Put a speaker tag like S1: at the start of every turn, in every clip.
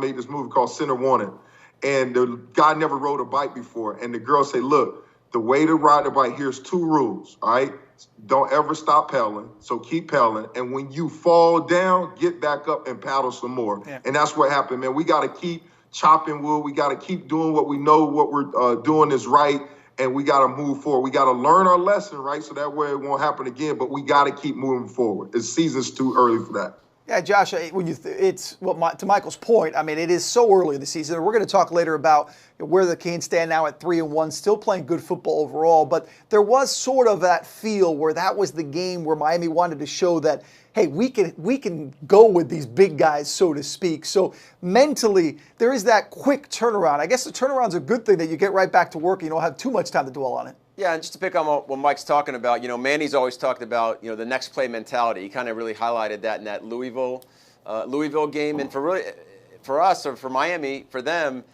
S1: made this movie called Center Warning. And the guy never rode a bike before. And the girl say, look, the way to ride a bike, here's 2 rules, all right? Don't ever stop pedaling, so keep pedaling. And when you fall down, get back up and paddle some more. Yeah. And that's what happened, man. We got to keep chopping wood. We got to keep doing what we know what we're doing is right. And we got to move forward. We got to learn our lesson, right? So that way it won't happen again. But we got to keep moving forward. The season's too early for that.
S2: Yeah, Josh, when to Michael's point, I mean, it is so early in the season. We're going to talk later about where the Canes stand now at 3-1, still playing good football overall. But there was sort of that feel where that was the game where Miami wanted to show that, hey, we can go with these big guys, so to speak. So mentally, there is that quick turnaround. I guess the turnaround's a good thing that you get right back to work and you don't have too much time to dwell on it.
S3: Yeah, and just to pick on what Mike's talking about, Manny's always talked about, the next play mentality. He kind of really highlighted that in that Louisville game. And for us, or for Miami, for them,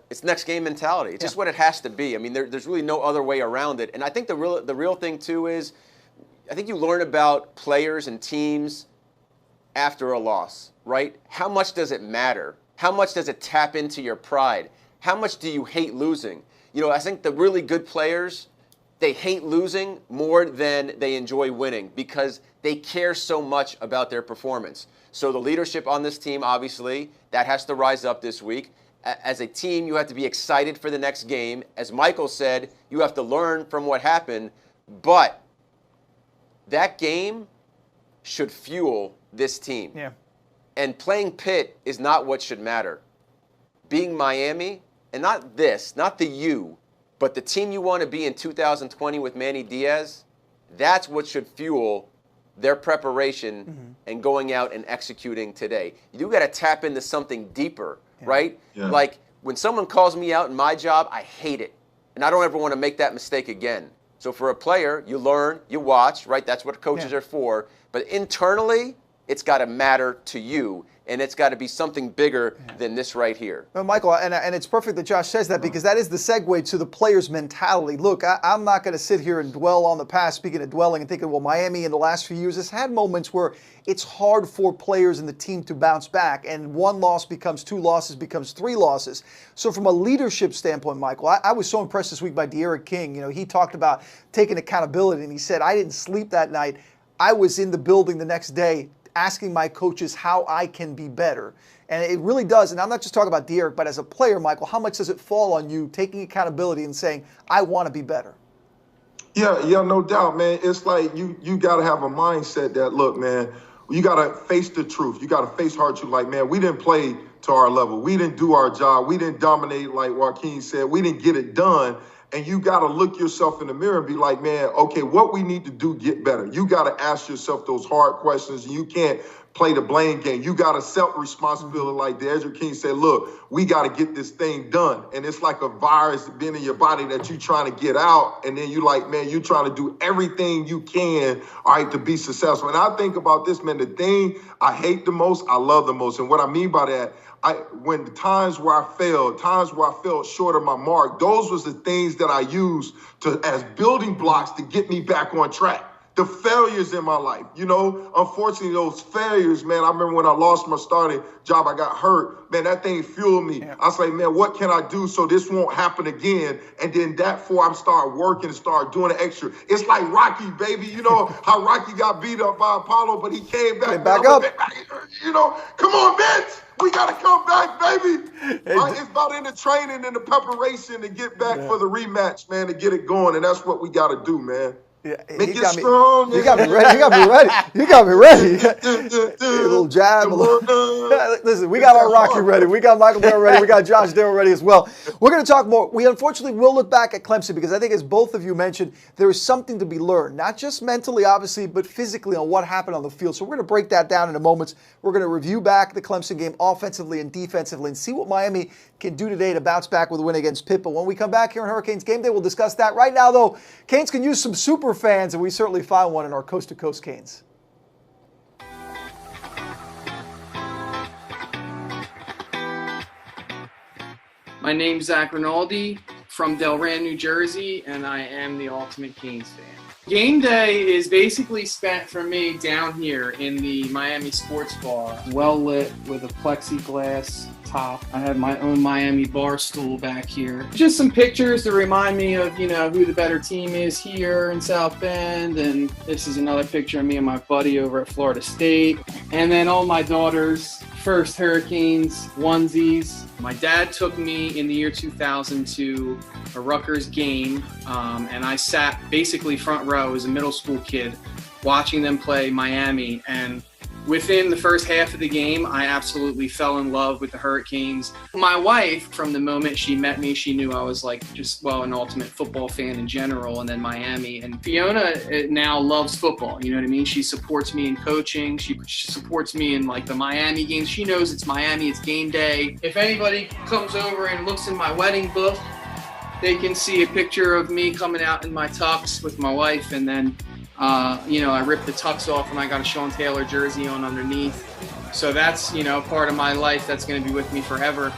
S3: it's next game mentality. It's just what it has to be. I mean, there's really no other way around it. And I think the real thing, too, is I think you learn about players and teams after a loss, right? How much does it matter? How much does it tap into your pride? How much do you hate losing? I think the really good players, they hate losing more than they enjoy winning because they care so much about their performance. So the leadership on this team, obviously, that has to rise up this week. As a team, you have to be excited for the next game. As Michael said, you have to learn from what happened. But that game should fuel this team.
S2: Yeah.
S3: And playing Pitt is not what should matter. Being Miami, and not the you, but the team you want to be in 2020 with Manny Diaz, that's what should fuel their preparation and going out and executing today. You got to tap into something deeper, right? Yeah. Like when someone calls me out in my job, I hate it. And I don't ever want to make that mistake again. So for a player, you learn, you watch, right? That's what coaches are for. But internally, it's got to matter to you. And it's got to be something bigger than this right here.
S2: Well, Michael, and it's perfect that Josh says that because that is the segue to the player's mentality. Look, I'm not going to sit here and dwell on the past, speaking of dwelling and thinking, well, Miami in the last few years has had moments where it's hard for players in the team to bounce back, and 1 loss becomes 2 losses, becomes 3 losses. So from a leadership standpoint, Michael, I was so impressed this week by Darrow King. He talked about taking accountability, and he said, I didn't sleep that night. I was in the building the next day asking my coaches how I can be better. And it really does. And I'm not just talking about Darrow, but as a player, Michael, how much does it fall on you taking accountability and saying, I want to be better?
S1: Yeah, no doubt, man. It's like you got to have a mindset that, look, man, you got to face the truth. You got to face hard truth. Like, man, we didn't play to our level. We didn't do our job. We didn't dominate like Joaquin said. We didn't get it done. And you got to look yourself in the mirror and be like, man, okay, what we need to do get better. You got to ask yourself those hard questions. And you can't play the blame game. You got to self-responsibility. Like Darrow King said, look, we got to get this thing done. And it's like a virus being in your body that you trying to get out. And then you like, man, you trying to do everything you can, all right, to be successful. And I think about this, man, the thing I hate the most, I love the most. And what I mean by that, when the times where I fell short of my mark, those was the things that I used as building blocks to get me back on track. The failures in my life, unfortunately, those failures, man, I remember when I lost my starting job, I got hurt, man, that thing fueled me. Yeah. I was like, man, what can I do so this won't happen again? And then I start working and start doing the extra. It's like Rocky, baby. You know how Rocky got beat up by Apollo, but he came back.
S2: Back up.
S1: Come on, Vince. We got to come back, baby. It's about in the training and the preparation to get back for the rematch, man, to get it going. And that's what we got to do, man.
S2: Yeah,
S1: Make it strong.
S2: You got me ready. You got me ready. A little jab. Listen, we got our Rocky ready. We got Michael Barrow ready. We got Josh Darrow ready as well. We're going to talk more. We unfortunately will look back at Clemson because I think, as both of you mentioned, there is something to be learned, not just mentally, obviously, but physically on what happened on the field. So we're going to break that down in a moment. We're going to review back the Clemson game offensively and defensively and see what Miami can do today to bounce back with a win against Pitt. But when we come back here on Hurricanes Game Day, we'll discuss that. Right now, though, Canes can use some super fans, and we certainly found one in our Coast to Coast Canes.
S4: My name's Zach Rinaldi from Delran, New Jersey, and I am the ultimate Canes fan. Game day is basically spent for me down here in the Miami Sports Bar, well lit with a plexiglass top. I have my own Miami bar stool back here. Just some pictures to remind me of, you know, who the better team is here in South Bend. And this is another picture of me and my buddy over at Florida State. And then all my daughters' first Hurricanes onesies. My dad took me in the year 2000 to a Rutgers game, and I sat basically front row as a middle school kid watching them play Miami. And within the first half of the game, I absolutely fell in love with the Hurricanes. My wife, from the moment she met me, she knew I was like just, well, an ultimate football fan in general, and then Miami. And Fiona now loves football, you know what I mean? She supports me in coaching. She supports me in like the Miami games. She knows it's Miami, it's game day. If anybody comes over and looks in my wedding book, they can see a picture of me coming out in my tux with my wife, and then you know, I ripped the tux off and I got a Sean Taylor jersey on underneath. So that's, you know, part of my life that's going to be with me forever.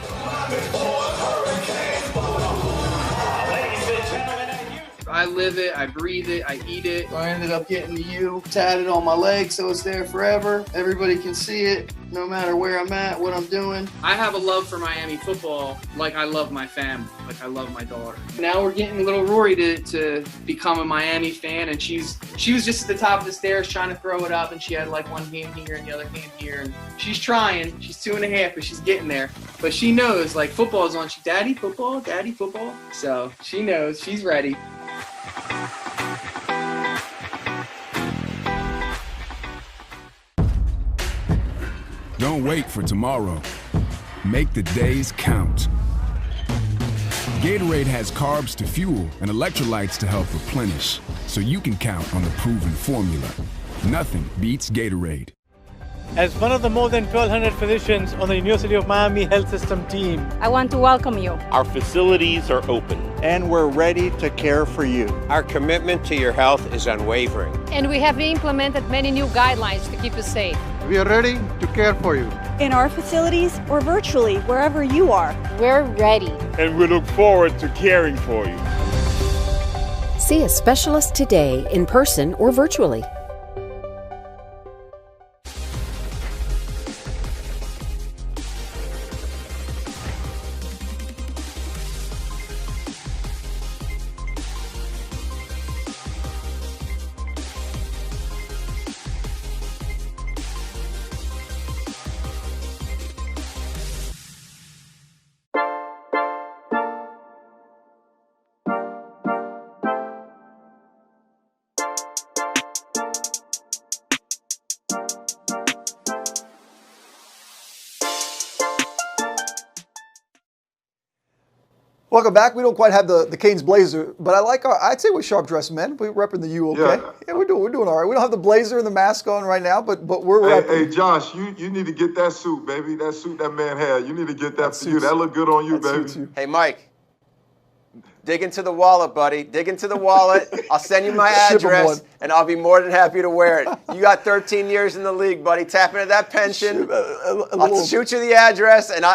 S4: I live it, I breathe it, I eat it. I ended up getting the U tatted on my leg so it's there forever. Everybody can see it, no matter where I'm at, what I'm doing. I have a love for Miami football like I love my family, like I love my daughter. Now we're getting little Rory to become a Miami fan, and she was just at the top of the stairs trying to throw it up, and she had like one hand here and the other hand here, and she's trying. She's 2.5, but she's getting there. But she knows, like, football is on. She, Daddy, football, Daddy, football. So she knows, she's ready.
S5: Don't wait for tomorrow. Make the days count. Gatorade has carbs to fuel and electrolytes to help replenish, so you can count on the proven formula. Nothing beats Gatorade.
S6: As one of the more than 1,200 physicians on the University of Miami Health System team,
S7: I want to welcome you.
S8: Our facilities are open.
S9: And we're ready to care for you.
S10: Our commitment to your health is unwavering.
S7: And we have implemented many new guidelines to keep you safe.
S9: We are ready to care for you.
S11: In our facilities or virtually, wherever you are.
S7: We're ready.
S8: And we look forward to caring for you.
S12: See a specialist today, in person or virtually.
S2: Welcome back. We don't quite have the Canes blazer, but I'd say we're sharp dressed men. We're repping the U, okay? Yeah, we're doing all right. We don't have the blazer and the mask on right now, but we're repping.
S1: Hey, Josh, you need to get that suit, baby. That suit that man had. You need to get that for you. That look good on you, baby.
S3: Hey, Mike. Dig into the wallet, buddy. Dig into the wallet. I'll send you my address, and I'll be more than happy to wear it. You got 13 years in the league, buddy. Tap into that pension. I'll shoot you the address, and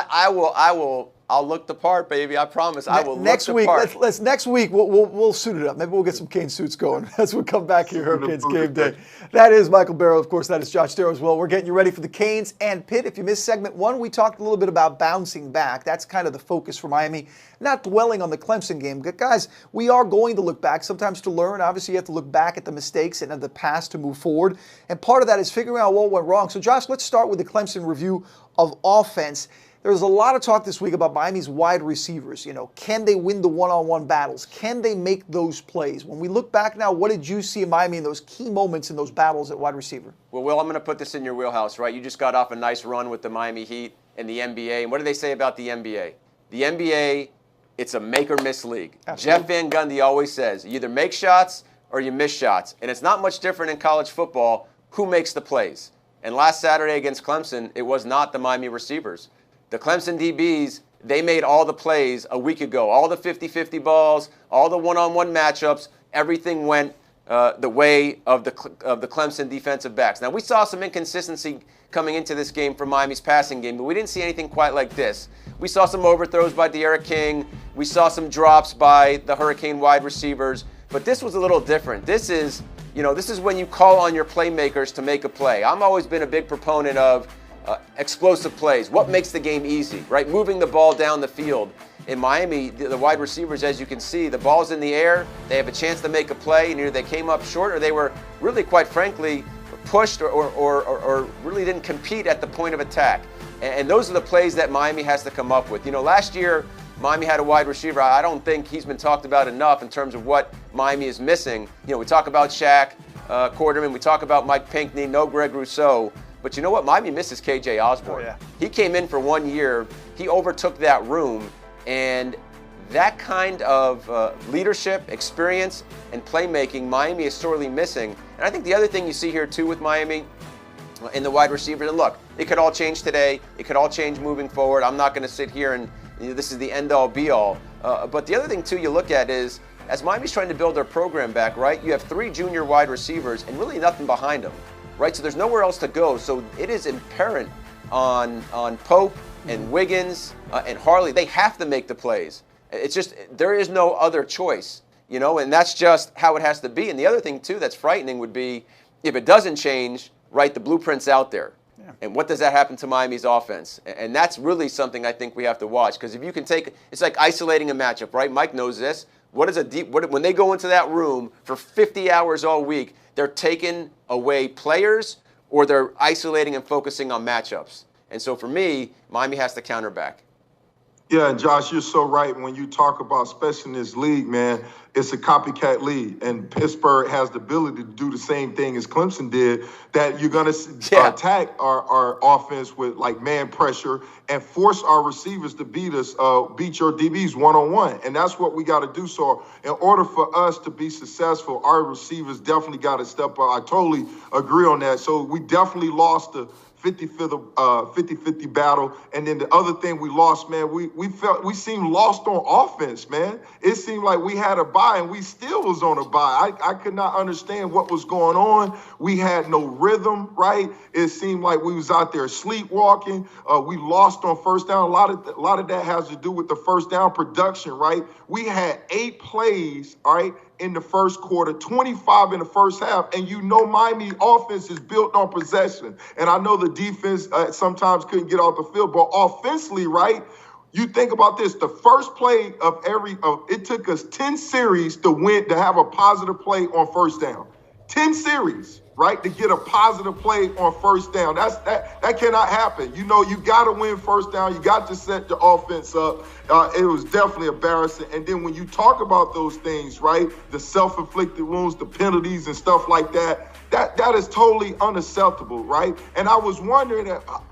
S3: I'll look the part, baby. I promise. I will
S2: next
S3: look
S2: week,
S3: the part.
S2: let's next week we'll suit it up. Maybe we'll get some Cane suits going as we come back here, Hurricanes Game Day. That is Micheal Barrow, of course. That is Josh Darrow as well. We're getting you ready for the Canes and Pitt. If you missed segment 1, we talked a little bit about bouncing back. That's kind of the focus for Miami. Not dwelling on the Clemson game. But guys, we are going to look back, sometimes to learn. Obviously, you have to look back at the mistakes and at the past to move forward. And part of that is figuring out what went wrong. So, Josh, let's start with the Clemson review of offense. There's a lot of talk this week about Miami's wide receivers. You know, can they win the one-on-one battles? Can they make those plays? When we look back now, what did you see in Miami in those key moments in those battles at wide receiver?
S3: Well, Will, I'm going to put this in your wheelhouse, right? You just got off a nice run with the Miami Heat and the NBA. And what do they say about the NBA? The NBA, it's a make-or-miss league. Absolutely. Jeff Van Gundy always says, you either make shots or you miss shots. And it's not much different in college football. Who makes the plays? And last Saturday against Clemson, it was not the Miami receivers. The Clemson DBs, they made all the plays a week ago. All the 50-50 balls, all the one-on-one matchups, everything went the way of the Clemson defensive backs. Now, we saw some inconsistency coming into this game from Miami's passing game, but we didn't see anything quite like this. We saw some overthrows by De'Ara King. We saw some drops by the Hurricane wide receivers, but this was a little different. This is when you call on your playmakers to make a play. I've always been a big proponent of, explosive plays. What makes the game easy, right? Moving the ball down the field. In Miami, the wide receivers, as you can see, the ball's in the air. They have a chance to make a play, and either they came up short or they were really, quite frankly, pushed or really didn't compete at the point of attack. And those are the plays that Miami has to come up with. You know, last year, Miami had a wide receiver. I don't think he's been talked about enough in terms of what Miami is missing. You know, we talk about Shaq Quarterman, we talk about Mike Pinckney, no Greg Rousseau. But you know what? Miami misses KJ Osborne.
S2: Oh, yeah.
S3: He came in for 1 year. He overtook that room. And that kind of leadership, experience, and playmaking, Miami is sorely missing. And I think the other thing you see here, too, with Miami in the wide receiver, and look, it could all change today. It could all change moving forward. I'm not going to sit here and this is the end-all, be-all. But the other thing, too, you look at is, as Miami's trying to build their program back, right, you have 3 junior wide receivers and really nothing behind them, right? So there's nowhere else to go. So it is imperative on Pope and Wiggins and Harley. They have to make the plays. It's just, there is no other choice, you know, and that's just how it has to be. And the other thing, too, that's frightening would be if it doesn't change, right, the blueprint's out there. Yeah. And what does that happen to Miami's offense? And that's really something I think we have to watch. Because if you can take, it's like isolating a matchup, right? Mike knows this. When they go into that room for 50 hours all week, they're taking away players or they're isolating and focusing on matchups. And so for me, Miami has to counter back.
S1: Yeah, and Josh, you're so right. When you talk about, especially in this league, man, it's a copycat league. And Pittsburgh has the ability to do the same thing as Clemson did, that you're going to attack our offense with, like, man pressure and force our receivers to beat us, beat your DBs one-on-one. And that's what we got to do. So in order for us to be successful, our receivers definitely got to step up. I totally agree on that. So we definitely lost the 50-50 battle. And then the other thing we lost, man, we seemed lost on offense, man. It seemed like we had a bye and we still was on a bye. I could not understand what was going on. We had no rhythm, right? It seemed like we was out there sleepwalking. We lost on first down. A lot of that has to do with the first down production, right? We had 8 plays, all right, in the first quarter, 25 in the first half. And you know Miami offense is built on possession. And I know the defense sometimes couldn't get off the field, but offensively, right, you think about this, the first play of it took us 10 series to have a positive play on first down. 10 series, right, to get a positive play on first down. That cannot happen. You know, you got to win first down. You got to set the offense up. It was definitely embarrassing. And then when you talk about those things, right, the self-inflicted wounds, the penalties and stuff like that, that is totally unacceptable, right? And I was wondering,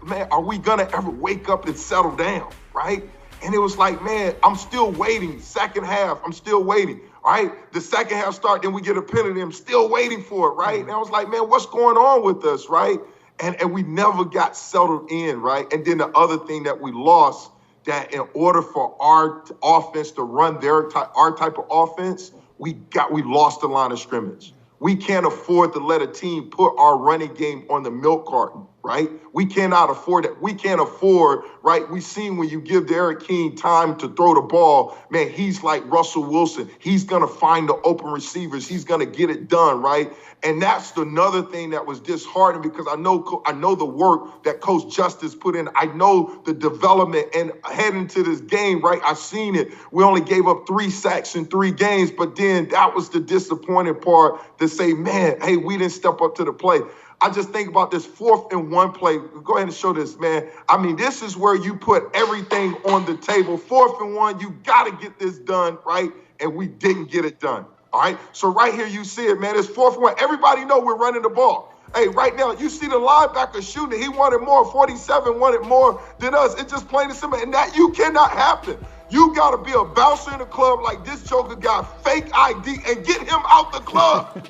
S1: man, are we going to ever wake up and settle down, right? And it was like, man, I'm still waiting. Second half, I'm still waiting. All right, the second half start, then we get a penalty. I'm still waiting for it, right? And I was like, man, what's going on with us, right? And we never got settled in, right? And then the other thing that we lost, that in order for our offense to run our type of offense, we lost the line of scrimmage. We can't afford to let a team put our running game on the milk carton, right? We cannot afford that. We can't afford, right? We've seen when you give Derek King time to throw the ball, man, he's like Russell Wilson. He's going to find the open receivers. He's going to get it done, right? And that's another thing that was disheartening, because I know the work that Coach Justice put in. I know the development, and heading to this game, right? I've seen it. We only gave up 3 sacks in 3 games, but then that was the disappointing part, to say, man, hey, we didn't step up to the plate. I just think about this 4th and 1 play. Go ahead and show this, man. I mean, this is where you put everything on the table. 4th and 1, you got to get this done, right? And we didn't get it done. All right, so right here you see it, man. It's 4th and 1. Everybody know we're running the ball. Hey, right now, you see the linebacker shooting. He wanted more. 47 wanted more than us. It's just plain and simple. And that you cannot happen. You got to be a bouncer in the club like this joker got fake ID and get him out the club.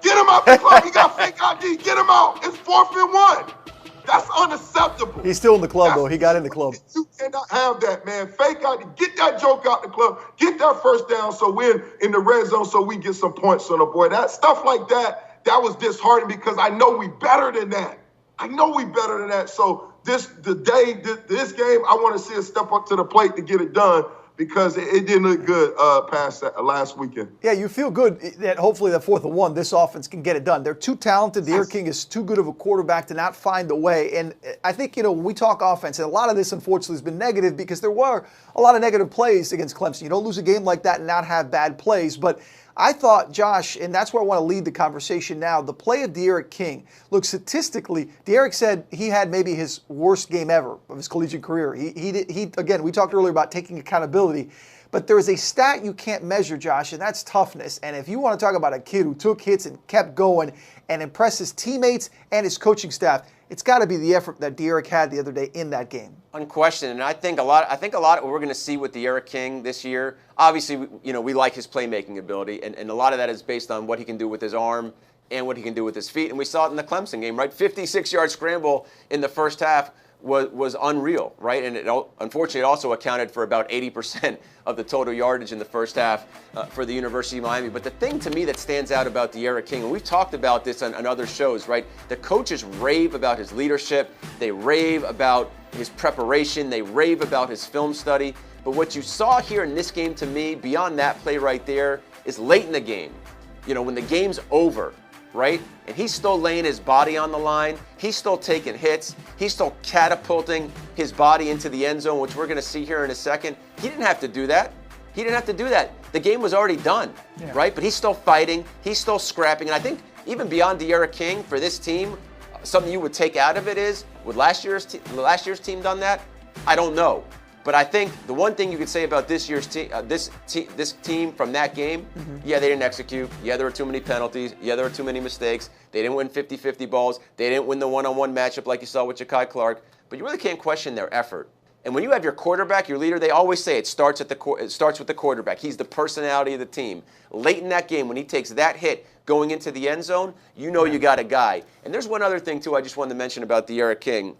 S1: Get him out the club. He got fake ID. Get him out. It's 4th and 1. That's unacceptable.
S2: He's still in the club, though. He got in the club.
S1: You cannot have that, man. Fake ID. Get that joke out the club. Get that first down so we're in the red zone so we get some points on the board. That stuff like that was disheartening, because I know we better than that. So this game, I want to see us step up to the plate to get it done. because it didn't look good past that last weekend.
S2: Yeah, you feel good that hopefully that 4th and 1, this offense can get it done. They're too talented. D'Eriq King is too good of a quarterback to not find a way. And I think, when we talk offense, and a lot of this unfortunately has been negative because there were a lot of negative plays against Clemson. You don't lose a game like that and not have bad plays. But I thought, Josh, and that's where I want to lead the conversation now, the play of D'Eriq King. Look, statistically, D'Eriq said he had maybe his worst game ever of his collegiate career. He again, we talked earlier about taking accountability, but there is a stat you can't measure, Josh, and that's toughness. And if you want to talk about a kid who took hits and kept going and impressed his teammates and his coaching staff, it's got to be the effort that D'Eriq had the other day in that game.
S3: Unquestioned, and I think a lot of what we're going to see with D'Eriq King this year. Obviously, we like his playmaking ability, and a lot of that is based on what he can do with his arm and what he can do with his feet. And we saw it in the Clemson game, right? 56-yard scramble in the first half was unreal, right? And unfortunately, it also accounted for about 80% of the total yardage in the first half for the University of Miami. But the thing to me that stands out about D'Eriq King, and we've talked about this on other shows, right? The coaches rave about his leadership. They rave about his preparation. They rave about his film study. But what you saw here in this game to me, beyond that play right there, is late in the game. When the game's over, right? And he's still laying his body on the line. He's still taking hits. He's still catapulting his body into the end zone, which we're going to see here in a second. He didn't have to do that. The game was already done, right? But he's still fighting. He's still scrapping. And I think even beyond D'Eriq King, for this team, something you would take out of it is, would last year's team done that? I don't know. But I think the one thing you could say about this year's team, this team from that game, yeah, they didn't execute. Yeah, there were too many penalties. Yeah, there were too many mistakes. They didn't win 50-50 balls. They didn't win the one-on-one matchup like you saw with Ja'Kai Clark. But you really can't question their effort. And when you have your quarterback, your leader, they always say it starts with the quarterback. He's the personality of the team. Late in that game, when he takes that hit going into the end zone, you got a guy. And there's one other thing, too, I just wanted to mention about D'Eriq King.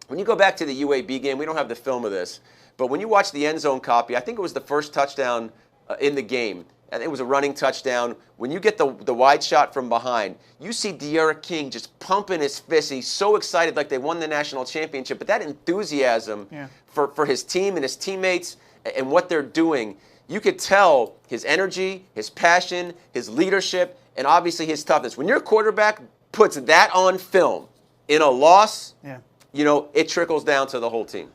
S3: When you go back to the UAB game, we don't have the film of this, but when you watch the end zone copy, I think it was the first touchdown in the game. I think it was a running touchdown. When you get the wide shot from behind, you see D'Eriq King just pumping his fist. He's so excited like they won the national championship. But that enthusiasm for his team and his teammates and what they're doing, you could tell his energy, his passion, his leadership, and obviously his toughness. When your quarterback puts that on film in a loss, it trickles down to the whole team.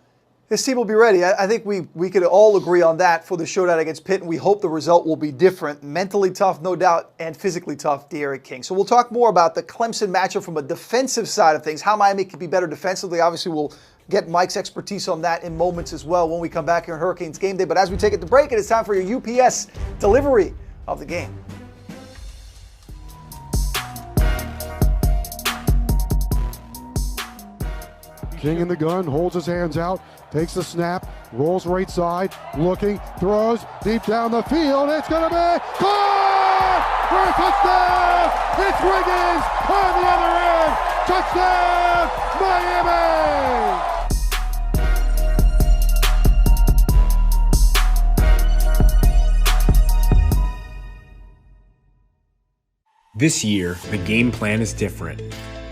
S2: This team will be ready. I think we could all agree on that for the showdown against Pitt, and we hope the result will be different. Mentally tough, no doubt, and physically tough, D'Eriq King. So we'll talk more about the Clemson matchup from a defensive side of things, how Miami can be better defensively. Obviously, we'll get Mike's expertise on that in moments as well when we come back here on Hurricanes Game Day. But as we take it to break, it is time for your UPS delivery of the game.
S13: King in the gun, holds his hands out, takes the snap, rolls right side, looking, throws deep down the field. It's going to be caught for a touchdown. It's Wiggins on the other end. Touchdown, Miami.
S14: This year, the game plan is different.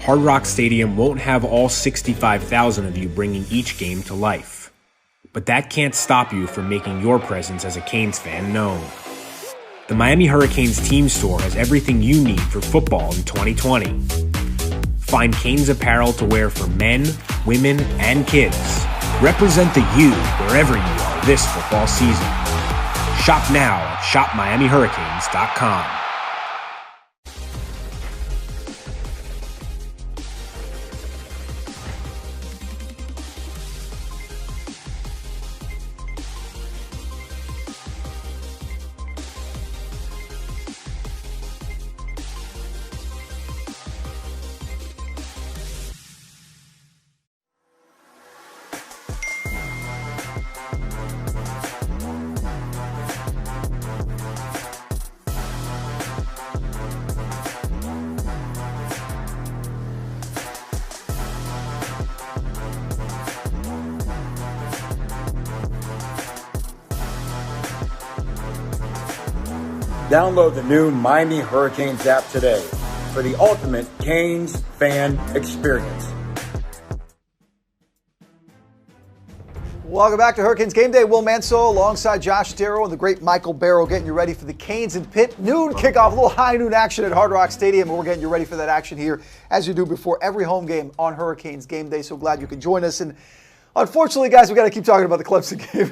S14: Hard Rock Stadium won't have all 65,000 of you bringing each game to life. But that can't stop you from making your presence as a Canes fan known. The Miami Hurricanes team store has everything you need for football in 2020. Find Canes apparel to wear for men, women, and kids. Represent the U wherever you are this football season. Shop now at shopmiamihurricanes.com.
S15: Download the new Miami Hurricanes app today for the ultimate Canes fan experience.
S2: Welcome back to Hurricanes Game Day. Will Manso alongside Josh Darrow and the great Micheal Barrow getting you ready for the Canes and Pitt noon kickoff, a little high noon action at Hard Rock Stadium, and we're getting you ready for that action here as you do before every home game on Hurricanes Game Day. So glad you could join us. And unfortunately, guys, we got to keep talking about the Clemson game,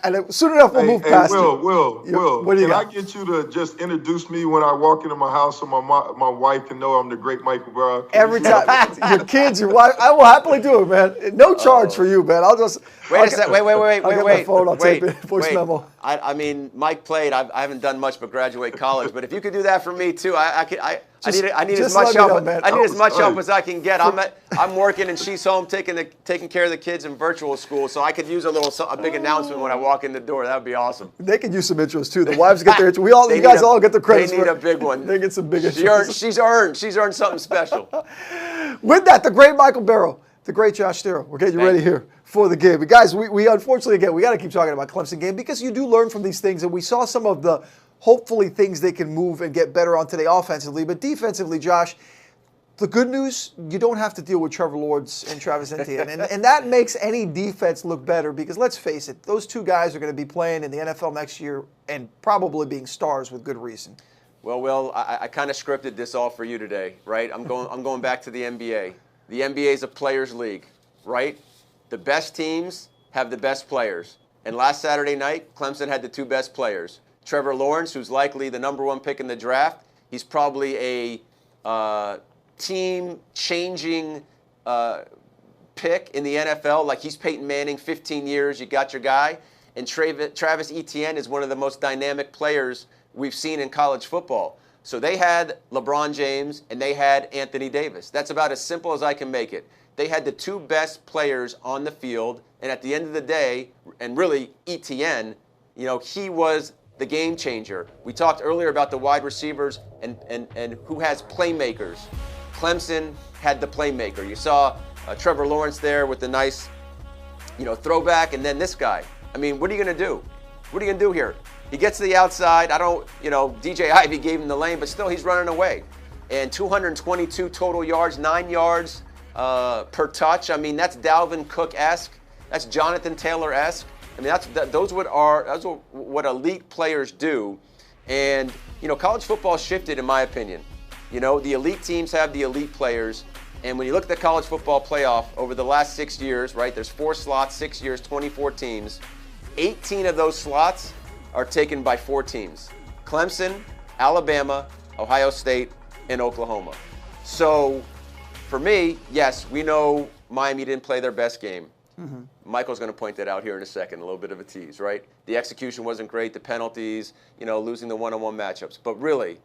S2: and soon enough we'll move past it.
S1: Will,
S2: what do you got?
S1: I get you to just introduce me when I walk into my house so my wife can know I'm the great Micheal Barrow?
S2: Every time, your kids, your wife, I will happily do it, man. No charge for you, man. I'll just
S3: wait a second. Wait.
S2: I'll get my phone. I'll take the voice memo.
S3: I mean, Mike played. I haven't done much but graduate college. But if you could do that for me too, I need as much help. I need as much help as I can get. I'm working and she's home taking care of the kids in virtual school, so I could use a big announcement when I walk in the door. That would be awesome.
S2: They could use some intros too. The wives get their intro. You guys all get the credits.
S3: They need a big one.
S2: They get some big intros.
S3: She's earned something special.
S2: With that, the great Micheal Barrow, the great Josh Darrow. We're getting you ready here for the game. But guys, we unfortunately, again, we got to keep talking about Clemson game because you do learn from these things, and we saw some of the hopefully things they can move and get better on today offensively. But defensively, Josh, the good news, you don't have to deal with Trevor Lawrence and Travis Etienne. and that makes any defense look better because let's face it, those two guys are going to be playing in the NFL next year and probably being stars with good reason.
S3: Well, Will, I kind of scripted this all for you today, right? I'm going back to the NBA. The NBA is a players' league, right? The best teams have the best players. And last Saturday night, Clemson had the two best players. Trevor Lawrence, who's likely the #1 pick in the draft. He's probably a team-changing pick in the NFL. Like he's Peyton Manning, 15 years, you got your guy. And Travis Etienne is one of the most dynamic players we've seen in college football. So they had LeBron James and they had Anthony Davis. That's about as simple as I can make it. They had the two best players on the field, and at the end of the day, and really Etienne, he was the game changer. We talked earlier about the wide receivers and who has playmakers. Clemson had the playmaker. You saw Trevor Lawrence there with the nice, throwback, and then this guy. I mean, what are you going to do? What are you going to do here? He gets to the outside. DJ Ivey gave him the lane, but still he's running away. And 222 total yards, 9 yards per touch. I mean, that's Dalvin Cook-esque. That's Jonathan Taylor-esque. I mean, that's what elite players do. And, college football shifted, in my opinion. The elite teams have the elite players. And when you look at the college football playoff over the last 6 years, right, there's 4 slots, 6 years, 24 teams. 18 of those slots are taken by 4 teams. Clemson, Alabama, Ohio State, and Oklahoma. So, for me, yes, we know Miami didn't play their best game. Mm-hmm. Michael's going to point that out here in a second, a little bit of a tease, right? The execution wasn't great, the penalties, losing the one-on-one matchups. But really,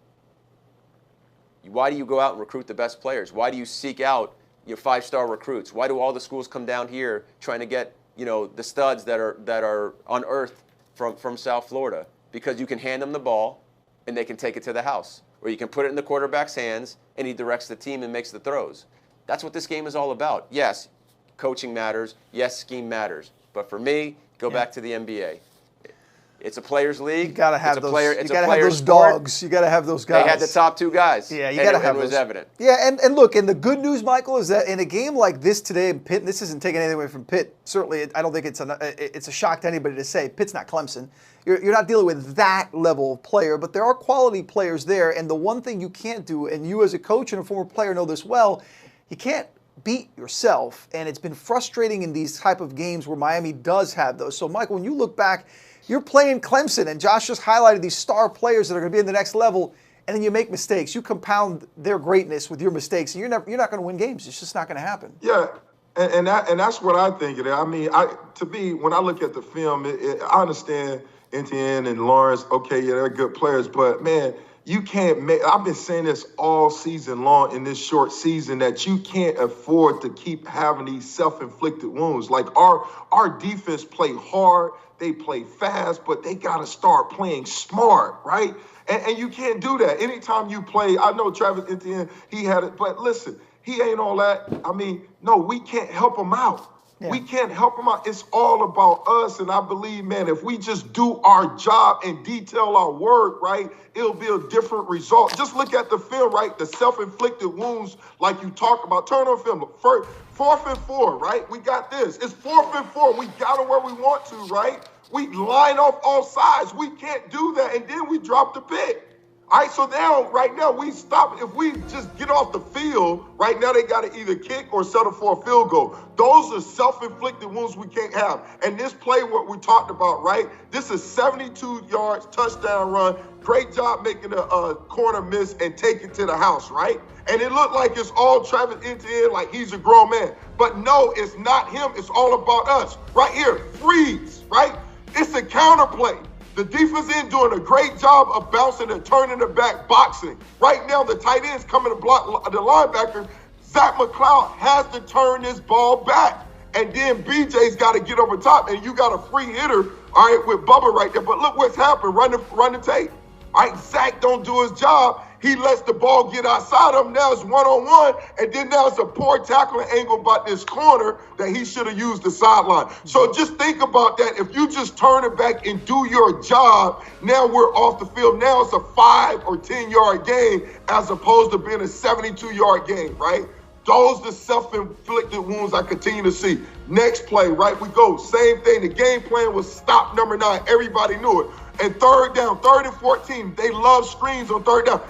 S3: why do you go out and recruit the best players? Why do you seek out your 5-star recruits? Why do all the schools come down here trying to get, the studs that are unearthed from South Florida? Because you can hand them the ball and they can take it to the house. Or you can put it in the quarterback's hands and he directs the team and makes the throws. That's what this game is all about. Yes, coaching matters. Yes, scheme matters. But for me, go back to the NBA. It's a players' league.
S2: You gotta have those. You gotta have those dogs. You gotta have those guys.
S3: They had the top 2 guys.
S2: Yeah, you gotta have those.
S3: It was evident.
S2: Yeah, and look, and the good news, Michael, is that in a game like this today in Pitt, and this isn't taking anything away from Pitt. Certainly, I don't think it's a shock to anybody to say Pitt's not Clemson. You're not dealing with that level of player, but there are quality players there. And the one thing you can't do, and you as a coach and a former player know this well, you can't beat yourself. And it's been frustrating in these type of games where Miami does have those. So, Michael, when you look back, you're playing Clemson, and Josh just highlighted these star players that are going to be in the next level, and then you make mistakes. You compound their greatness with your mistakes, and you're not going to win games. It's just not going to happen.
S1: Yeah, and that's what I think of it. I mean, to me, when I look at the film, I understand Etienne and Lawrence. Okay, yeah, they're good players, but man, you can't make. I've been saying this all season long in this short season that you can't afford to keep having these self-inflicted wounds. Like our defense play hard. They play fast, but they got to start playing smart, right? And you can't do that. Anytime you play, I know Travis Etienne, he had it, but listen, he ain't all that. I mean, no, we can't help him out. We can't help them out. It's all about us. And I believe, man, if we just do our job and detail our work, right, it'll be a different result. Just look at the film, right? The self-inflicted wounds, like you talked about. Turn on film. First, 4th and 4, right? We got this. It's 4th and 4. We got them where we want to, right? We line off all sides. We can't do that. And then we drop the pick. All right, so now, right now, we stop. If we just get off the field, right now they got to either kick or settle for a field goal. Those are self-inflicted wounds we can't have. And this play, what we talked about, right? This is 72 yards, touchdown run. Great job making a corner miss and take it to the house, right? And it looked like it's all Travis Etienne, like he's a grown man. But no, it's not him. It's all about us. Right here, freeze, right? It's a counter play. The defense end doing a great job of bouncing and turning the back, boxing. Right now, the tight end's coming to block the linebacker. Zach McCloud has to turn this ball back. And then BJ's got to get over top, and you got a free hitter, all right, with Bubba right there. But look what's happened. Run the tape. All right, Zach don't do his job. He lets the ball get outside of him. Now it's one-on-one, and then now it's a poor tackling angle by this corner that he should have used the sideline. So just think about that. If you just turn it back and do your job, now we're off the field. Now it's a 5 or 10-yard game as opposed to being a 72-yard game, right? Those are the self-inflicted wounds I continue to see. Next play, right, we go. Same thing. The game plan was stop number 9. Everybody knew it. And 3rd down, 3rd and 14, they love screens on 3rd down.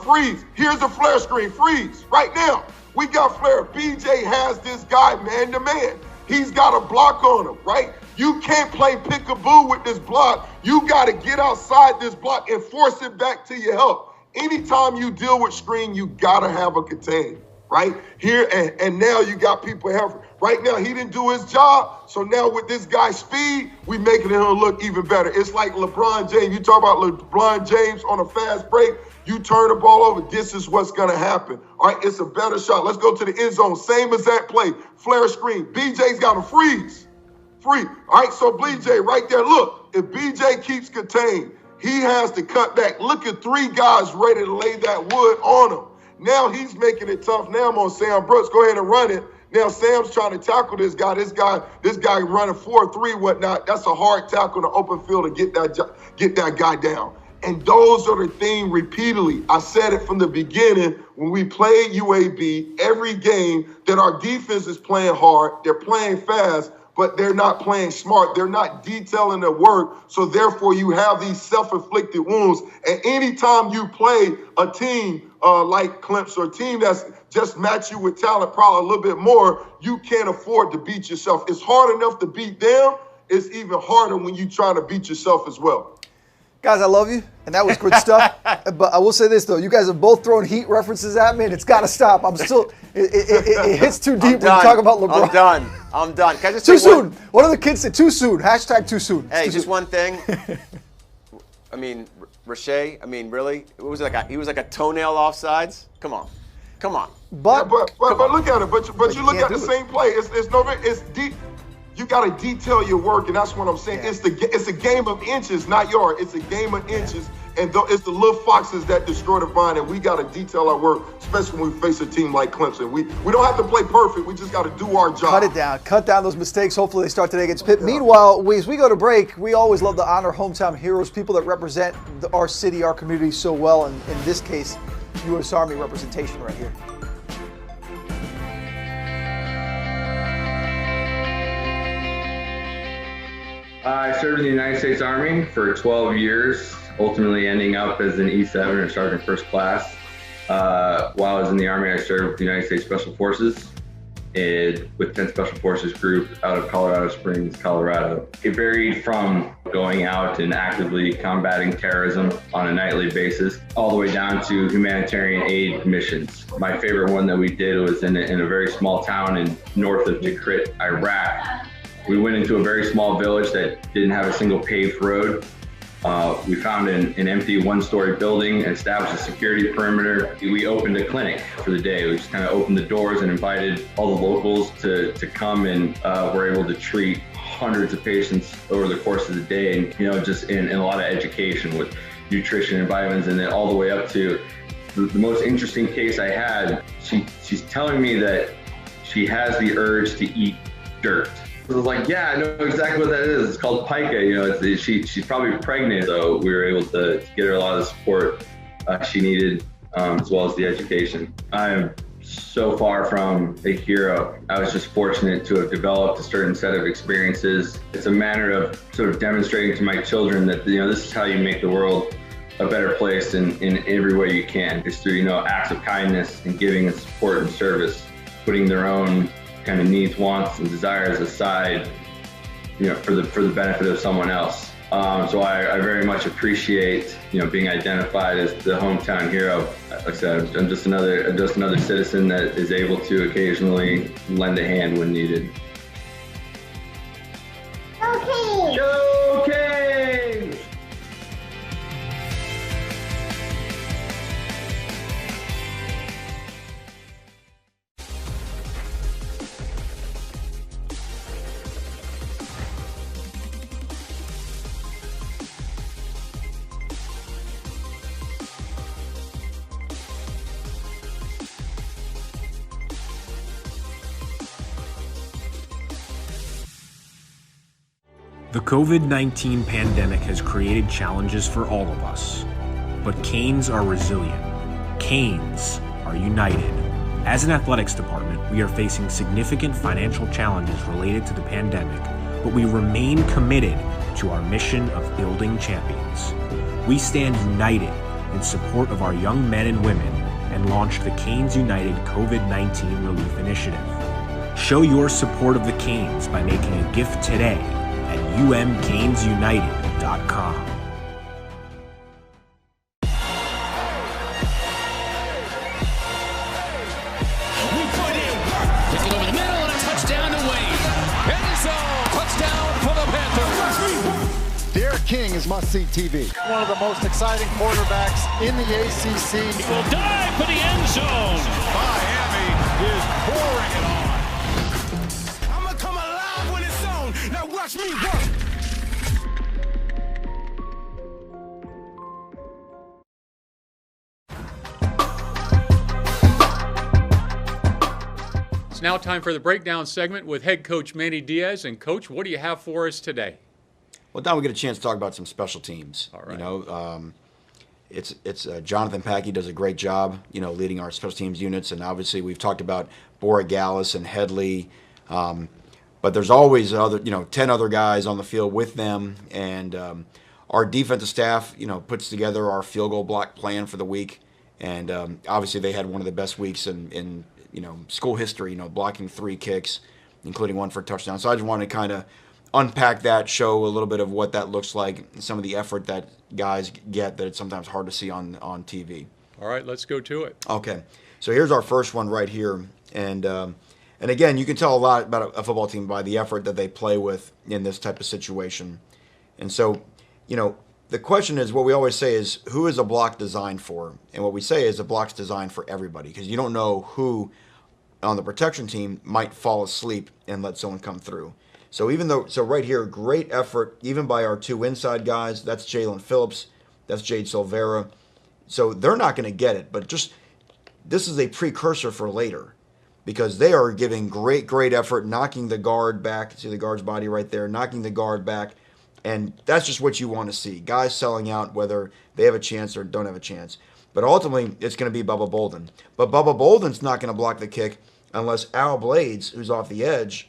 S1: Freeze. Here's a flare screen. Freeze. Right now, we got flare. BJ has this guy man to man. He's got a block on him, right? You can't play peekaboo with this block. You got to get outside this block and force it back to your help. Anytime you deal with screen, you got to have a contain, right? Here, and now you got people having. Right now, he didn't do his job. So now with this guy's speed, we making him look even better. It's like LeBron James. You talk about LeBron James on a fast break. You turn the ball over, this is what's going to happen. All right, it's a better shot. Let's go to the end zone. Same exact play. Flare screen. BJ's got to freeze. Free. All right, so BJ right there. Look, if BJ keeps contained, he has to cut back. Look at 3 guys ready to lay that wood on him. Now he's making it tough. Now I'm on Sam Brooks. Go ahead and run it. Now Sam's trying to tackle this guy. This guy running 4-3, whatnot. That's a hard tackle in the open field to get that guy down. And those are the things repeatedly. I said it from the beginning when we played UAB, every game that our defense is playing hard, they're playing fast, but they're not playing smart. They're not detailing their work. So therefore you have these self-inflicted wounds. And anytime you play a team like Clemson, or a team that's just match you with talent probably a little bit more, you can't afford to beat yourself. It's hard enough to beat them. It's even harder when you try to beat yourself as well.
S2: Guys, I love you, and that was good stuff. But I will say this, though. You guys have both thrown Heat references at me, and it's got to stop. I'm still – it hits too deep when you talk about LeBron.
S3: I'm done. Can I just
S2: too soon. What do the kids say? Too soon. Hashtag too soon.
S3: Hey, just one thing. I mean, Rashay, I mean, really? It was like he was like a toenail offsides? Come on.
S1: But look at it. But you look at the same play. It's deep. You got to detail your work, and that's what I'm saying. Yeah. It's a game of inches, not yard. It's a game of inches, and it's the little foxes that destroy the vine, and we got to detail our work, especially when we face a team like Clemson. We don't have to play perfect. We just got to do our job.
S2: Cut down those mistakes. Hopefully they start today against Pitt. Yeah. Meanwhile, as we go to break, we always love to honor hometown heroes, people that represent our city, our community so well, and in this case, U.S. Army representation right here.
S16: I served in the United States Army for 12 years, ultimately ending up as an E7 or Sergeant First Class. While I was in the Army, I served with the United States Special Forces with 10th Special Forces Group out of Colorado Springs, Colorado. It varied from going out and actively combating terrorism on a nightly basis, all the way down to humanitarian aid missions. My favorite one that we did was in a very small town north of Tikrit, Iraq. We went into a very small village that didn't have a single paved road. We found an empty one-story building and established a security perimeter. We opened a clinic for the day. We just kind of opened the doors and invited all the locals to come, and were able to treat hundreds of patients over the course of the day, and just in a lot of education with nutrition and vitamins, and then all the way up to the most interesting case I had. She's telling me that she has the urge to eat dirt. So I was like, yeah, I know exactly what that is. It's called pica. You know, she's probably pregnant, so we were able to get her a lot of the support she needed, as well as the education. I am so far from a hero. I was just fortunate to have developed a certain set of experiences. It's a matter of sort of demonstrating to my children that, you know, this is how you make the world a better place in every way you can. It's through, you know, acts of kindness and giving and support and service, putting their own kind of needs, wants, and desires aside, you know, for the benefit of someone else. So I very much appreciate, you know, being identified as the hometown hero. Like I said, I'm just another citizen that is able to occasionally lend a hand when needed.
S17: Okay.
S16: Go Canes!
S14: The COVID-19 pandemic has created challenges for all of us, but Canes are resilient. Canes are united. As an athletics department, we are facing significant financial challenges related to the pandemic, but we remain committed to our mission of building champions. We stand united in support of our young men and women and launched the Canes United COVID-19 Relief Initiative. Show your support of the Canes by making a gift today at umcanesunited.com.
S17: Kick it over the middle and a touchdown to Wayne. Manso, touchdown for the Panthers.
S13: Derek King is must-see TV.
S9: One of the most exciting quarterbacks in the ACC.
S17: He will dive for the end zone.
S18: Miami is pouring it on.
S17: I'm going to come alive when it's on. Now watch me work.
S19: It's now time for the breakdown segment with head coach Manny Diaz. And coach, what do you have for us today?
S20: Well, now we get a chance to talk about some special teams. All right. You know, it's Jonathan Packey does a great job, you know, leading our special teams units, and obviously we've talked about Bora Gallus and Headley, but there's always 10 other guys on the field with them, and our defensive staff, you know, puts together our field goal block plan for the week, and obviously they had one of the best weeks in you know, school history, you know, blocking 3 kicks, including 1 for a touchdown. So I just want to kind of unpack that, show a little bit of what that looks like, some of the effort that guys get that it's sometimes hard to see on TV.
S19: All right, let's go to it.
S20: Okay, so here's our first one right here, and again, you can tell a lot about a football team by the effort that they play with in this type of situation. And so, you know, the question is, what we always say is, who is a block designed for? And what we say is a block's designed for everybody, because you don't know who on the protection team might fall asleep and let someone come through. So right here, great effort, even by our 2 inside guys. That's Jalen Phillips, that's Jade Silvera. So they're not going to get it, but just this is a precursor for later, because they are giving great effort, knocking the guard back. See the guard's body right there, knocking the guard back. And that's just what you want to see. Guys selling out, whether they have a chance or don't have a chance. But ultimately, it's going to be Bubba Bolden. But Bubba Bolden's not going to block the kick unless Al Blades, who's off the edge,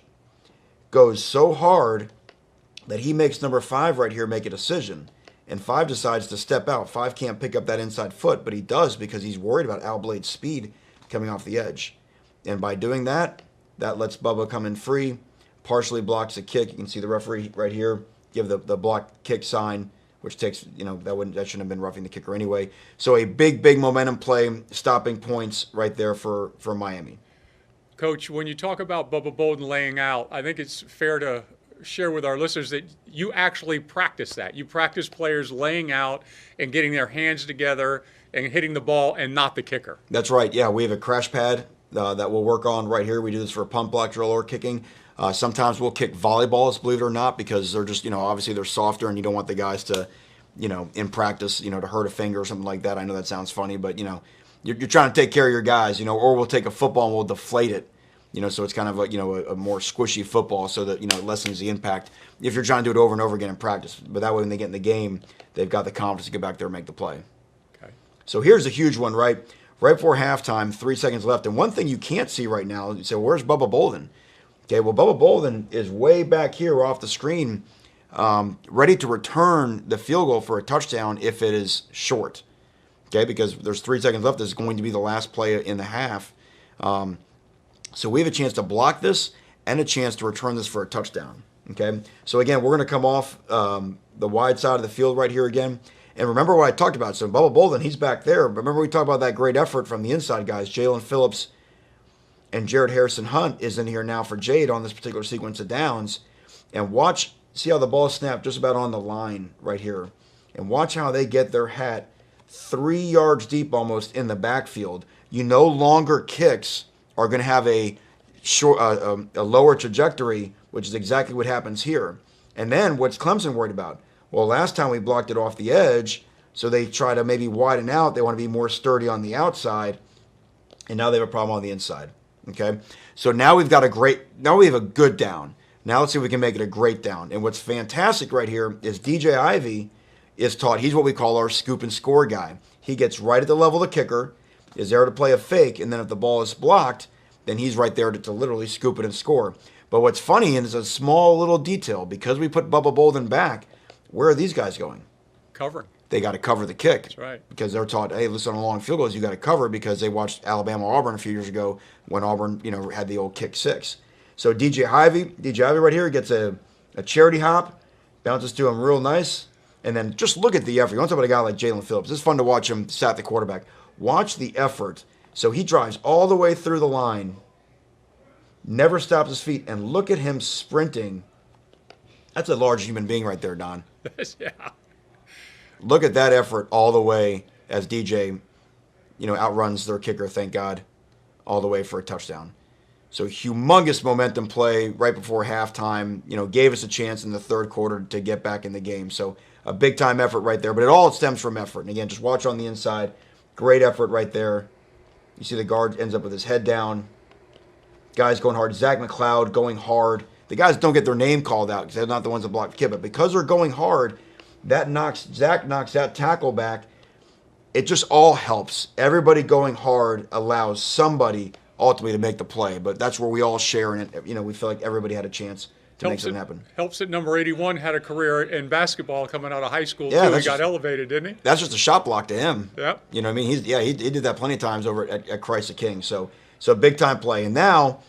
S20: goes so hard that he makes number 5 right here make a decision. And 5 decides to step out. 5 can't pick up that inside foot, but he does because he's worried about Al Blades' speed coming off the edge. And by doing that, that lets Bubba come in free, partially blocks the kick. You can see the referee right here give the block kick sign, which takes, you know, that shouldn't have been roughing the kicker anyway. So a big momentum play, stopping points right there for Miami.
S19: Coach, when you talk about Bubba Bolden laying out, I think it's fair to share with our listeners that you actually practice that. You practice players laying out and getting their hands together and hitting the ball and not the kicker.
S20: That's right. Yeah, we have a crash pad that we'll work on right here. We do this for a pump block drill or kicking. Sometimes we'll kick volleyballs, believe it or not, because they're just, you know, obviously they're softer and you don't want the guys to, you know, in practice, you know, to hurt a finger or something like that. I know that sounds funny, but, you know, you're trying to take care of your guys, you know, or we'll take a football and we'll deflate it So it's kind of like, a more squishy football so that, it lessens the impact if you're trying to do it over and over again in practice. But that way when they get in the game, they've got the confidence to get back there and make the play.
S19: Okay.
S20: So here's a huge one, right? Right before halftime, 3 seconds left. And one thing you can't see right now, you say, where's Bubba Bolden? Okay, well, Bubba Bolden is way back here off the screen, ready to return the field goal for a touchdown if it is short. Okay, because there's 3 seconds left. This is going to be the last play in the half. So we have a chance to block this and a chance to return this for a touchdown. Okay, so again, we're going to come off the wide side of the field right here again. And remember what I talked about. So Bubba Bolden, he's back there. Remember we talked about that great effort from the inside guys. Jalen Phillips and Jared Harrison Hunt is in here now for Jade on this particular sequence of downs. And watch, see how the ball snapped just about on the line right here. And watch how they get their hat 3 yards deep almost in the backfield. You no longer kicks are going to have a lower trajectory, which is exactly what happens here. And then what's Clemson worried about? Well, last time we blocked it off the edge, so they try to maybe widen out. They want to be more sturdy on the outside, and now they have a problem on the inside. Okay, so now we have a good down. Now let's see if we can make it a great down. And what's fantastic right here is DJ Ivey is taught. He's what we call our scoop and score guy. He gets right at the level of the kicker, is there to play a fake, and then if the ball is blocked, then he's right there to literally scoop it and score. But what's funny, and it's a small little detail, because we put Bubba Bolden back, where are these guys going?
S19: Covering.
S20: They got to cover the kick.
S19: That's right.
S20: Because they're taught, hey, listen, on long field goals, you got to cover, because they watched Alabama-Auburn a few years ago when Auburn, had the old kick six. So DJ Ivey right here gets a charity hop, bounces to him real nice, and then just look at the effort. You want to talk about a guy like Jalen Phillips. It's fun to watch him sack the quarterback. Watch the effort. So he drives all the way through the line, never stops his feet, and look at him sprinting. That's a large human being right there, Don.
S19: Yeah.
S20: Look at that effort all the way as DJ, outruns their kicker, thank God, all the way for a touchdown. So humongous momentum play right before halftime, gave us a chance in the third quarter to get back in the game. So a big-time effort right there. But it all stems from effort. And again, just watch on the inside. Great effort right there. You see the guard ends up with his head down. Guys going hard. Zach McLeod going hard. The guys don't get their name called out because they're not the ones that block the kid. But because they're going hard, Zach knocks that tackle back. It just all helps. Everybody going hard allows somebody ultimately to make the play. But that's where we all share in it. We feel like everybody had a chance to make something happen.
S19: Helps that number 81 had a career in basketball coming out of high school, too. He got elevated, didn't he?
S20: That's just a shot block to him.
S19: Yeah.
S20: You know what I mean? He did that plenty of times over at Christ the King. So big-time play. And now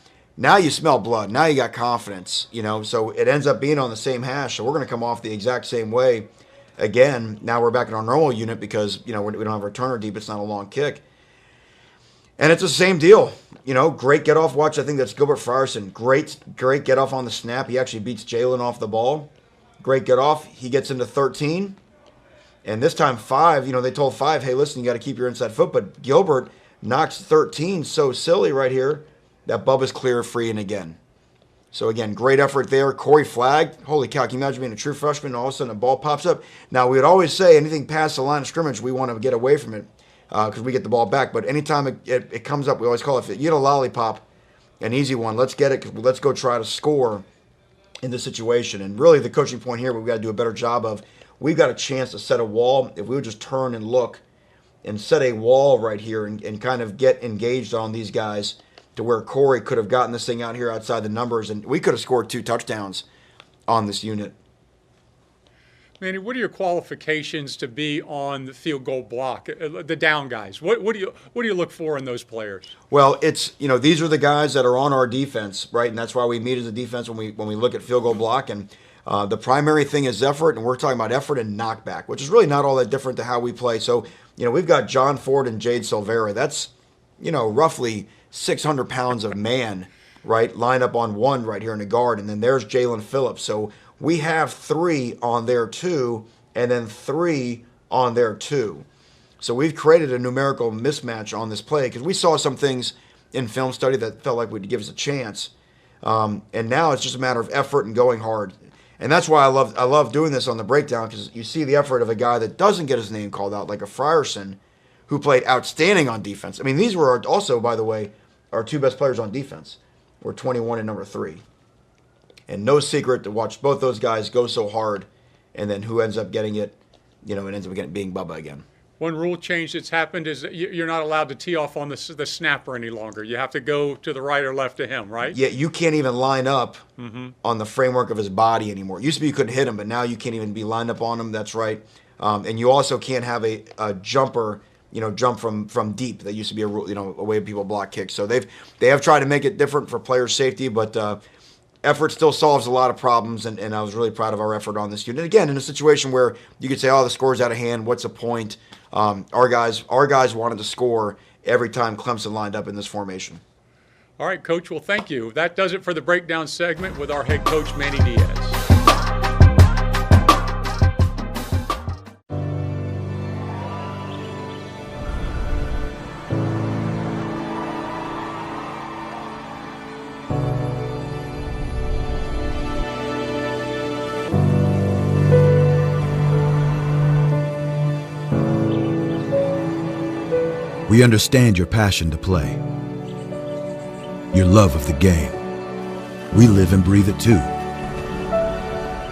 S20: you smell blood. Now you got confidence, So it ends up being on the same hash. So we're going to come off the exact same way. Again, now we're back in our normal unit because, we don't have a returner deep. It's not a long kick. And it's the same deal. Great get-off watch. I think that's Gilbert Frierson. Great get-off on the snap. He actually beats Jalen off the ball. Great get-off. He gets into 13. And this time 5, they told 5, hey, listen, you got to keep your inside foot. But Gilbert knocks 13 so silly right here that Bubba's clear, free, and again. So, again, great effort there. Corey Flagg, holy cow, can you imagine being a true freshman and all of a sudden a ball pops up? Now, we would always say anything past the line of scrimmage, we want to get away from it because we get the ball back. But anytime it comes up, we always call it, if you get a lollipop, an easy one, let's get it. Let's go try to score in this situation. And really the coaching point here, we've got to do a better job of, we've got a chance to set a wall. If we would just turn and look and set a wall right here and kind of get engaged on these guys, to where Corey could have gotten this thing out here outside the numbers, and we could have scored 2 touchdowns on this unit.
S19: Manny, what are your qualifications to be on the field goal block, the down guys? What do you look for in those players?
S20: Well, it's these are the guys that are on our defense, right? And that's why we meet as a defense when we look at field goal block. And the primary thing is effort, and we're talking about effort and knockback, which is really not all that different to how we play. So we've got John Ford and Jade Silvera. That's roughly 600 pounds of man, right, line up on one right here in the guard, and then there's Jalen Phillips. So we have 3 on there 2, and then 3 on there 2. So we've created a numerical mismatch on this play because we saw some things in film study that felt like would give us a chance, and now it's just a matter of effort and going hard. And that's why I love doing this on the breakdown, because you see the effort of a guy that doesn't get his name called out, like a Frierson, who played outstanding on defense. I mean, these were also, by the way, our 2 best players on defense. or 21 and number 3. And no secret to watch both those guys go so hard, and then who ends up getting it, it ends up being Bubba again.
S19: One rule change that's happened is that you're not allowed to tee off on the snapper any longer. You have to go to the right or left of him, right?
S20: Yeah, you can't even line up on the framework of his body anymore. It used to be you couldn't hit him, but now you can't even be lined up on him. That's right. And you also can't have a jumper, jump from deep. That used to be a rule, a way people block kicks. So they have tried to make it different for player safety, but effort still solves a lot of problems, and I was really proud of our effort on this unit. Again, in a situation where you could say, "Oh, the score's out of hand. What's the point?" Our guys wanted to score every time Clemson lined up in this formation.
S19: All right, Coach. Well, thank you. That does it for the breakdown segment with our head coach, Manny Diaz.
S21: We understand your passion to play, your love of the game. We live and breathe it too.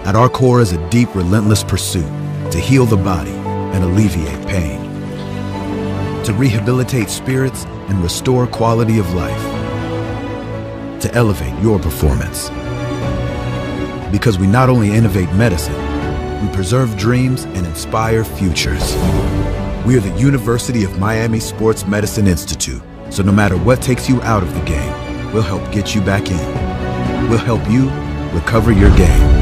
S21: At our core is a deep, relentless pursuit to heal the body and alleviate pain, to rehabilitate spirits and restore quality of life, to elevate your performance. Because we not only innovate medicine, we preserve dreams and inspire futures. We are the University of Miami Sports Medicine Institute, so no matter what takes you out of the game, we'll help get you back in. We'll help you recover your game.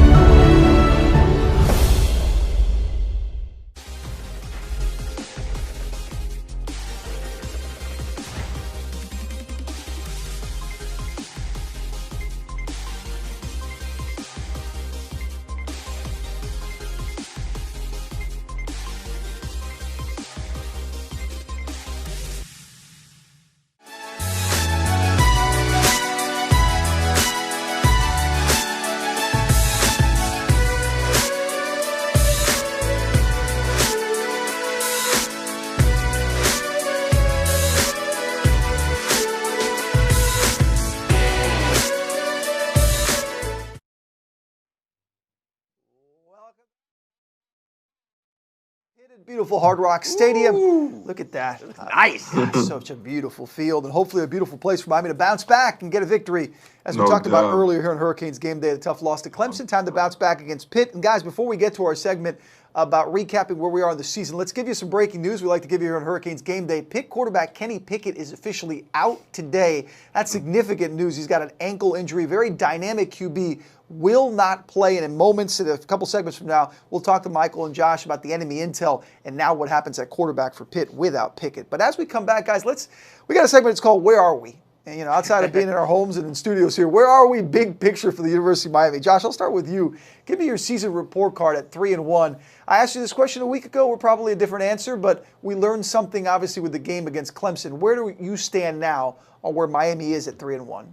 S2: Beautiful Hard Rock Stadium. Ooh. Look at that.
S3: Nice.
S2: Such a beautiful field, and hopefully a beautiful place for Miami to bounce back and get a victory. As we talked about earlier here on Hurricanes Gameday, a tough loss to Clemson. Time to bounce back against Pitt. And guys, before we get to our segment about recapping where we are in the season, let's give you some breaking news we like to give you here on Hurricanes Gameday. Pitt quarterback Kenny Pickett is officially out today. That's significant news. He's got an ankle injury. Very dynamic QB. Will not play, and in moments, in a couple segments from now, we'll talk to Michael and Josh about the enemy intel and now what happens at quarterback for Pitt without Pickett. But as we come back, guys, we got a segment that's called Where Are We? And, outside of being in our homes and in studios here, where are we? Big picture for the University of Miami. Josh, I'll start with you. Give me your season report card at 3-1. I asked you this question a week ago. We're probably a different answer, but we learned something, obviously, with the game against Clemson. Where do you stand now on where Miami is at 3-1?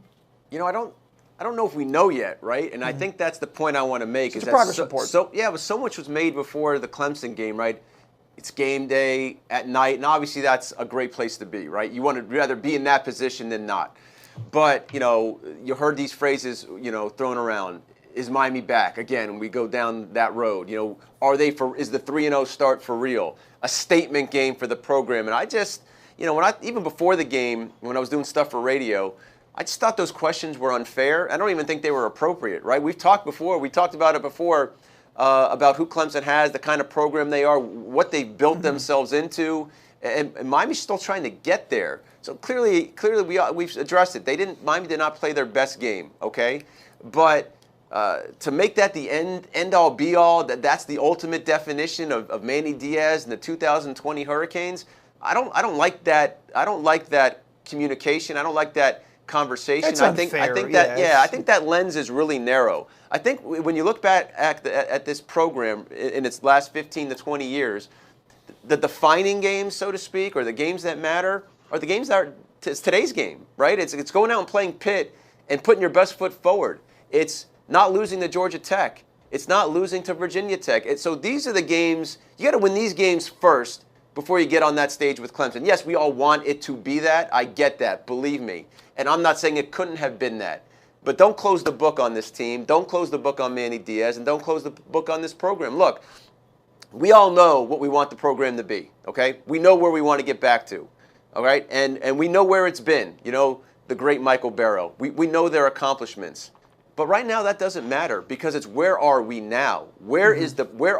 S3: I don't know if we know yet, right? And I think that's the point I want to make.
S2: It's a progress report.
S3: But so much was made before the Clemson game, right? It's game day at night, and obviously that's a great place to be, right? You want to rather be in that position than not. But, you heard these phrases, thrown around. Is Miami back? Again, we go down that road. Is the 3-0 start for real? A statement game for the program. And I just, even before the game, when I was doing stuff for radio, I just thought those questions were unfair. I don't even think they were appropriate, right? We talked about it before, about who Clemson has, the kind of program they are, what they built themselves into, and Miami's still trying to get there. So clearly we've addressed it. Miami did not play their best game, okay? But to make that the end all be all, that's the ultimate definition of Manny Diaz and the 2020 Hurricanes. I don't like that. I don't like that communication. I don't like that conversation.
S2: It's unfair,
S3: I think that lens is really narrow. I think when you look back at this program in its last 15 to 20 years, the defining games, so to speak, or the games that matter, are the games that are today's game, right? It's going out and playing Pitt and putting your best foot forward. It's not losing to Georgia Tech. It's not losing to Virginia Tech. So these are the games, you got to win these games first before you get on that stage with Clemson. Yes, we all want it to be that. I get that, believe me. And I'm not saying it couldn't have been that. But don't close the book on this team. Don't close the book on Manny Diaz, and don't close the book on this program. Look, we all know what we want the program to be, okay? We know where we want to get back to, all right? And we know where it's been, you know, the great Micheal Barrow. We know their accomplishments. But right now that doesn't matter because it's where are we now? Where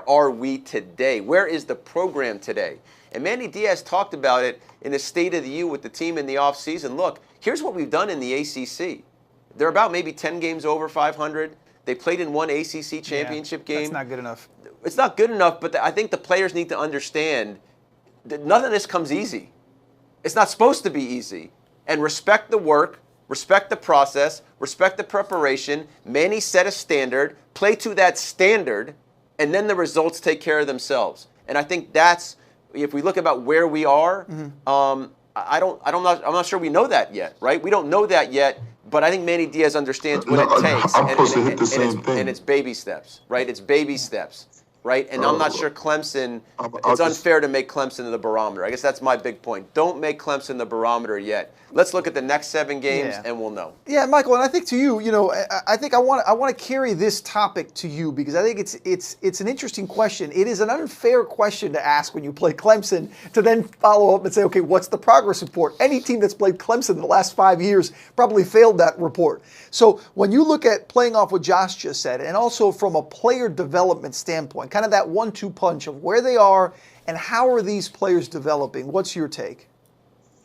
S3: are we today? Where is the program today? And Manny Diaz talked about it in his State of the U with the team in the offseason. Look, here's what we've done in the ACC. They're about maybe 10 games over 500. They played in one ACC championship game.
S2: That's not good enough.
S3: It's not good enough, but I think the players need to understand that none of this comes easy. It's not supposed to be easy. And respect the work, respect the process, respect the preparation. Manny set a standard, play to that standard, and then the results take care of themselves. And I think that's, if we look about where we are, I'm not sure we know that yet, right? We don't know that yet, but I think Manny Diaz understands what it takes. And it's baby steps, right? It's baby steps. Right? And I'm not sure Clemson, it's unfair to make Clemson the barometer. I guess that's my big point. Don't make Clemson the barometer yet. Let's look at the next 7 games and we'll know.
S2: Yeah, Michael, and I think to you, you know, I think I want to carry this topic to you because I think it's an interesting question. It is an unfair question to ask when you play Clemson to then follow up and say, okay, what's the progress report? Any team that's played Clemson in the last 5 years probably failed that report. So when you look at playing off what Josh just said, and also from a player development standpoint, kind of that 1-2 punch of where they are and how are these players developing, what's your take?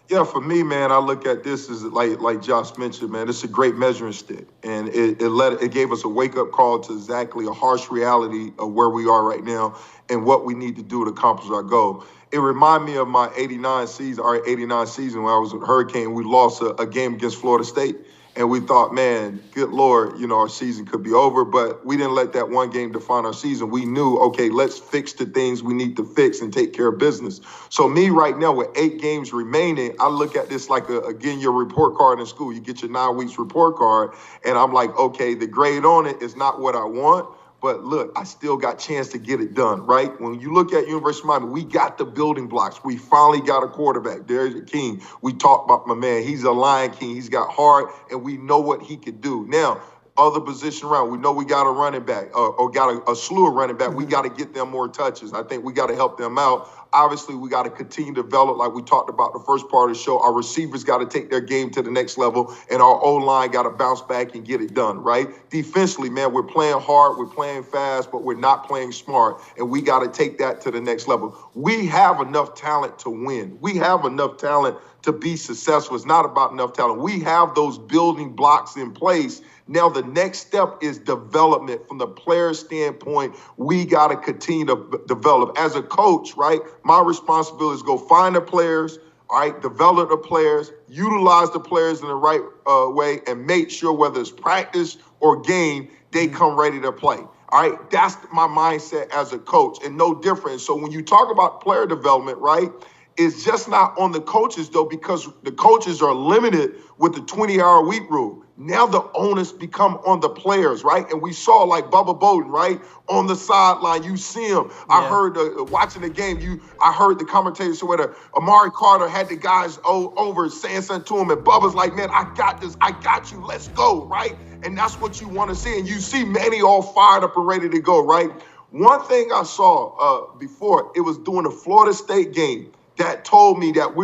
S1: Yeah, for me, man, I look at this as like Josh mentioned, man, it's a great measuring stick. And it gave us a wake-up call to exactly a harsh reality of where we are right now and what we need to do to accomplish our goal. It reminded me of my 89 season when I was with Hurricane. We lost a game against Florida State. And we thought, man, good Lord, you know, our season could be over. But we didn't let that one game define our season. We knew, okay, let's fix the things we need to fix and take care of business. So me right now with 8 games remaining, I look at this like, again, your report card in school. You get your 9 weeks report card. And I'm like, okay, the grade on it is not what I want. But look, I still got a chance to get it done, right? When you look at University of Miami, we got the building blocks. We finally got a quarterback. There's a king. We talked about my man. He's a Lion King. He's got heart, and we know what he could do. Now, other position around, we know we got a running back or got a slew of running back. We got to get them more touches. I think we got to help them out. Obviously, we got to continue to develop like we talked about the first part of the show. Our receivers got to take their game to the next level, and our O-line got to bounce back and get it done, right? Defensively, man, we're playing hard, we're playing fast, but we're not playing smart, and we got to take that to the next level. We have enough talent to win. We have enough talent to be successful. It's not about enough talent. We have those building blocks in place. Now, the next step is development. From the player standpoint, we got to continue to develop. As a coach, right, my responsibility is go find the players, all right, develop the players, utilize the players in the right way, and make sure whether it's practice or game, they come ready to play. All right, that's my mindset as a coach and no different. So when you talk about player development, right, it's just not on the coaches, though, because the coaches are limited with the 20-hour-a-week rule. Now the onus become on the players, right? And we saw like Bubba Bowden, right? On the sideline, you see him. Yeah. I heard watching the game, I heard the commentators say where Amari Carter had the guys over saying something to him, and Bubba's like, man, I got this, I got you, let's go, right? And that's what you want to see. And you see Manny all fired up and ready to go, right? One thing I saw before, it was during the Florida State game that told me that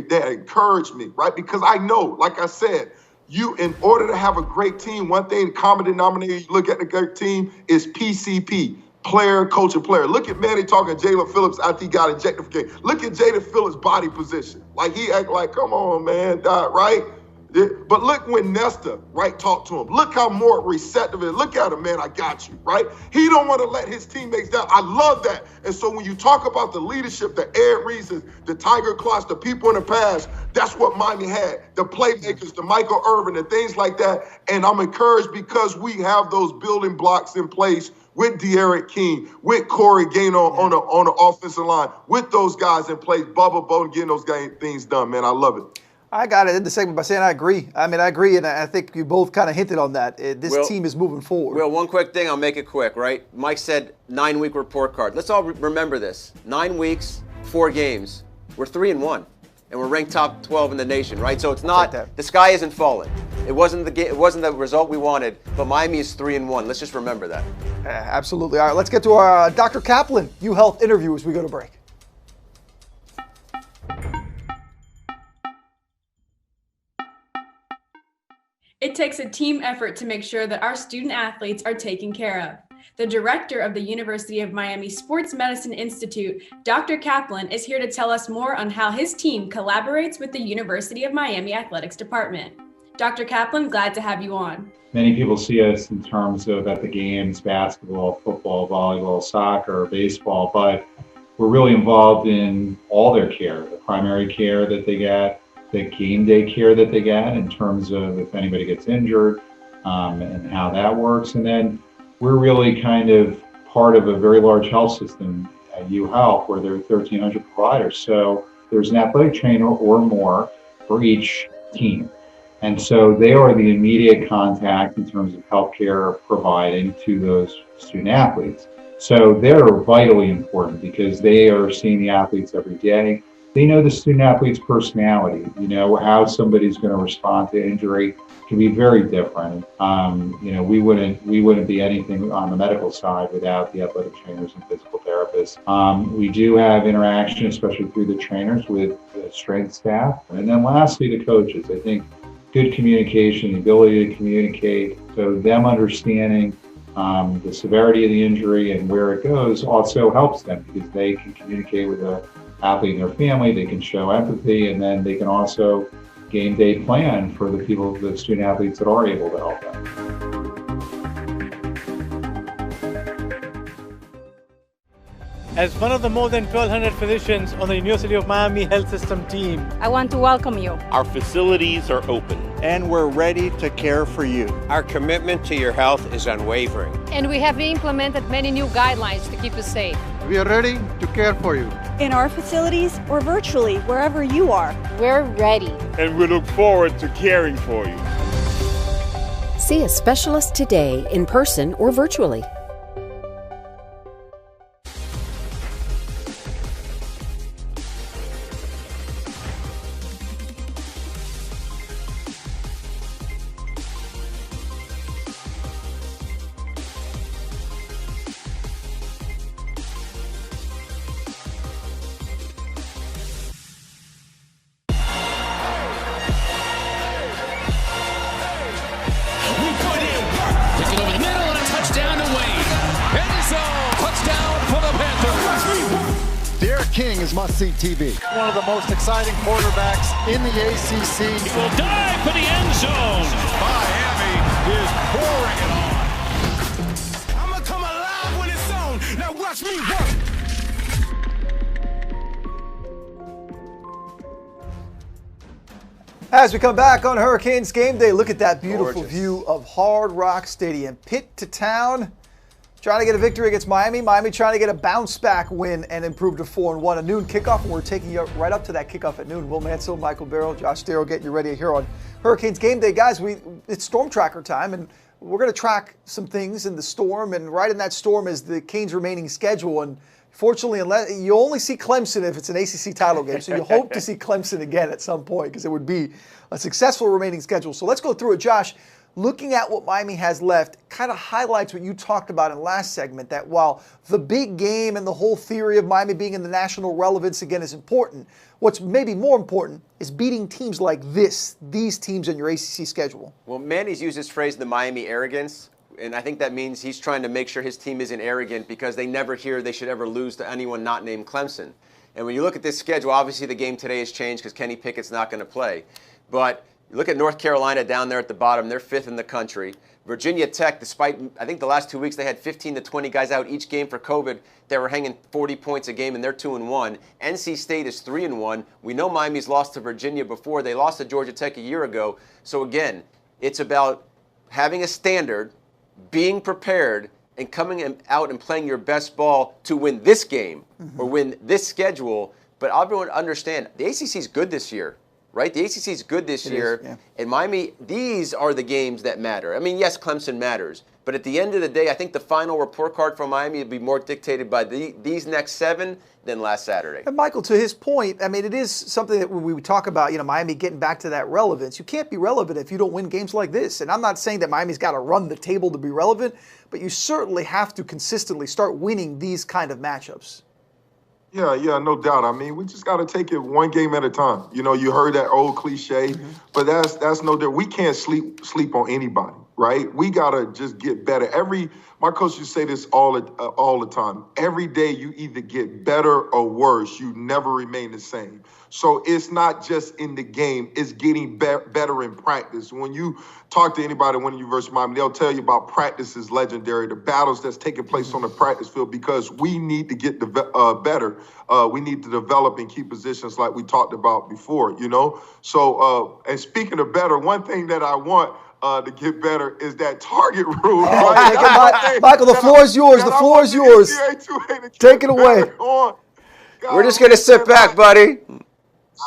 S1: that encouraged me, right? Because I know, like I said, in order to have a great team, one thing, common denominator, you look at the great team is PCP, player, coach, and player. Look at Manny talking to Jalen Phillips after he got ejected from the game. Look at Jalen Phillips' body position. Like he act like, come on, man, right? But look when Nesta, right, talked to him. Look how more receptive it is. Look at him, man, I got you, right? He don't want to let his teammates down. I love that. And so when you talk about the leadership, the Ed Reeses, the Tiger Clots, the people in the past, that's what Miami had. The playmakers, the Michael Irvin, and things like that. And I'm encouraged because we have those building blocks in place with De'Aaron King, with Corey Gaynor on the offensive line, with those guys in place, Bubba Bowden getting those things done, man. I love it.
S2: I got it in the segment by saying I agree. I mean, I agree, and I think you both kind of hinted on that. This team is moving forward.
S3: Well, one quick thing, I'll make it quick, right? Mike said 9-week report card. Let's all remember this. 9 weeks, 4 games, we're 3-1. And we're ranked top 12 in the nation, right? So it's not, the sky isn't falling. It wasn't the result we wanted, but Miami is 3-1. Let's just remember that.
S2: Absolutely. All right, let's get to our Dr. Kaplan U-Health interview as we go to break.
S4: It takes a team effort to make sure that our student athletes are taken care of. The director of the University of Miami Sports Medicine Institute, Dr. Kaplan, is here to tell us more on how his team collaborates with the University of Miami Athletics Department. Dr. Kaplan, glad to have you on.
S22: Many people see us in terms of at the games, basketball, football, volleyball, soccer, baseball, but we're really involved in all their care, the primary care that they get, the game day care that they get in terms of if anybody gets injured and how that works. And then we're really kind of part of a very large health system at U-Health where there are 1,300 providers. So there's an athletic trainer or more for each team. And so they are the immediate contact in terms of healthcare providing to those student athletes. So they're vitally important because they are seeing the athletes every day. They know the student athlete's personality, how somebody's going to respond to injury can be very different. We wouldn't be anything on the medical side without the athletic trainers and physical therapists. We do have interaction, especially through the trainers, with the strength staff. And then lastly, the coaches. I think good communication, the ability to communicate, so them understanding the severity of the injury and where it goes also helps them because they can communicate with the athlete and their family, they can show empathy, and then they can also game day plan for the student athletes that are able to help them.
S6: As one of the more than 1,200 physicians on the University of Miami Health System team,
S7: I want to welcome you.
S8: Our facilities are open.
S9: And we're ready to care for you.
S10: Our commitment to your health is unwavering.
S7: And we have implemented many new guidelines to keep you safe.
S9: We are ready to care for you.
S11: In our facilities or virtually wherever you are.
S7: We're ready.
S8: And we look forward to caring for you.
S12: See a specialist today in person or virtually.
S9: Must-see TV. One of the most exciting quarterbacks in the ACC.
S17: He will dive for the end zone.
S18: Miami is pouring it on.
S23: I'm gonna come alive when it's on. Now watch me work.
S2: As we come back on Hurricanes Game Day, look at that beautiful view of Hard Rock Stadium. Pitt to town. Trying to get a victory against Miami. Miami trying to get a bounce-back win and improve to 4-1. A noon kickoff, and we're taking you right up to that kickoff at noon. Will Manso, Micheal Barrow, Josh Darrow getting you ready here on Hurricanes Game Day. Guys, it's storm tracker time, and we're going to track some things in the storm, and right in that storm is the Canes' remaining schedule. And fortunately, unless you only see Clemson if it's an ACC title game, so you hope to see Clemson again at some point because it would be a successful remaining schedule. So let's go through it, Josh. Looking at what Miami has left kind of highlights what you talked about in last segment, that while the big game and the whole theory of Miami being in the national relevance again is important, what's maybe more important is beating teams like these teams in your ACC schedule.
S3: Well, Manny's used this phrase, the Miami arrogance, and I think that means he's trying to make sure his team isn't arrogant because they never hear they should ever lose to anyone not named Clemson. And when you look at this schedule, obviously the game today has changed because Kenny Pickett's not going to play. But you look at North Carolina down there at the bottom. They're 5th in the country. Virginia Tech, despite, I think the last 2 weeks they had 15 to 20 guys out each game for COVID. They were hanging 40 points a game, and they're 2-1. NC State is 3-1. We know Miami's lost to Virginia before. They lost to Georgia Tech a year ago. So, again, it's about having a standard, being prepared, and coming out and playing your best ball to win this game or win this schedule. But everyone understand, the ACC is good this year. right? The ACC is good this year, and Miami, these are the games that matter. I mean, yes, Clemson matters, but at the end of the day, I think the final report card from Miami will be more dictated by these next 7 than last Saturday.
S2: And Michael, to his point, I mean, it is something that when we talk about, Miami getting back to that relevance, you can't be relevant if you don't win games like this. And I'm not saying that Miami's got to run the table to be relevant, but you certainly have to consistently start winning these kind of matchups.
S1: Yeah, no doubt. I mean, we just got to take it one game at a time. You heard that old cliche, but that's no different. We can't sleep on anybody, right? We got to just get better. My coach used to say this all the time. Every day you either get better or worse. You never remain the same. So it's not just in the game. It's getting better in practice. When you talk to anybody when you versus Miami, they'll tell you about practice is legendary, the battles that's taking place on the practice field, because we need to get better. We need to develop in key positions like we talked about before, So, and speaking of better, one thing that I want to get better is that target rule. Right?
S2: Michael, the floor is yours. The floor is yours. Take it away.
S3: We're just going to sit back, buddy.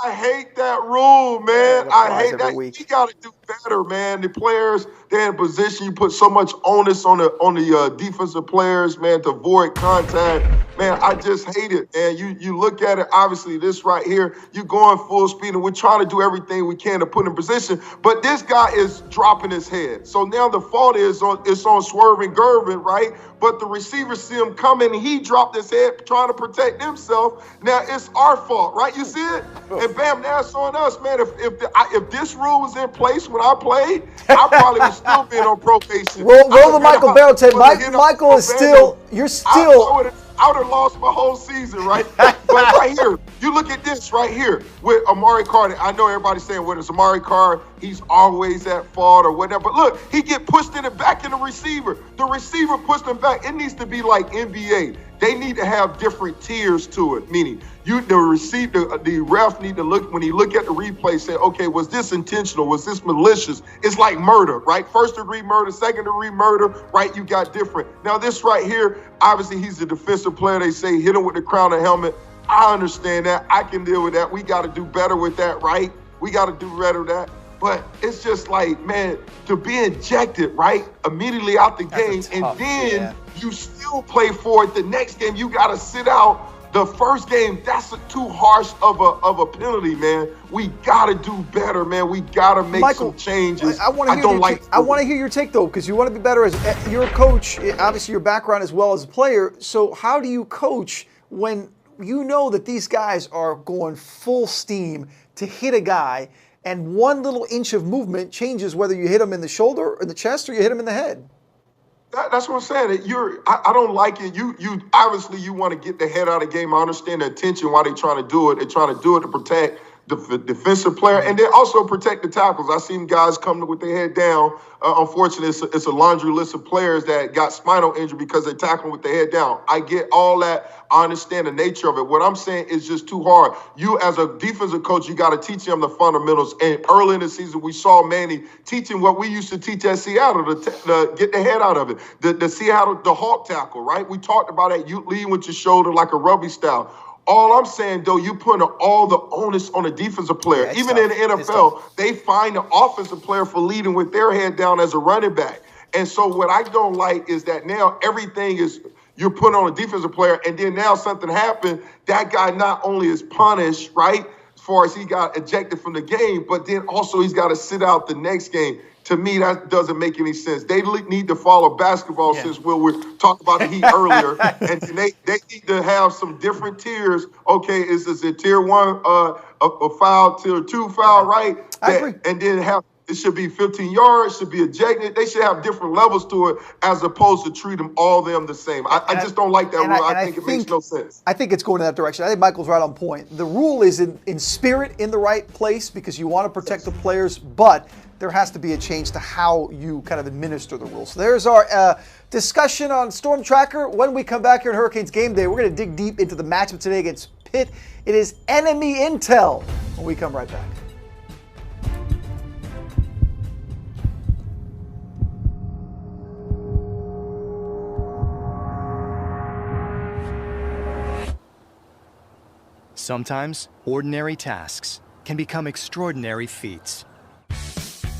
S1: I hate that rule, man. I hate that. We got to do better, man. The players, they're in position. You put so much onus on the defensive players, man, to avoid contact. Man, I just hate it, man. You look at it, obviously, this right here, you're going full speed, and we're trying to do everything we can to put in position, but this guy is dropping his head. So now the fault is on Swerving Gervin, right? But the receiver see him coming, and he dropped his head trying to protect himself. Now it's our fault, right? You see it? And bam, now it's on us, man. If this rule was in place when I played, I probably would still be on probation.
S2: Roll the Michael Barrow tape. Michael is still, you're still.
S1: I would have lost my whole season, right? But right here, you look at this right here with Amari Carter. I know everybody's saying, well, it's Amari Carter, he's always at fault or whatever. But look, he get pushed in the back in the receiver. The receiver pushed him back. It needs to be like NBA. They need to have different tiers to it, meaning the ref need to look, when he look at the replay, say, okay, was this intentional? Was this malicious? It's like murder, right? First degree murder, second degree murder, right? You got different. Now this right here, obviously he's a defensive player. They say hit him with the crown and helmet. I understand that. I can deal with that. We got to do better with that, right? We got to do better with that. But it's just like, man, to be ejected, right, immediately out the game, and then you still play for it the next game, you got to sit out the first game. That's too harsh of a penalty, man. We got to do better, man. We got to make some changes. I want
S2: to hear your take, though, because you want to be better as you're a coach, obviously your background as well as a player. So how do you coach when you know that these guys are going full steam to hit a guy, and one little inch of movement changes whether you hit him in the shoulder or the chest or you hit him in the head?
S1: That's what I'm saying. I don't like it. You obviously you want to get the head out of the game. I understand the intention why they're trying to do it. They're trying to do it to protect the defensive player, and then also protect the tackles. I've seen guys come with their head down. Unfortunately, it's a laundry list of players that got spinal injury because they tackle with their head down. I get all that. I understand the nature of it. What I'm saying is just too hard. You, as a defensive coach, you got to teach them the fundamentals. And early in the season, we saw Manny teaching what we used to teach at Seattle to get the head out of it. The Seattle, the hawk tackle, right? We talked about that. You lead with your shoulder like a rugby style. All I'm saying, though, you putting all the onus on a defensive player. Even in the NFL, they find the offensive player for leading with their head down as a running back. And so what I don't like is that now everything is you're putting on a defensive player, and then now something happened. That guy not only is punished, right, as far as he got ejected from the game, but then also he's got to sit out the next game. To me, that doesn't make any sense. They need to follow basketball since we were talking about the Heat earlier, and they need to have some different tiers. Okay, is this a tier one, a foul, tier two foul, right?
S2: I agree.
S1: And then it should be 15 yards, should be ejected. They should have different levels to it as opposed to treat them the same. I just don't like that rule. I think it makes no sense.
S2: I think it's going in that direction. I think Michael's right on point. The rule is in spirit in the right place because you want to protect the players, but there has to be a change to how you kind of administer the rules. So there's our discussion on Storm Tracker. When we come back here in Hurricanes Game Day, we're going to dig deep into the matchup today against Pitt. It is enemy intel when we come right back.
S5: Sometimes ordinary tasks can become extraordinary feats.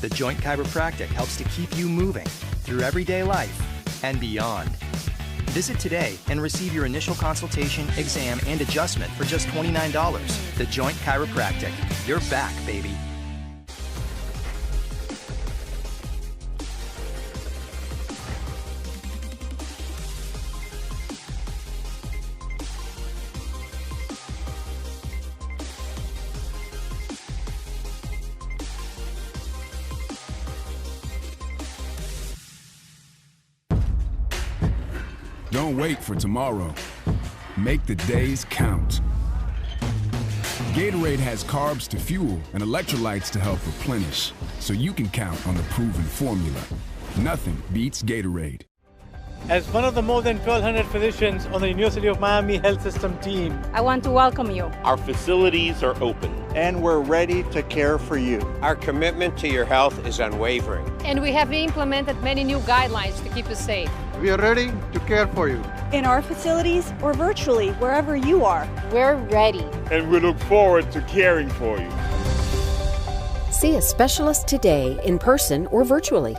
S5: The Joint Chiropractic helps to keep you moving through everyday life and beyond. Visit today and receive your initial consultation, exam, and adjustment for just $29. The Joint Chiropractic. You're back, baby.
S15: Don't wait for tomorrow. Make the days count. Gatorade has carbs to fuel and electrolytes to help replenish, so you can count on the proven formula. Nothing beats Gatorade.
S6: As one of the more than 1,200 physicians on the University of Miami Health System team,
S7: I want to welcome you.
S8: Our facilities are open.
S16: And we're ready to care for you.
S10: Our commitment to your health is unwavering.
S7: And we have implemented many new guidelines to keep you safe.
S16: We are ready to care for you.
S11: In our facilities or virtually, wherever you are.
S7: We're ready.
S8: And we look forward to caring for you.
S12: See a specialist today, in person or virtually.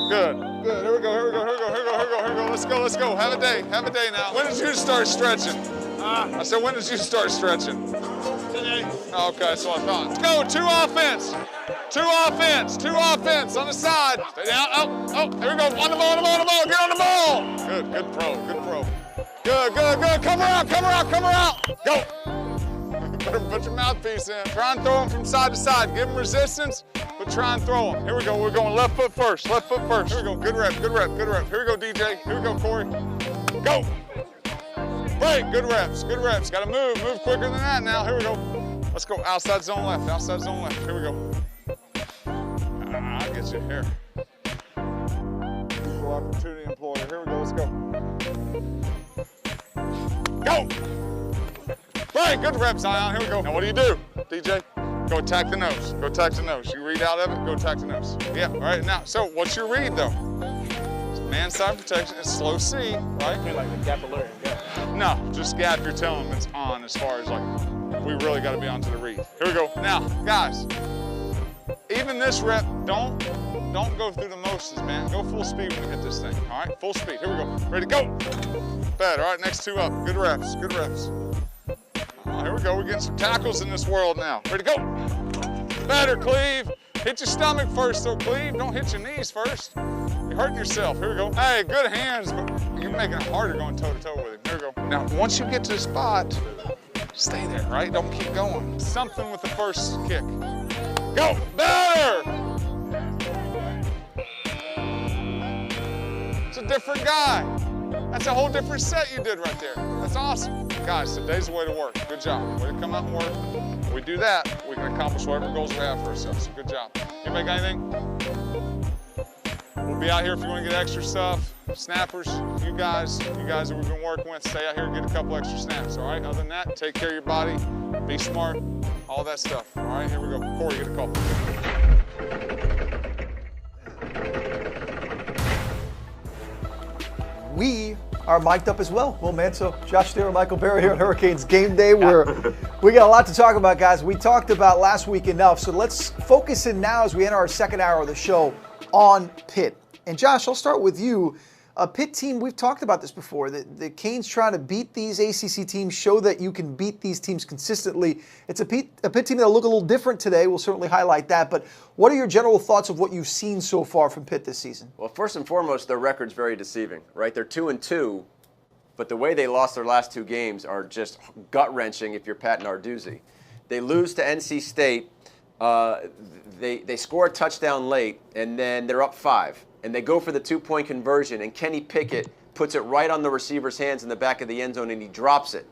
S18: Good. Here we go. Let's go. Have a day now. When did you start stretching? I said, when did you start stretching? Today. Okay, so I thought. Let's go. Two offense on the side. Stay down. Oh, here we go. On the ball. Get on the ball. Good pro. Good. Come around. Go. Put your mouthpiece in. Try and throw them from side to side. Give them resistance, but try and throw them. Here we go. We're going left foot first. Here we go. Good rep. Here we go, DJ. Here we go, Corey. Go. Break. Good reps. Got to move quicker than that now. Here we go. Let's go. Outside zone left. Here we go. I'll get you here. Equal opportunity employer. Here we go. Let's go. Go. Right, good reps, Zion. Here we go. Now what do you do, DJ? Go attack the nose. You read out of it, go attack the nose. Yeah, all right, now, so what's your read, though? It's man side protection. It's slow C, right?
S6: like the gap alert.
S18: No, just gap you're telling them it's on as far as like, we really got to be onto the read. Here we go. Now, guys, even this rep, don't go through the motions, man. Go full speed when you hit this thing, all right? Full speed. Here we go. Ready, go. Bad, all right, next two up. Good reps. Here we go. We're getting some tackles in this world now. Ready to go. Better, Cleve. Hit your stomach first, though, Cleve. Don't hit your knees first. You're hurting yourself. Here we go. Hey, good hands, but you're making it harder going toe-to-toe with him. Here we go. Now, once you get to the spot, stay there, right? Don't keep going. Something with the first kick. Go. Better. It's a different guy. That's a whole different set you did right there. That's awesome. Guys, today's the way to work. Good job. Way to come out and work. If we do that, we can accomplish whatever goals we have for ourselves. So good job. Anybody got anything? We'll be out here if you want to get extra stuff. Snappers, you guys that we've been working with, stay out here and get a couple extra snaps, all right? Other than that, take care of your body, be smart, all that stuff. All right, here we go. Corey, get a call.
S2: We are mic'd up as well. Well, Manso, Josh, Darrow, Micheal Barrow here on Hurricanes Gameday. We got a lot to talk about, guys. We talked about last week enough, so let's focus in now as we enter our second hour of the show on Pitt. And Josh, I'll start with you. A Pitt team, we've talked about this before. The Canes trying to beat these ACC teams, show that you can beat these teams consistently. It's a Pitt team that'll look a little different today. We'll certainly highlight that. But what are your general thoughts of what you've seen so far from Pitt this season?
S3: Well, first and foremost, their record's very deceiving, right? They're 2-2, but the way they lost their last two games are just gut-wrenching if you're Pat Narduzzi. They lose to NC State. They score a touchdown late, and then they're up 5. And they go for the 2-point conversion, and Kenny Pickett puts it right on the receiver's hands in the back of the end zone, and he drops it,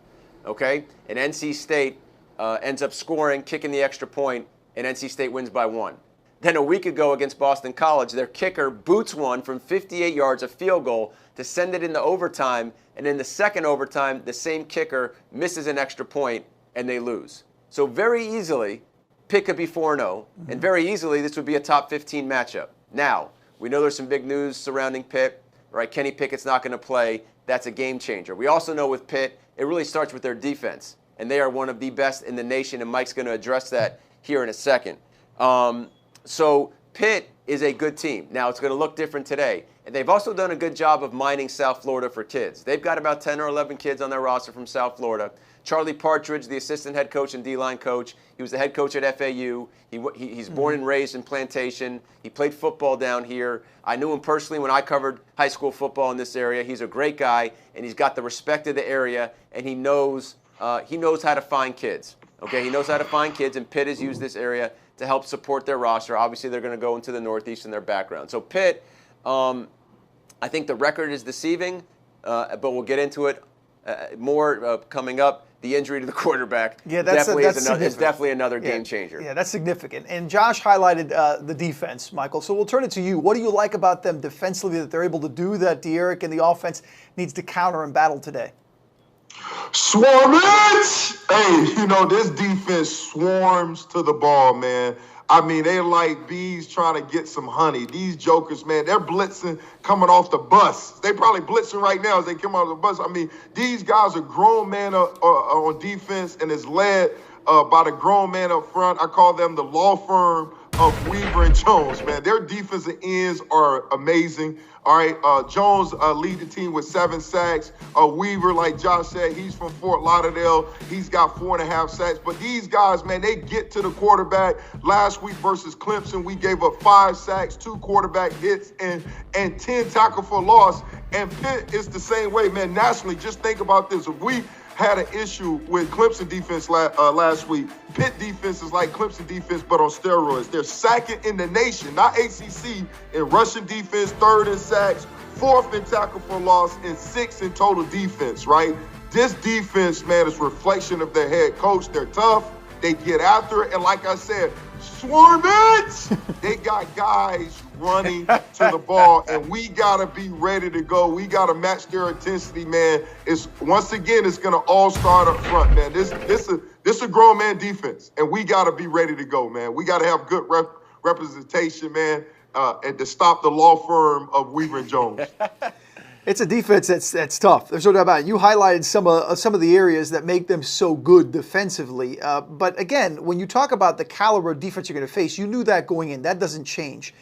S3: okay? And NC State ends up scoring, kicking the extra point, and NC State wins by 1. Then a week ago against Boston College, their kicker boots one from 58 yards, a field goal, to send it into overtime, and in the second overtime, the same kicker misses an extra point, and they lose. So very easily, Pitt could be 4-0, and very easily, this would be a top 15 matchup. Now, we know there's some big news surrounding Pitt. right? Kenny Pickett's not going to play. That's a game changer. We also know with Pitt, it really starts with their defense, and they are one of the best in the nation, and Mike's going to address that here in a second. So Pitt is a good team. Now, it's going to look different today. And they've also done a good job of mining South Florida for kids. They've got about 10 or 11 kids on their roster from South Florida. Charlie Partridge, the assistant head coach and D-line coach, he was the head coach at FAU. He's born and raised in Plantation. He played football down here. I knew him personally when I covered high school football in this area. He's a great guy, and he's got the respect of the area, and he knows how to find kids. Okay, he knows how to find kids, and Pitt has used this area to help support their roster. Obviously, they're going to go into the Northeast in their background. So Pitt, I think the record is deceiving, but we'll get into it more coming up. The injury to the quarterback
S2: is
S3: definitely another game changer.
S2: Yeah, that's significant. And Josh highlighted the defense, Michael. So we'll turn it to you. What do you like about them defensively that they're able to do that De'Eric and the offense needs to counter and battle today?
S1: Swarm it! Hey, this defense swarms to the ball, man. I mean, they're like bees trying to get some honey. These jokers, man, they're blitzing coming off the bus. They probably blitzing right now as they come off the bus. I mean, these guys are grown men on defense, and it's led by the grown man up front. I call them the law firm of Weaver and Jones, man. Their defensive ends are amazing. All right, Jones lead the team with 7 sacks. Weaver, like Josh said, he's from Fort Lauderdale. He's got 4.5 sacks. But these guys, man, they get to the quarterback. Last week versus Clemson, we gave up 5 sacks, 2 quarterback hits, and 10 tackle for loss. And Pitt is the same way, man. Nationally, just think about this. If we had an issue with Clemson defense last week, Pitt defense is like Clemson defense, but on steroids. They're second in the nation, not ACC, in rushing defense, 3rd in sacks, 4th in tackle for loss, and 6th in total defense, right? This defense, man, is a reflection of their head coach. They're tough. They get after it. And like I said, swarm it! They got guys running to the ball, and we got to be ready to go. We got to match their intensity, man. Once again, it's going to all start up front, man. This is a grown man defense, and we got to be ready to go, man. We got to have good representation, man, and to stop the law firm of Weaver and Jones.
S2: It's a defense that's tough. There's no doubt about it. You highlighted some of the areas that make them so good defensively. But again, when you talk about the caliber of defense you're going to face, you knew that going in. That doesn't change.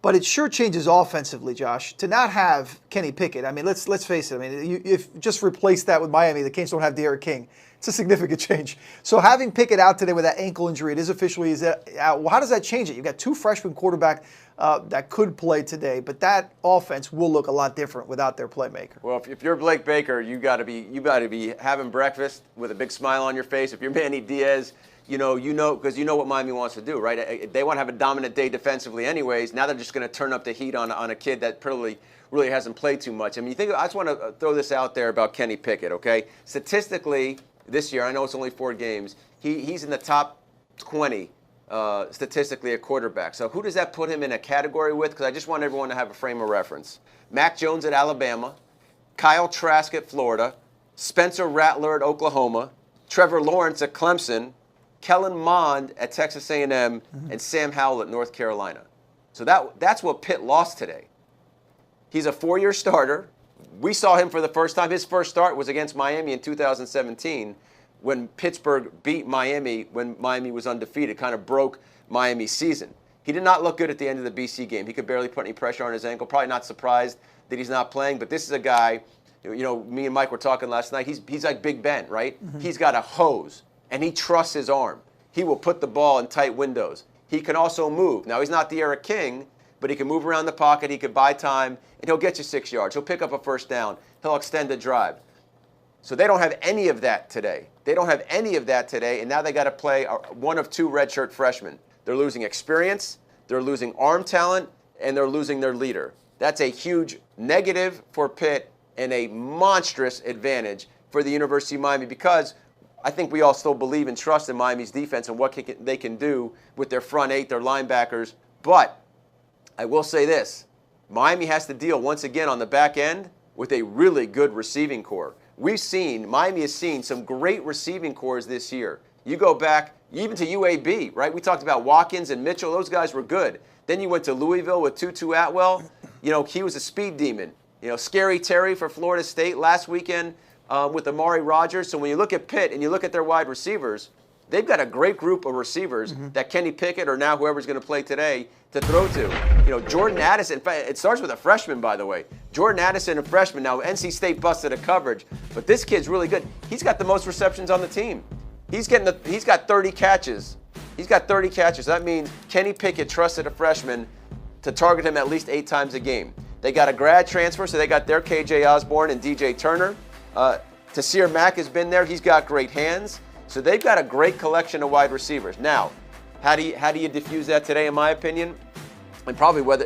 S2: But it sure changes offensively, Josh. To not have Kenny Pickett, I mean, let's face it. I mean, if just replace that with Miami, the Canes don't have De'Eric King. It's a significant change. So having Pickett out today with that ankle injury, it is officially out. Well, how does that change it? You've got 2 freshman quarterback that could play today, but that offense will look a lot different without their playmaker.
S3: Well, if you're Blake Baker, you got to be having breakfast with a big smile on your face. If you're Manny Diaz, because you know what Miami wants to do, right? They want to have a dominant day defensively anyways. Now they're just going to turn up the heat on a kid that really hasn't played too much. I mean, I just want to throw this out there about Kenny Pickett, okay? Statistically, this year, I know it's only 4 games, he's in the top 20 statistically at quarterback. So who does that put him in a category with? Because I just want everyone to have a frame of reference. Mac Jones at Alabama, Kyle Trask at Florida, Spencer Rattler at Oklahoma, Trevor Lawrence at Clemson, Kellen Mond at Texas A&M, and Sam Howell at North Carolina. So that's what Pitt lost today. He's a 4-year starter. We saw him for the first time. His first start was against Miami in 2017 when Pittsburgh beat Miami when Miami was undefeated, kind of broke Miami's season. He did not look good at the end of the BC game. He could barely put any pressure on his ankle. Probably not surprised that he's not playing, but this is a guy, me and Mike were talking last night. He's like Big Ben, right? He's got a hose, and he trusts his arm. He will put the ball in tight windows. He can also move. Now, he's not De'Eric King, but he can move around the pocket. He can buy time, and he'll get you 6 yards. He'll pick up a first down. He'll extend the drive. So they don't have any of that today. And now they got to play one of 2 redshirt freshmen. They're losing experience, they're losing arm talent, and they're losing their leader. That's a huge negative for Pitt and a monstrous advantage for the University of Miami, because I think we all still believe and trust in Miami's defense and what they can do with their front 8, their linebackers. But I will say this, Miami has to deal once again on the back end with a really good receiving core. Miami has seen some great receiving cores this year. You go back even to UAB, right? We talked about Watkins and Mitchell. Those guys were good. Then you went to Louisville with Tutu Atwell. He was a speed demon. Scary Terry for Florida State last weekend with Amari Rodgers. So when you look at Pitt and you look at their wide receivers, they've got a great group of receivers that Kenny Pickett or now whoever's going to play today to throw to. Jordan Addison, in fact, it starts with a freshman, by the way. Jordan Addison, a freshman. Now, NC State busted a coverage, but this kid's really good. He's got the most receptions on the team. He's got 30 catches. He's got 30 catches. That means Kenny Pickett trusted a freshman to target him at least 8 times a game. They got a grad transfer, so they got their KJ Osborne and DJ Turner. Tasir Mack has been there. He's got great hands. So they've got a great collection of wide receivers. Now, how do you diffuse that today, in my opinion? And probably was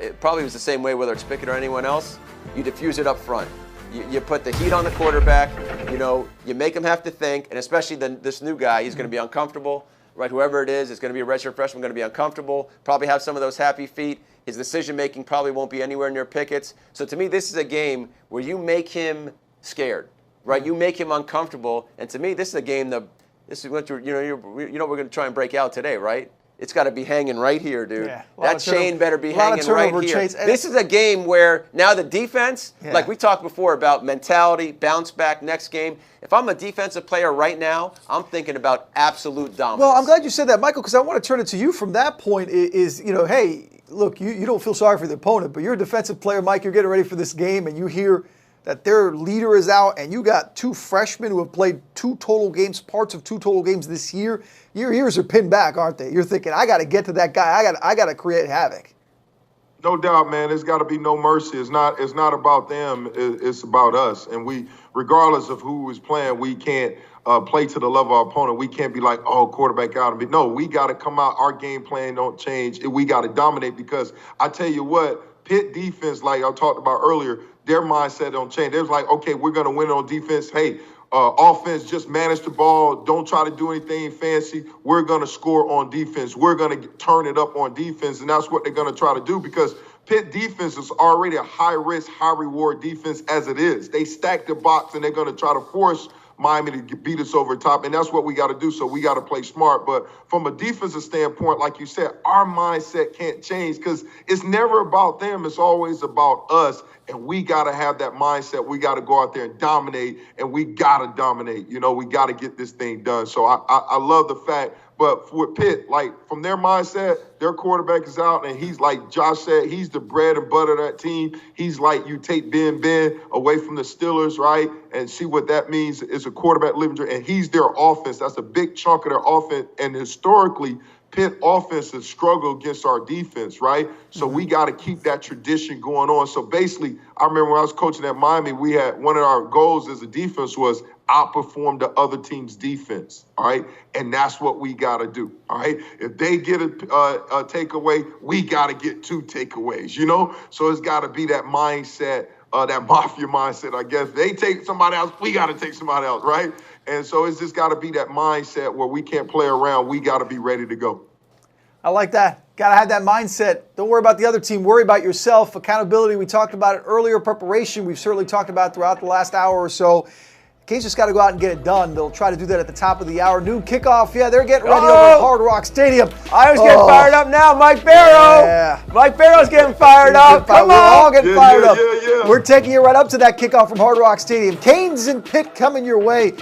S3: the same way whether it's Pickett or anyone else. You diffuse it up front. You put the heat on the quarterback. You make him have to think, and especially this new guy, he's going to be uncomfortable, right? Whoever it is, it's going to be a redshirt freshman, going to be uncomfortable. Probably have some of those happy feet. His decision making probably won't be anywhere near Pickett's. So to me, this is a game where you make him scared, right? You make him uncomfortable, and to me, this is a game that. This is what we're going to try and break out today, right? It's got to be hanging right here, dude. Yeah, that chain better be hanging right here. This is a game where now the defense, like we talked before about mentality, bounce back next game. If I'm a defensive player right now, I'm thinking about absolute dominance.
S2: Well, I'm glad you said that, Michael, because I want to turn it to you from that point hey, look, you don't feel sorry for the opponent, but you're a defensive player, Mike. You're getting ready for this game, and you hear that their leader is out, and you got 2 freshmen who have played parts of 2 total games this year. Your ears are pinned back, aren't they? You're thinking, I got to get to that guy. I got to create havoc.
S1: No doubt, man. There's got to be no mercy. It's not about them. It's about us. And we, regardless of who is playing, we can't play to the level of our opponent. We can't be like, oh, quarterback out. No, we got to come out. Our game plan don't change. We got to dominate because I tell you what, Pitt defense, like I talked about earlier, their mindset don't change. They're like, okay, we're going to win on defense. Hey, offense, just manage the ball. Don't try to do anything fancy. We're going to score on defense. We're going to turn it up on defense, and that's what they're going to try to do because Pitt defense is already a high-risk, high-reward defense as it is. They stack the box, and they're going to try to force Miami to beat us over top, and that's what we got to do, so we got to play smart. But from a defensive standpoint, like you said, our mindset can't change because it's never about them. It's always about us, and we got to have that mindset. We got to go out there and dominate, and we got to dominate. We got to get this thing done. So I love the fact. But with Pitt, like from their mindset, their quarterback is out, and he's like Josh said, he's the bread and butter of that team. He's like you take Ben away from the Steelers, right, and see what that means is a quarterback living, and he's their offense. That's a big chunk of their offense, and historically, Pitt offense has struggled against our defense, right? So we got to keep that tradition going on. So basically, I remember when I was coaching at Miami, we had one of our goals as a defense was outperform the other team's defense, all right? And that's what we got to do, all right? If they get a takeaway, we got to get 2 takeaways, So it's got to be that mindset, that mafia mindset, I guess. They take somebody else, we got to take somebody else, right? And so it's just got to be that mindset where we can't play around. We got to be ready to go.
S2: I like that. Got to have that mindset. Don't worry about the other team. Worry about yourself. Accountability, we talked about it earlier. Preparation, we've certainly talked about throughout the last hour or so. Canes just got to go out and get it done. They'll try to do that at the top of the hour. Noon kickoff. Yeah, they're getting ready over at Hard Rock Stadium.
S3: I was getting fired up now. Mike Barrow. Yeah. Mike Barrow's getting fired up. Come on.
S2: We're all getting fired up. We're taking you right up to that kickoff from Hard Rock Stadium. Canes and Pitt coming your way.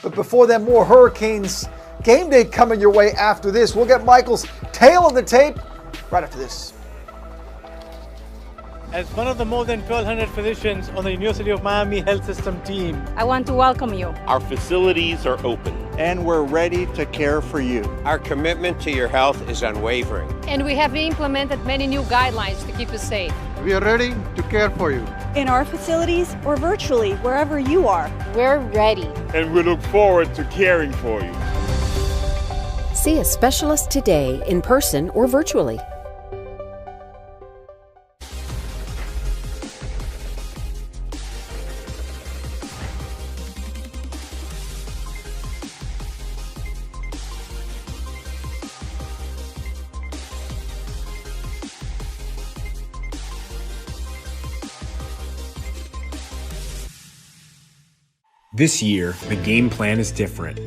S2: But before then, more Hurricanes game day coming your way after this. We'll get Michael's tale of the tape right after this.
S6: As one of the more than 1,200 physicians on the University of Miami Health System team,
S7: I want to welcome you.
S8: Our facilities are open.
S16: And we're ready to care for you.
S10: Our commitment to your health is unwavering.
S7: And we have implemented many new guidelines to keep you safe.
S16: We are ready to care for you.
S11: In our facilities or virtually, wherever you are.
S7: We're ready.
S8: And we look forward to caring for you.
S12: See a specialist today, in person or virtually.
S13: This year, the game plan is different.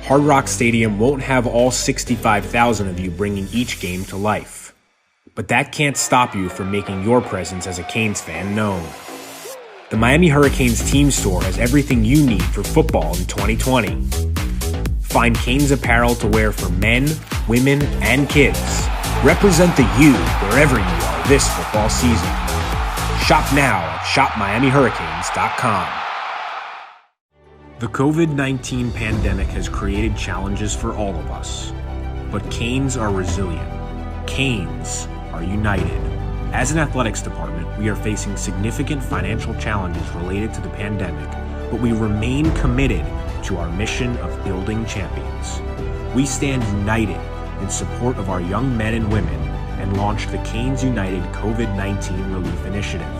S13: Hard Rock Stadium won't have all 65,000 of you bringing each game to life. But that can't stop you from making your presence as a Canes fan known. The Miami Hurricanes team store has everything you need for football in 2020. Find Canes apparel to wear for men, women, and kids. Represent the you wherever you are this football season. Shop now at shopmiamihurricanes.com. The COVID-19 pandemic has created challenges for all of us, but Canes are resilient. Canes are united. As an athletics department, we are facing significant financial challenges related to the pandemic, but we remain committed to our mission of building champions. We stand united in support of our young men and women and launched the Canes United COVID-19 Relief Initiative.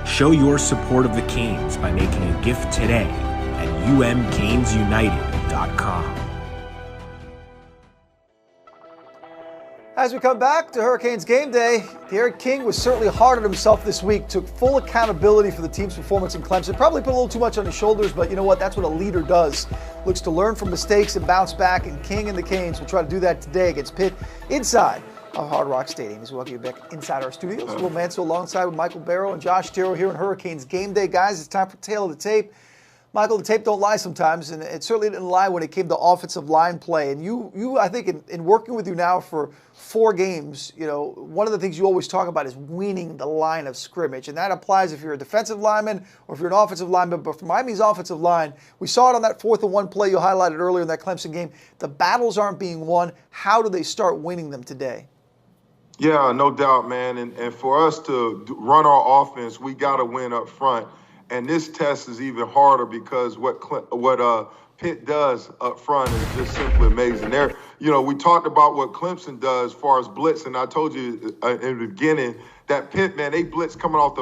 S13: Show your support of the Canes by making a gift today at umcanesunited.com.
S2: As we come back to Hurricanes Game Day, Derek King was certainly hard on himself this week, took full accountability for the team's performance in Clemson, probably put a little too much on his shoulders, but you know what? That's what a leader does. Looks to learn from mistakes and bounce back, and King and the Canes will try to do that today against Pitt inside of Hard Rock Stadium. As we welcome you back inside our studios. Will Manso alongside with Micheal Barrow and Josh Darrow here on Hurricanes Game Day. Guys, it's time for Tale of the Tape. Michael, the tape don't lie sometimes, and it certainly didn't lie when it came to offensive line play. And you I think, in working with you now for 4 games, you know, one of the things you always talk about is winning the line of scrimmage. And that applies if you're a defensive lineman or if you're an offensive lineman. But for Miami's offensive line, we saw it on that 4th and 1 play you highlighted earlier in that Clemson game. The battles aren't being won. How do they start winning them today?
S1: Yeah, no doubt, man. And for us to run our offense, we got to win up front. And this test is even harder because what Pitt does up front is just simply amazing. We talked about what Clemson does as far as blitz, and I told you in the beginning that Pitt, man, they blitz coming off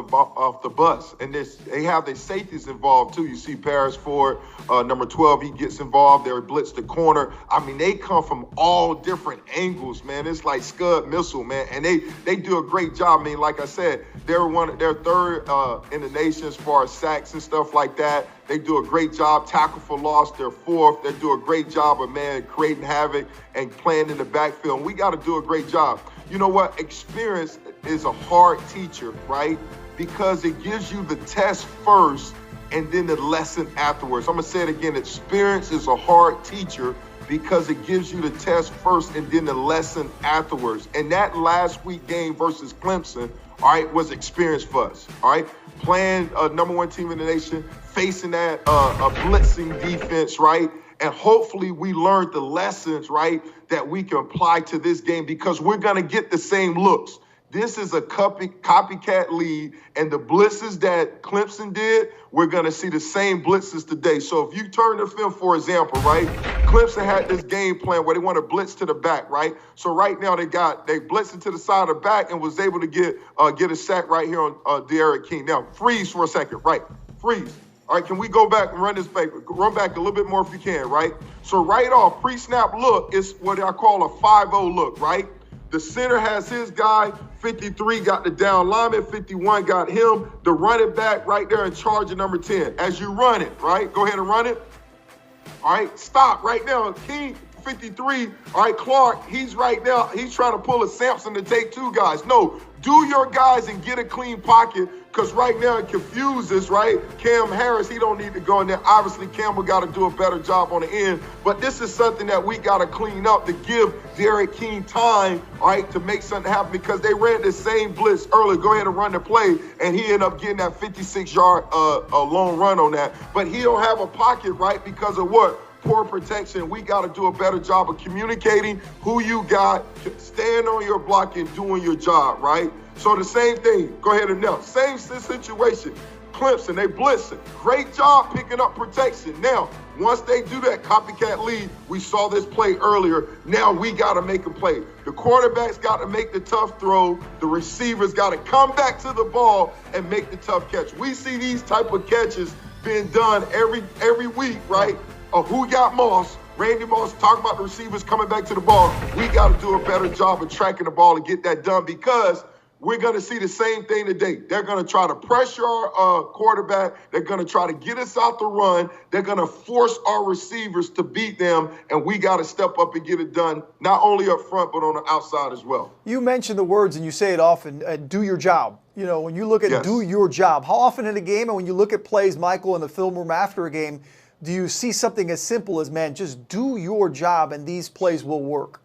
S1: the bus, and they have their safeties involved too. You see Paris Ford, number 12, he gets involved. They're blitz the corner. I mean, they come from all different angles, man. It's like Scud missile, man, and they do a great job. I mean, like I said, they're 3rd in the nation as far as sacks and stuff like that. They do a great job. Tackle for loss, they're 4th. They do a great job of, man, creating havoc and playing in the backfield. And we got to do a great job. You know what? Experience is a hard teacher, right? Because it gives you the test first and then the lesson afterwards. I'm going to say it again. Experience is a hard teacher because it gives you the test first and then the lesson afterwards. And that last week game versus Clemson, all right, was experience for us, all right? Playing a number 1 team in the nation, facing that a blitzing defense, right? And hopefully we learned the lessons, right, that we can apply to this game because we're going to get the same looks. This is a copycat lead, and the blitzes that Clemson did, we're going to see the same blitzes today. So if you turn the film, for example, right, Clemson had this game plan where they want to blitz to the back, right? So right now they blitzing to the side of the back and was able to get a sack right here on Derek King. Now, freeze for a second, right? Freeze. All right, can we go back and run this back? Run back a little bit more if you can, right? So right off, pre-snap look is what I call a 5-0 look, right? The center has his guy, 53 got the down lineman, 51 got him, the running back right there in charge of number 10. As you run it, right? Go ahead and run it. All right, stop right now. King, 53, all right, Clark, he's right now, he's trying to pull a Sampson to take 2 guys. No, do your guys and get a clean pocket because right now it confuses, right? Cam Harris, he don't need to go in there. Obviously, Campbell got to do a better job on the end, but this is something that we got to clean up to give Derek King time, all right, to make something happen because they ran the same blitz earlier. Go ahead and run the play, and he ended up getting that 56-yard long run on that. But he don't have a pocket, right, because of what? Poor protection. We got to do a better job of communicating who you got, stand on your block and doing your job, right? So the same thing, go ahead and now, same situation. Clemson, they blitzing. Great job picking up protection. Now, once they do that copycat lead, we saw this play earlier. Now we got to make a play. The quarterback's got to make the tough throw. The receivers got to come back to the ball and make the tough catch. We see these type of catches being done every week, right? Who got Moss? Randy Moss talking about the receivers coming back to the ball. We got to do a better job of tracking the ball and get that done because We're going to see the same thing today. They're going to try to pressure our quarterback. They're going to try to get us out the run. They're going to force our receivers to beat them, and we got to step up and get it done, not only up front, but on the outside as well.
S2: You mention the words, and you say it often, do your job. You know, when you look at do your job, how often in a game, and when you look at plays, Michael, in the film room after a game, do you see something as simple as, man, just do your job and these plays will work?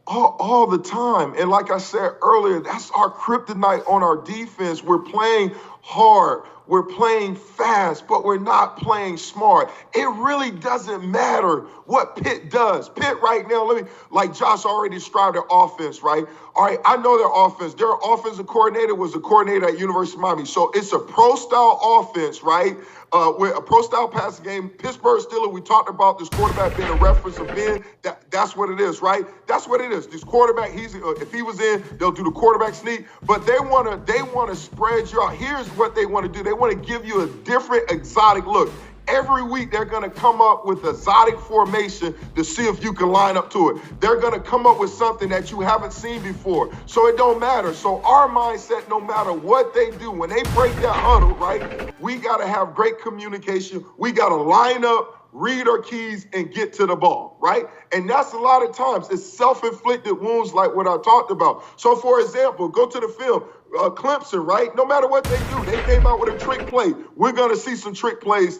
S1: All the time. And like I said earlier, that's our kryptonite on our defense. We're playing hard. We're playing fast, but we're not playing smart. It really doesn't matter what Pitt does. Pitt right now, like Josh already described their offense, right? All right, I know their offense. Their offensive coordinator was a coordinator at University of Miami. So it's a pro-style offense, right? With a pro-style passing game. Pittsburgh Steelers, we talked about this quarterback being a reference of Ben. That's what it is, right? That's what it is. This quarterback, if he was in, they'll do the quarterback sneak. But they want to spread you out. Here's what they want to do. They want to give you a different, exotic look. Every week, they're going to come up with exotic formation to see if you can line up to it. They're going to come up with something that you haven't seen before. So it don't matter. So our mindset, no matter what they do, when they break that huddle, right, we got to have great communication. We got to line up, read our keys, and get to the ball, right? And that's a lot of times. It's self-inflicted wounds like what I talked about. So, for example, go to the film. Clemson, right? No matter what they do, they came out with a trick play. We're going to see some trick plays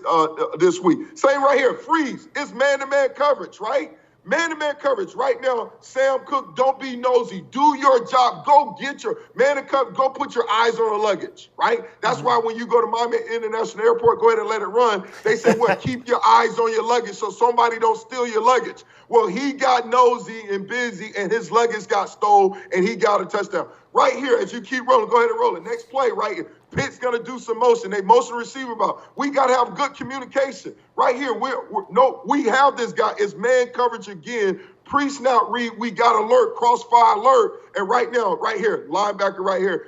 S1: this week. Same right here, freeze. It's man-to-man coverage, right? Man-to-man coverage right now. Sam Cook, don't be nosy. Do your job. Go get your man-to-cover. Go put your eyes on the luggage, right? That's why when you go to Miami International Airport, go ahead and let it run. They say, what? Keep your eyes on your luggage so somebody don't steal your luggage. Well, he got nosy and busy, and his luggage got stolen, and he got a touchdown. Right here, as you keep rolling, go ahead and roll it. Next play right here. Pitt's going to do some motion. They motion receiver ball. We got to have good communication. Right here, we have this guy. It's man coverage again. Pre-snap read, we got alert, crossfire alert. And right now, right here, linebacker right here,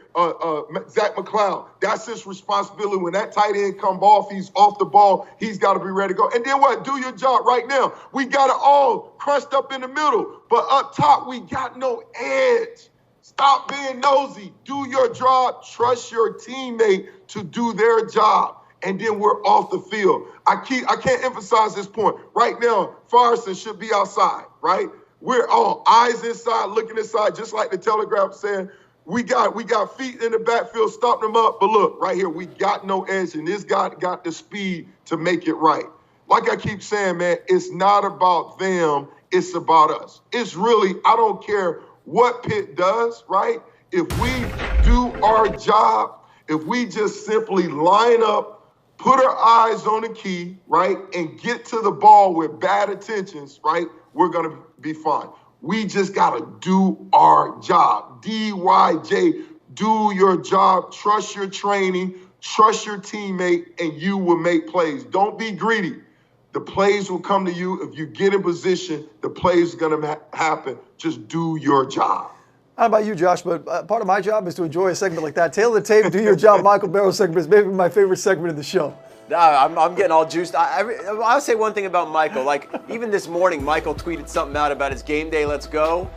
S1: Zach McCloud. That's his responsibility. When that tight end comes off, he's off the ball. He's got to be ready to go. And then what? Do your job right now. We got it all crunched up in the middle. But up top, we got no edge. Stop being nosy. Do your job. Trust your teammate to do their job. And then we're off the field. I can't emphasize this point. Right now, Farson should be outside, right? We're all eyes inside, looking inside, just like the Telegraph said. We got feet in the backfield, stopping them up. But look, right here, we got no edge, and this guy got the speed to make it right. Like I keep saying, man, it's not about them. It's about us. It's really, I don't care what Pitt does, right? If we do our job, if we just simply line up, put our eyes on the key, right, and get to the ball with bad intentions, right, we're going to be fine. We just got to do our job. DYJ, do your job. Trust your training. Trust your teammate, and you will make plays. Don't be greedy. The plays will come to you. If you get in position, the plays are going to happen. Just do your job.
S2: I don't know about you, Josh, but part of my job is to enjoy a segment like that. Tail of the tape, do your job. Michael Barrow segment is maybe my favorite segment of the show.
S3: I'm getting all juiced. I'll say one thing about Michael. Like, even this morning, Michael tweeted something out about his game day, let's go.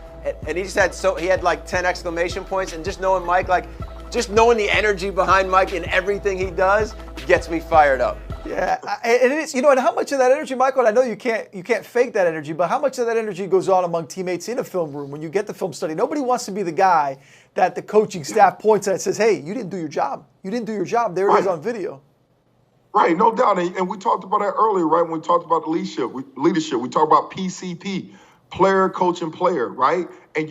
S3: And he just had like 10 exclamation points. And just knowing Mike, just knowing the energy behind Mike and everything he does gets me fired up.
S2: Yeah, and it is, and how much of that energy, Michael, and I know you can't fake that energy, but how much of that energy goes on among teammates in a film room when you get the film study? Nobody wants to be the guy that the coaching staff points at and says, hey, you didn't do your job. You didn't do your job. There it is on video. Right,
S1: no doubt. And we talked about that earlier, right, when we talked about the leadership. We talked about PCP, player, coach, and player, right? And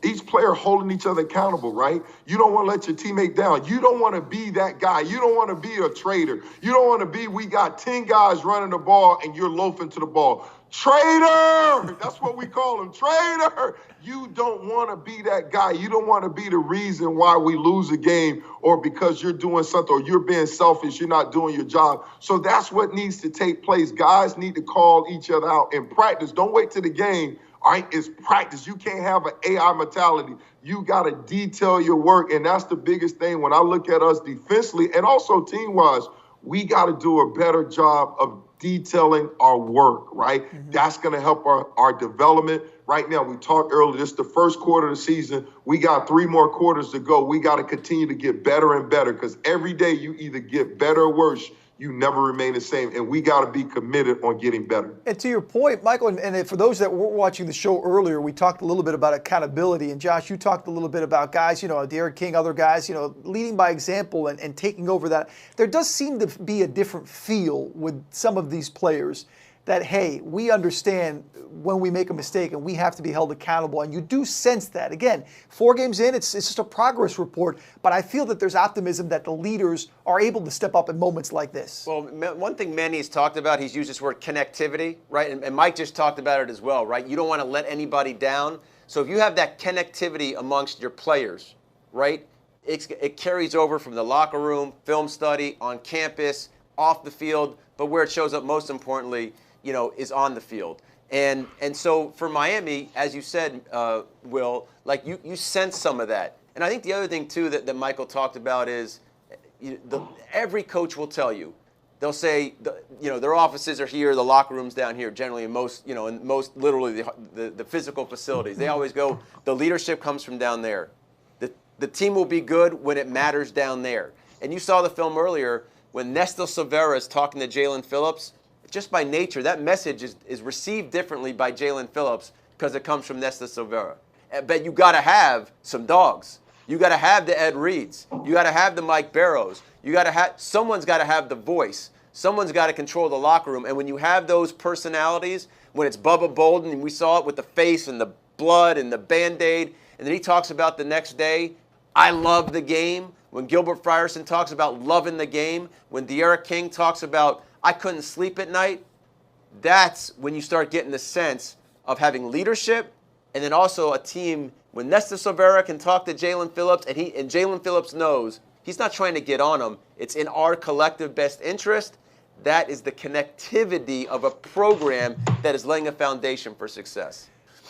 S1: each player holding each other accountable, right? You don't want to let your teammate down. You don't want to be that guy. You don't want to be a traitor. You don't want to be, we got 10 guys running the ball and you're loafing to the ball. Traitor! That's what we call him, traitor! You don't want to be that guy. You don't want to be the reason why we lose a game or because you're doing something or you're being selfish, you're not doing your job. So that's what needs to take place. Guys need to call each other out in practice. Don't wait till the game. All right, it's practice. You can't have an AI mentality. You got to detail your work, and that's the biggest thing when I look at us defensively and also team-wise. we got to do a better job of detailing our work, right? Mm-hmm. That's going to help our development. Right now, we talked earlier, this is the first quarter of the season. We got 3 more quarters to go. We got to continue to get better and better, because every day you either get better or worse. You never remain the same, and we got to be committed on getting better.
S2: And to your point, Michael, and for those that were watching the show earlier, we talked a little bit about accountability. And Josh, you talked a little bit about guys, Derek King, other guys, leading by example and taking over that. There does seem to be a different feel with some of these players that, hey, we understand when we make a mistake and we have to be held accountable. And you do sense that. Again, 4 games in, it's just a progress report. But I feel that there's optimism that the leaders are able to step up in moments like this.
S3: Well, one thing Manny's talked about, he's used this word connectivity, right? And Mike just talked about it as well, right? You don't want to let anybody down. So if you have that connectivity amongst your players, right, it carries over from the locker room, film study, on campus, off the field, but where it shows up most importantly, is on the field. And so for Miami, as you said, Will, like you sense some of that. And I think the other thing, too, that Michael talked about is every coach will tell you. They'll say, their offices are here, the locker room's down here, generally in most literally the physical facilities. They always go, the leadership comes from down there. The team will be good when it matters down there. And you saw the film earlier when Nesta Silvera is talking to Jalen Phillips. Just by nature, that message is received differently by Jalen Phillips because it comes from Nesta Silvera. But you got to have some dogs. You got to have the Ed Reeds. You got to have the Mike Barrows. Someone's got to have the voice. Someone's got to control the locker room. And when you have those personalities, when it's Bubba Bolden, and we saw it with the face and the blood and the Band-Aid, and then he talks about the next day, I love the game. When Gilbert Frierson talks about loving the game, when Derek King talks about I couldn't sleep at night, that's when you start getting the sense of having leadership, and then also a team. When Nesta Silvera can talk to Jalen Phillips, and Jalen Phillips knows he's not trying to get on him. It's in our collective best interest. That is the connectivity of a program that is laying a foundation for success.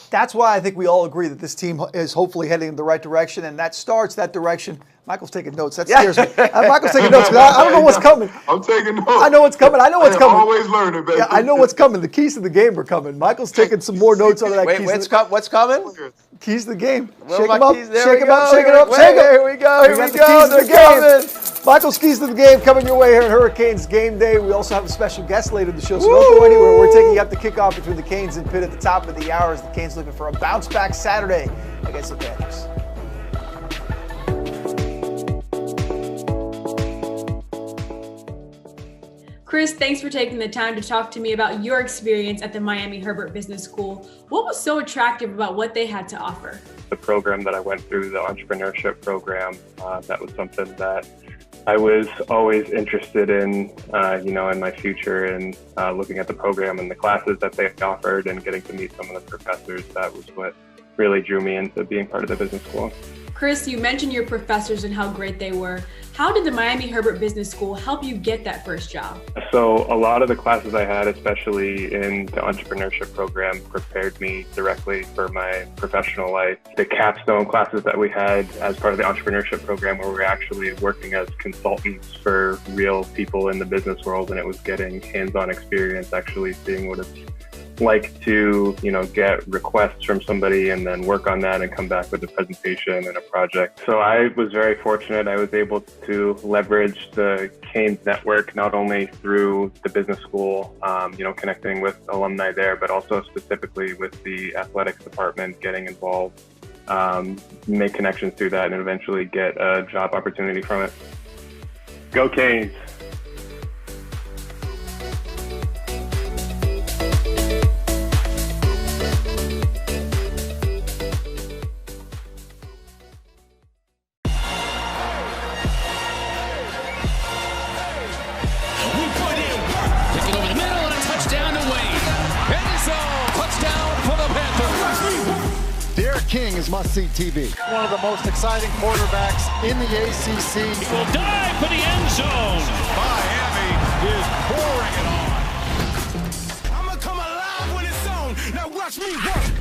S2: That's why I think we all agree that this team is hopefully heading in the right direction, and that direction. Michael's taking notes. That scares me. Michael's taking notes. I don't know what's coming.
S1: I'm taking notes.
S2: I know what's coming. I'm
S1: always learning, baby.
S2: Yeah, I know what's coming. The keys to the game are coming. Michael's taking some more notes on that.
S3: Wait, what's coming?
S2: Keys to the game.
S3: Well,
S2: shake them up.
S3: Shake
S2: them up. Shake it up. Shake it.
S3: Here we go. Here we go.
S2: They're coming. Michael's keys to the game coming your way here at Hurricanes Gameday. We also have a special guest later in the show, so don't go anywhere. We're taking you up the kickoff between the Canes and Pitt at the top of the hour as the Canes looking for a bounce-back Saturday against the Panthers.
S4: Chris, thanks for taking the time to talk to me about your experience at the Miami Herbert Business School. What was so attractive about what they had to offer?
S14: The program that I went through, the entrepreneurship program, that was something that I was always interested in, in my future, and looking at the program and the classes that they offered and getting to meet some of the professors. That was what really drew me into being part of the business school.
S4: Chris, you mentioned your professors and how great they were. How did the Miami Herbert Business School help you get that first job?
S14: So a lot of the classes I had, especially in the entrepreneurship program, prepared me directly for my professional life. The capstone classes that we had as part of the entrepreneurship program, where we were actually working as consultants for real people in the business world, and it was getting hands-on experience, actually seeing what it's like to, get requests from somebody and then work on that and come back with a presentation and a project. So I was very fortunate. I was able to leverage the Canes network, not only through the business school, connecting with alumni there, but also specifically with the athletics department, getting involved, make connections through that, and eventually get a job opportunity from it. Go Canes!
S9: King is must-see TV. One of the most exciting quarterbacks in the ACC.
S17: He will dive for the end zone.
S23: Miami is pouring it on. I'm going to come alive when it's on. Now watch me work.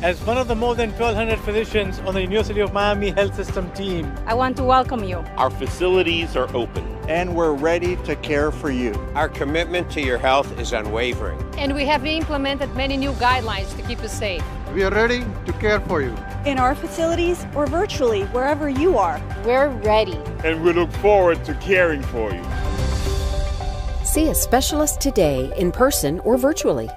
S6: As one of the more than 1,200 physicians on the University of Miami Health System team,
S11: I want to welcome you.
S8: Our facilities are open.
S16: And we're ready to care for you.
S10: Our commitment to your health is unwavering.
S7: And we have implemented many new guidelines to keep us safe.
S16: We are ready to care for you.
S11: In our facilities or virtually, wherever you are.
S7: We're ready.
S8: And we look forward to caring for you.
S12: See a specialist today, in person or virtually.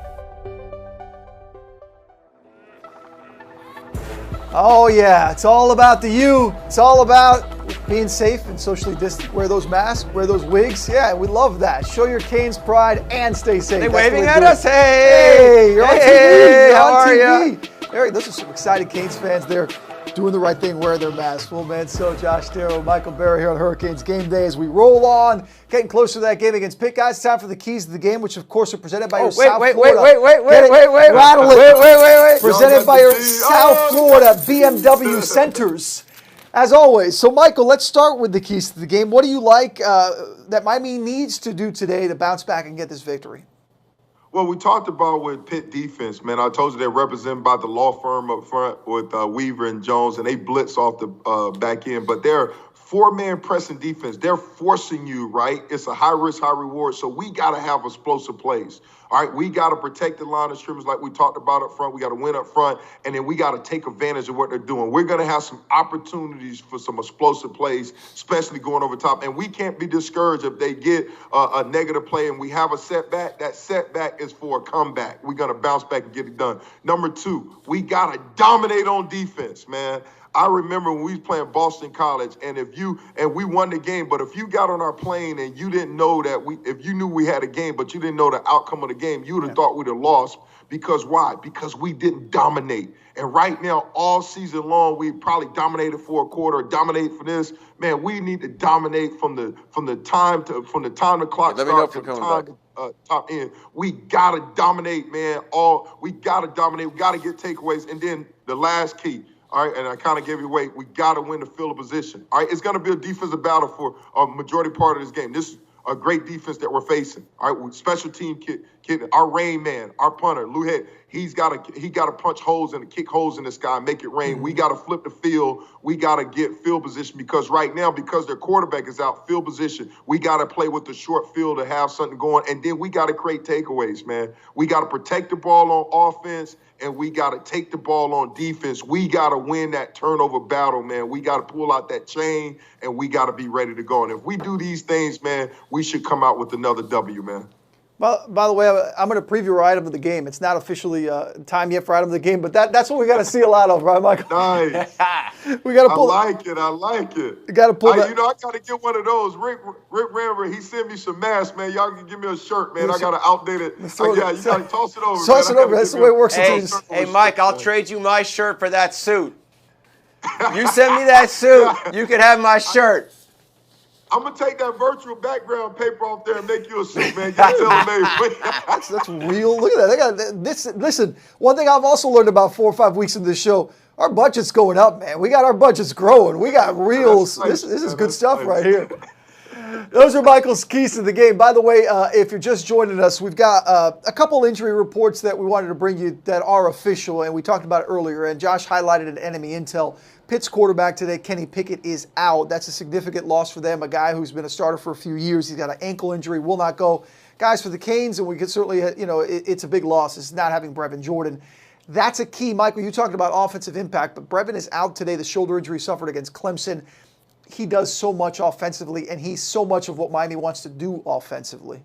S2: Oh yeah, it's all about the you. It's all about being safe and socially distant. Wear those masks, wear those wigs. Yeah, we love that. Show your Canes pride and stay safe.
S3: They
S2: That's
S3: waving
S2: what
S3: at
S2: we do.
S3: us. Hey,
S2: you're on TV.
S3: hey,
S2: You're
S3: how
S2: on
S3: are
S2: TV.
S3: ya?
S2: Eric, those are some excited Canes fans there doing the right thing, wearing their masks. Well, Manso, Josh, Darrow, Micheal Barrow here on Hurricanes Game Day as we roll on, getting closer to that game against Pitt. Guys, it's time for the keys to the game, which of course are presented by your South Florida.
S3: Wait.
S2: Presented by your South Florida BMW Centers. As always. So, Michael, let's start with the keys to the game. What do you like that Miami needs to do today to bounce back and get this victory?
S1: Well, we talked about with Pitt defense, man. I told you they're represented by the law firm up front with Weaver and Jones, and they blitz off the back end. But they're four-man pressing defense. They're forcing you, right? It's a high risk, high reward. So we got to have explosive plays. All right, we got to protect the line of scrimmage like we talked about up front. We got to win up front, and then we got to take advantage of what they're doing. We're going to have some opportunities for some explosive plays, especially going over top. And we can't be discouraged if they get a negative play and we have a setback. That setback is for a comeback. We're going to bounce back and get it done. Number two, we got to dominate on defense, man. I remember when we was playing Boston College, and we won the game, but if you got on our plane and you didn't know that if you knew we had a game, but you didn't know the outcome of the game, you would have thought we'd have lost. Because why? Because we didn't dominate. And right now, all season long, we probably dominated for a quarter, dominated for this. Man, we need to dominate from the time the clock starts to the time top end. We gotta dominate, man. We gotta dominate. We gotta get takeaways, and then the last key. All right, and I kind of gave you away. We got to win the field of position. All right, it's going to be a defensive battle for a majority part of this game. This is a great defense that we're facing. All right, with special team kid, our rain man, our punter, Lou Head, he got to punch holes and kick holes in the sky and make it rain. We got to flip the field. We got to get field position because right now, because their quarterback is out, field position, we got to play with the short field to have something going. And then we got to create takeaways, man. We got to protect the ball on offense, and we got to take the ball on defense. We got to win that turnover battle, man. We got to pull out that chain, and we got to be ready to go. And if we do these things, man, we should come out with another W, man.
S2: Well, by the way, I'm going to preview our item of the game. It's not officially time yet for item of the game, but that's what we got to see a lot of, right, Michael?
S1: Nice.
S2: We got to pull.
S1: I like it.
S2: You got to pull.
S1: I got to get one of those. Rick Ramber, he sent me some masks, man. Y'all can give me a shirt, man. I got to outdate it. You got to toss it over.
S2: Toss it over. That's the way it works.
S3: Hey, Mike, I'll trade you my shirt for that suit. You send me that suit, you can have my shirt.
S1: I'm going to take that virtual background paper off there and make you a suit, man. That's
S2: real. Look at that. Listen, one thing I've also learned about 4 or 5 weeks into this show, our budget's going up, man. We got our budgets growing. We got reels. This is good stuff right here. Those are Michael's keys to the game. By the way, if you're just joining us, we've got a couple injury reports that we wanted to bring you that are official, and we talked about it earlier, and Josh highlighted an enemy intel. Pitt's quarterback today, Kenny Pickett, is out. That's a significant loss for them, a guy who's been a starter for a few years. He's got an ankle injury, will not go. Guys, for the Canes, and we could certainly, it's a big loss. It's not having Brevin Jordan. That's a key. Michael, you talked about offensive impact, but Brevin is out today. The shoulder injury suffered against Clemson. He does so much offensively, and he's so much of what Miami wants to do offensively.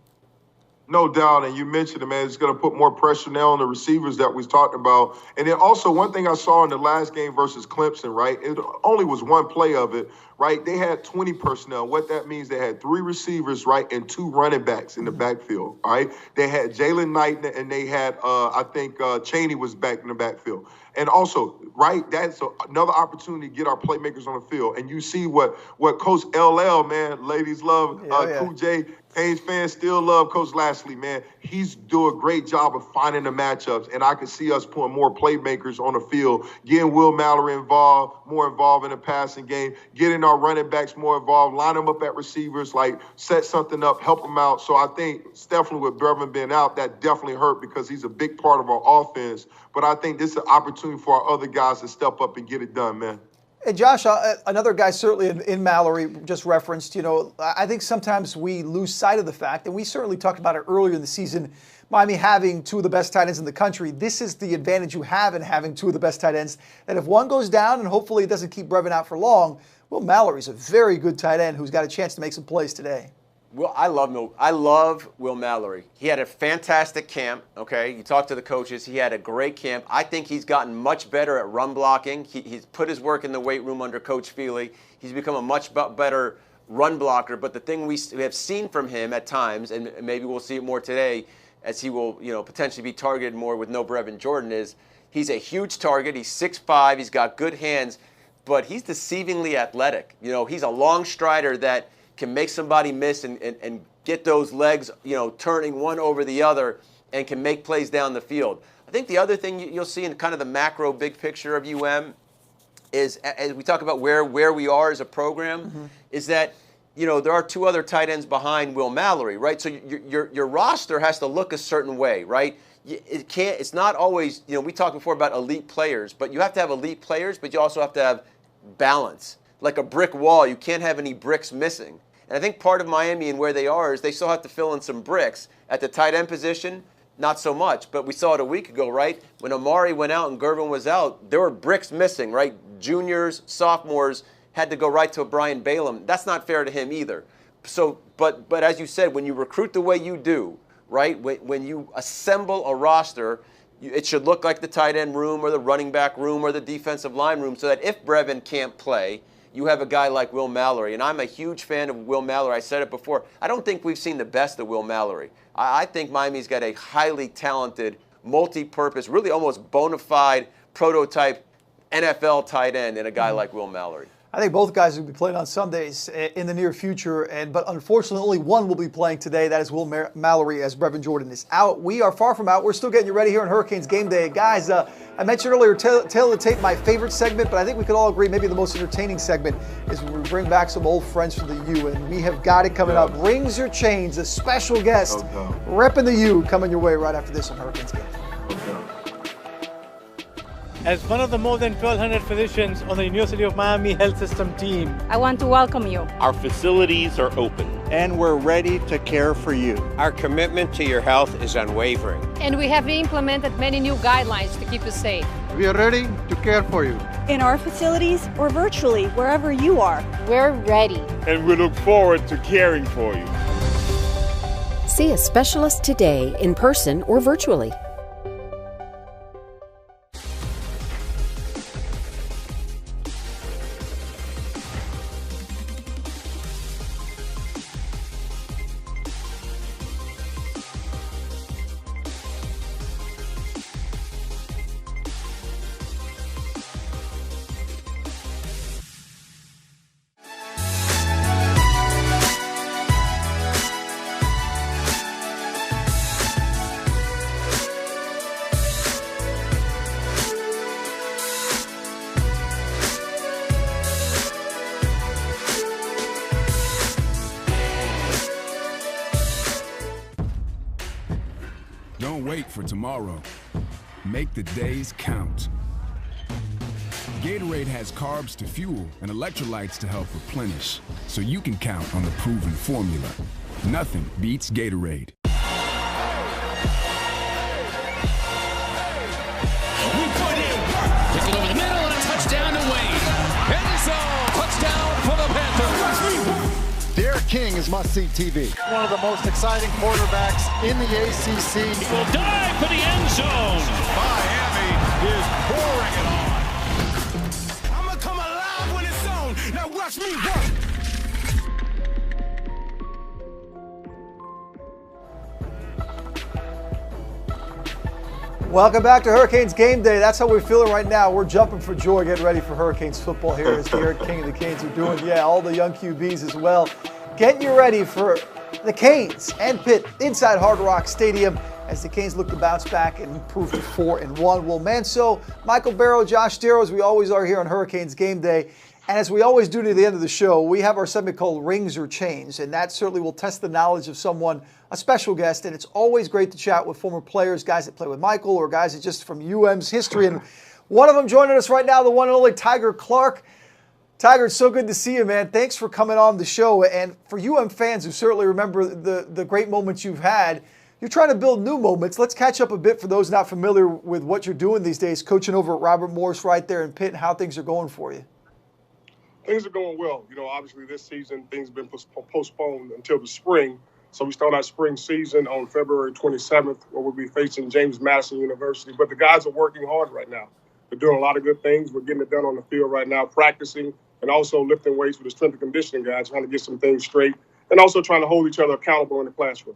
S1: No doubt, and you mentioned it, man. It's going to put more pressure now on the receivers that we talked about. And then also one thing I saw in the last game versus Clemson, right? It only was one play of it, right? They had 20 personnel. What that means, they had 3 receivers, right, and 2 running backs in the backfield, all right? They had Jalen Knight, and they had, I think, Chaney was back in the backfield. And also, right, that's another opportunity to get our playmakers on the field. And you see what Coach LL, man, ladies love, Cool J, Canes fans still love Coach Lashley, man. He's doing a great job of finding the matchups, and I could see us putting more playmakers on the field, getting Will Mallory more involved in the passing game, getting our running backs more involved, line them up at receivers, like set something up, help them out. So I think definitely with Brevin being out, that definitely hurt because he's a big part of our offense. But I think this is an opportunity for our other guys to step up and get it done, man.
S2: And Josh, another guy certainly in Mallory just referenced, I think sometimes we lose sight of the fact, and we certainly talked about it earlier in the season, Miami having two of the best tight ends in the country. This is the advantage you have in having two of the best tight ends, that if one goes down, and hopefully it doesn't keep Brevin out for long, Will Mallory's a very good tight end who's got a chance to make some plays today.
S3: Well, I love Will Mallory. He had a fantastic camp, okay? You talk to the coaches. He had a great camp. I think he's gotten much better at run blocking. He's put his work in the weight room under Coach Feely. He's become a much better run blocker. But the thing we have seen from him at times, and maybe we'll see it more today as he will potentially be targeted more with no Brevin Jordan, is he's a huge target. He's 6'5". He's got good hands, but he's deceivingly athletic. He's a long strider that can make somebody miss and get those legs, turning one over the other, and can make plays down the field. I think the other thing you'll see in kind of the macro big picture of UM is, as we talk about where we are as a program, is that, there are two other tight ends behind Will Mallory, right? So your roster has to look a certain way, right? It's not always, we talked before about elite players, but you have to have elite players, but you also have to have balance. Like a brick wall, you can't have any bricks missing. And I think part of Miami and where they are is they still have to fill in some bricks. At the tight end position, not so much. But we saw it a week ago, right? When Amari went out and Gervin was out, there were bricks missing, right? Juniors, sophomores had to go right to Brian Balaam. That's not fair to him either. So, but as you said, when you recruit the way you do, right? When you assemble a roster, it should look like the tight end room or the running back room or the defensive line room, so that if Brevin can't play, you have a guy like Will Mallory. And I'm a huge fan of Will Mallory. I said it before. I don't think we've seen the best of Will Mallory. I think Miami's got a highly talented, multi-purpose, really almost bona fide prototype NFL tight end in a guy like Will Mallory.
S2: I think both guys will be playing on Sundays in the near future, but unfortunately only one will be playing today. That is Will Mallory, as Brevin Jordan is out. We are far from out. We're still getting you ready here on Hurricanes Game Day. Guys, I mentioned earlier, Tail of the Tape, my favorite segment, but I think we could all agree maybe the most entertaining segment is when we bring back some old friends from the U, and we have got it coming up. Rings Your Chains, a special guest repping the U coming your way right after this on Hurricanes Game Day.
S6: As one of the more than 1,200 physicians on the University of Miami Health System team,
S7: I want to welcome you.
S8: Our facilities are open.
S16: And we're ready to care for you.
S10: Our commitment to your health is unwavering.
S7: And we have implemented many new guidelines to keep you safe.
S16: We are ready to care for you.
S11: In our facilities or virtually, wherever you are.
S7: We're ready.
S8: And we look forward to caring for you.
S12: See a specialist today, in person or virtually.
S15: Don't wait for tomorrow. Make the days count. Gatorade has carbs to fuel and electrolytes to help replenish, so you can count on the proven formula. Nothing beats Gatorade.
S17: We put in work. Kick it over the middle and a touchdown to Wade. Manso, touchdown for the Panthers.
S9: Derek King is must-see TV. One of the most exciting quarterbacks in the ACC.
S17: He will dive for the end zone. Miami is pouring it on. I'm going to come alive when it's on. Now watch me work.
S2: Welcome back to Hurricanes Game Day. That's how we're feeling right now. We're jumping for joy, getting ready for Hurricanes football here, as Derek King and the Canes are doing. Yeah, all the young QBs as well. getting you ready for the Canes and Pitt inside Hard Rock Stadium as the Canes look to bounce back and improve to 4-1. Well, Manso, Micheal Barrow, Josh Darrow, as we always are here on Hurricanes Game Day. And as we always do near the end of the show, we have our segment called Rings or Chains, and that certainly will test the knowledge of someone, a special guest. And it's always great to chat with former players, guys that play with Micheal, or guys that just from UM's history. And one of them joining us right now, the one and only Tiger Clark. Tiger, it's so good to see you, man. Thanks for coming on the show. And for UM fans who certainly remember the great moments you've had, you're trying to build new moments. Let's catch up a bit for those not familiar with what you're doing these days, coaching over at Robert Morris right there in Pitt, and how things are going for you.
S19: Things are going well. You know, obviously this season, things have been postponed until the spring. So we start our spring season on February 27th, where we'll be facing James Madison University. But the guys are working hard right now. They're doing a lot of good things. We're getting it done on the field right now, practicing and also lifting weights with the strength and conditioning guys, trying to get some things straight, and also trying to hold each other accountable in the classroom.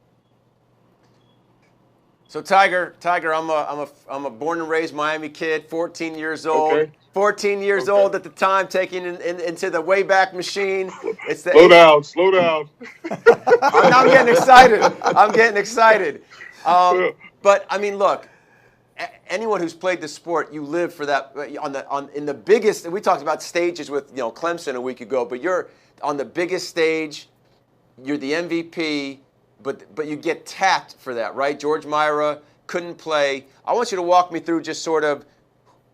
S3: So Tiger, I'm a born and raised Miami kid, 14 years old. Okay. 14 years old at the time, taking into the Wayback Machine. It's the
S19: slow down.
S3: I'm getting excited. But I mean, look, anyone who's played the sport, you live for that in the biggest. And we talked about stages with Clemson a week ago, but you're on the biggest stage. You're the MVP. But you get tapped for that, right? George Myra couldn't play. I want you to walk me through just sort of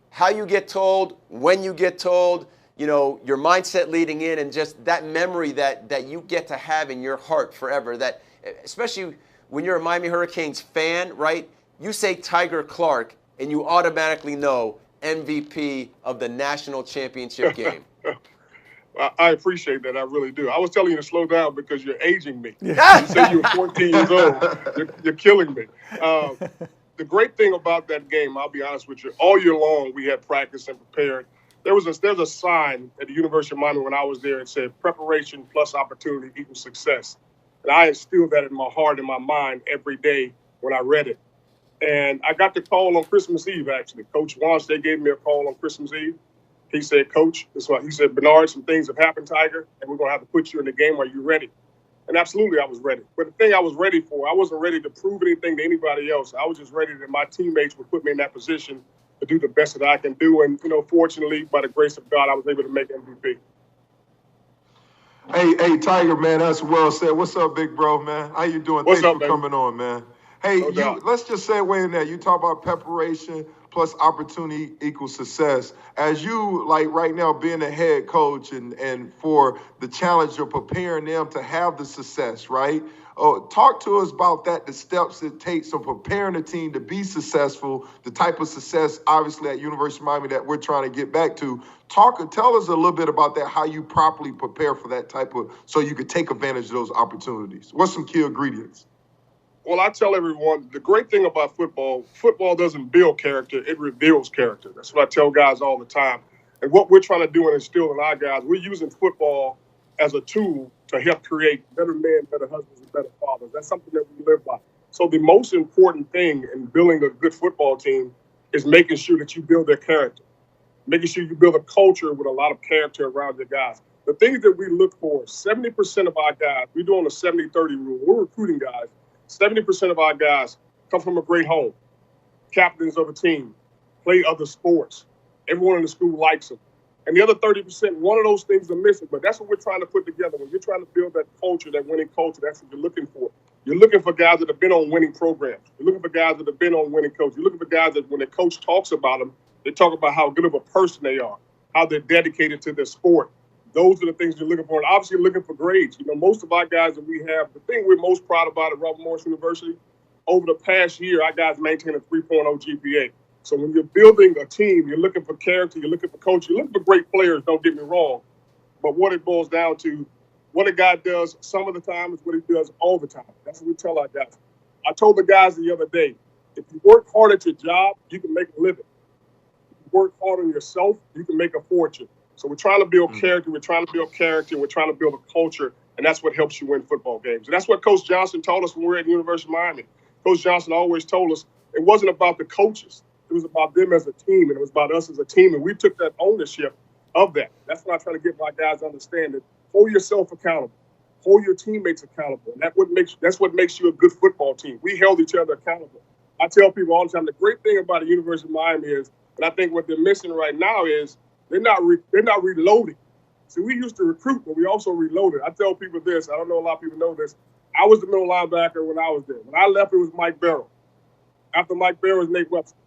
S3: how you get told, when you get told, your mindset leading in, and just that memory that you get to have in your heart forever. That, especially when you're a Miami Hurricanes fan, right? You say Tiger Clark, and you automatically know MVP of the national championship game.
S19: I appreciate that. I really do. I was telling you to slow down because you're aging me. You said you were 14 years old. You're killing me. The great thing about that game, I'll be honest with you, all year long we had practice and prepared. There's a sign at the University of Miami when I was there. It said preparation plus opportunity equals success. And I instilled that in my heart and my mind every day when I read it. And I got the call on Christmas Eve, actually. Coach Wanstead gave me a call on Christmas Eve. He said, Coach, this is what he said, Bernard, some things have happened, Tiger, and we're going to have to put you in the game. Are you ready? And absolutely, I was ready. But the thing I was ready for, I wasn't ready to prove anything to anybody else. I was just ready that my teammates would put me in that position to do the best that I can do. And, fortunately, by the grace of God, I was able to make MVP.
S1: Hey, Tiger, man, that's well said. What's up, big bro, man? How you doing? Thanks for coming on, man. Hey, let's just segue in there. You talk about preparation plus opportunity equals success. As you, right now, being a head coach and for the challenge of preparing them to have the success, right? Talk to us about that, the steps it takes of preparing a team to be successful, the type of success, obviously, at University of Miami that we're trying to get back to. Tell us a little bit about that, how you properly prepare for that so you could take advantage of those opportunities. What's some key ingredients?
S19: Well, I tell everyone, the great thing about football doesn't build character, it reveals character. That's what I tell guys all the time. And what we're trying to do and instill in our guys, we're using football as a tool to help create better men, better husbands, and better fathers. That's something that we live by. So the most important thing in building a good football team is making sure that you build their character, making sure you build a culture with a lot of character around your guys. The things that we look for, 70% of our guys, we're doing a 70-30 rule. We're recruiting guys. 70% of our guys come from a great home, captains of a team, play other sports. Everyone in the school likes them. And the other 30%, one of those things are missing. But that's what we're trying to put together. When you're trying to build that culture, that winning culture, that's what you're looking for. You're looking for guys that have been on winning programs. You're looking for guys that have been on winning coaches. You're looking for guys that when the coach talks about them, they talk about how good of a person they are, how they're dedicated to their sport. Those are the things you're looking for. And obviously you're looking for grades. Most of our guys that we have, the thing we're most proud about at Robert Morris University, over the past year, our guys maintain a 3.0 GPA. So when you're building a team, you're looking for character, you're looking for coaching, you're looking for great players, don't get me wrong. But what it boils down to, what a guy does some of the time is what he does all the time. That's what we tell our guys. I told the guys the other day, if you work hard at your job, you can make a living. If you work hard on yourself, you can make a fortune. So we're trying to build character, we're trying to build a culture, and that's what helps you win football games. And that's what Coach Johnson taught us when we were at the University of Miami. Coach Johnson always told us it wasn't about the coaches. It was about them as a team, and it was about us as a team, and we took that ownership of that. That's what I try to get my guys to understand, that hold yourself accountable. hold your teammates accountable. And that's what makes you a good football team. We held each other accountable. I tell people all the time, the great thing about the University of Miami is, and I think what they're missing right now is they're not reloading. See, we used to recruit, but we also reloaded. I tell people this. I don't know a lot of people know this. I was the middle linebacker when I was there. When I left, it was Mike Barrow. After Mike Barrow, it was Nate Webster.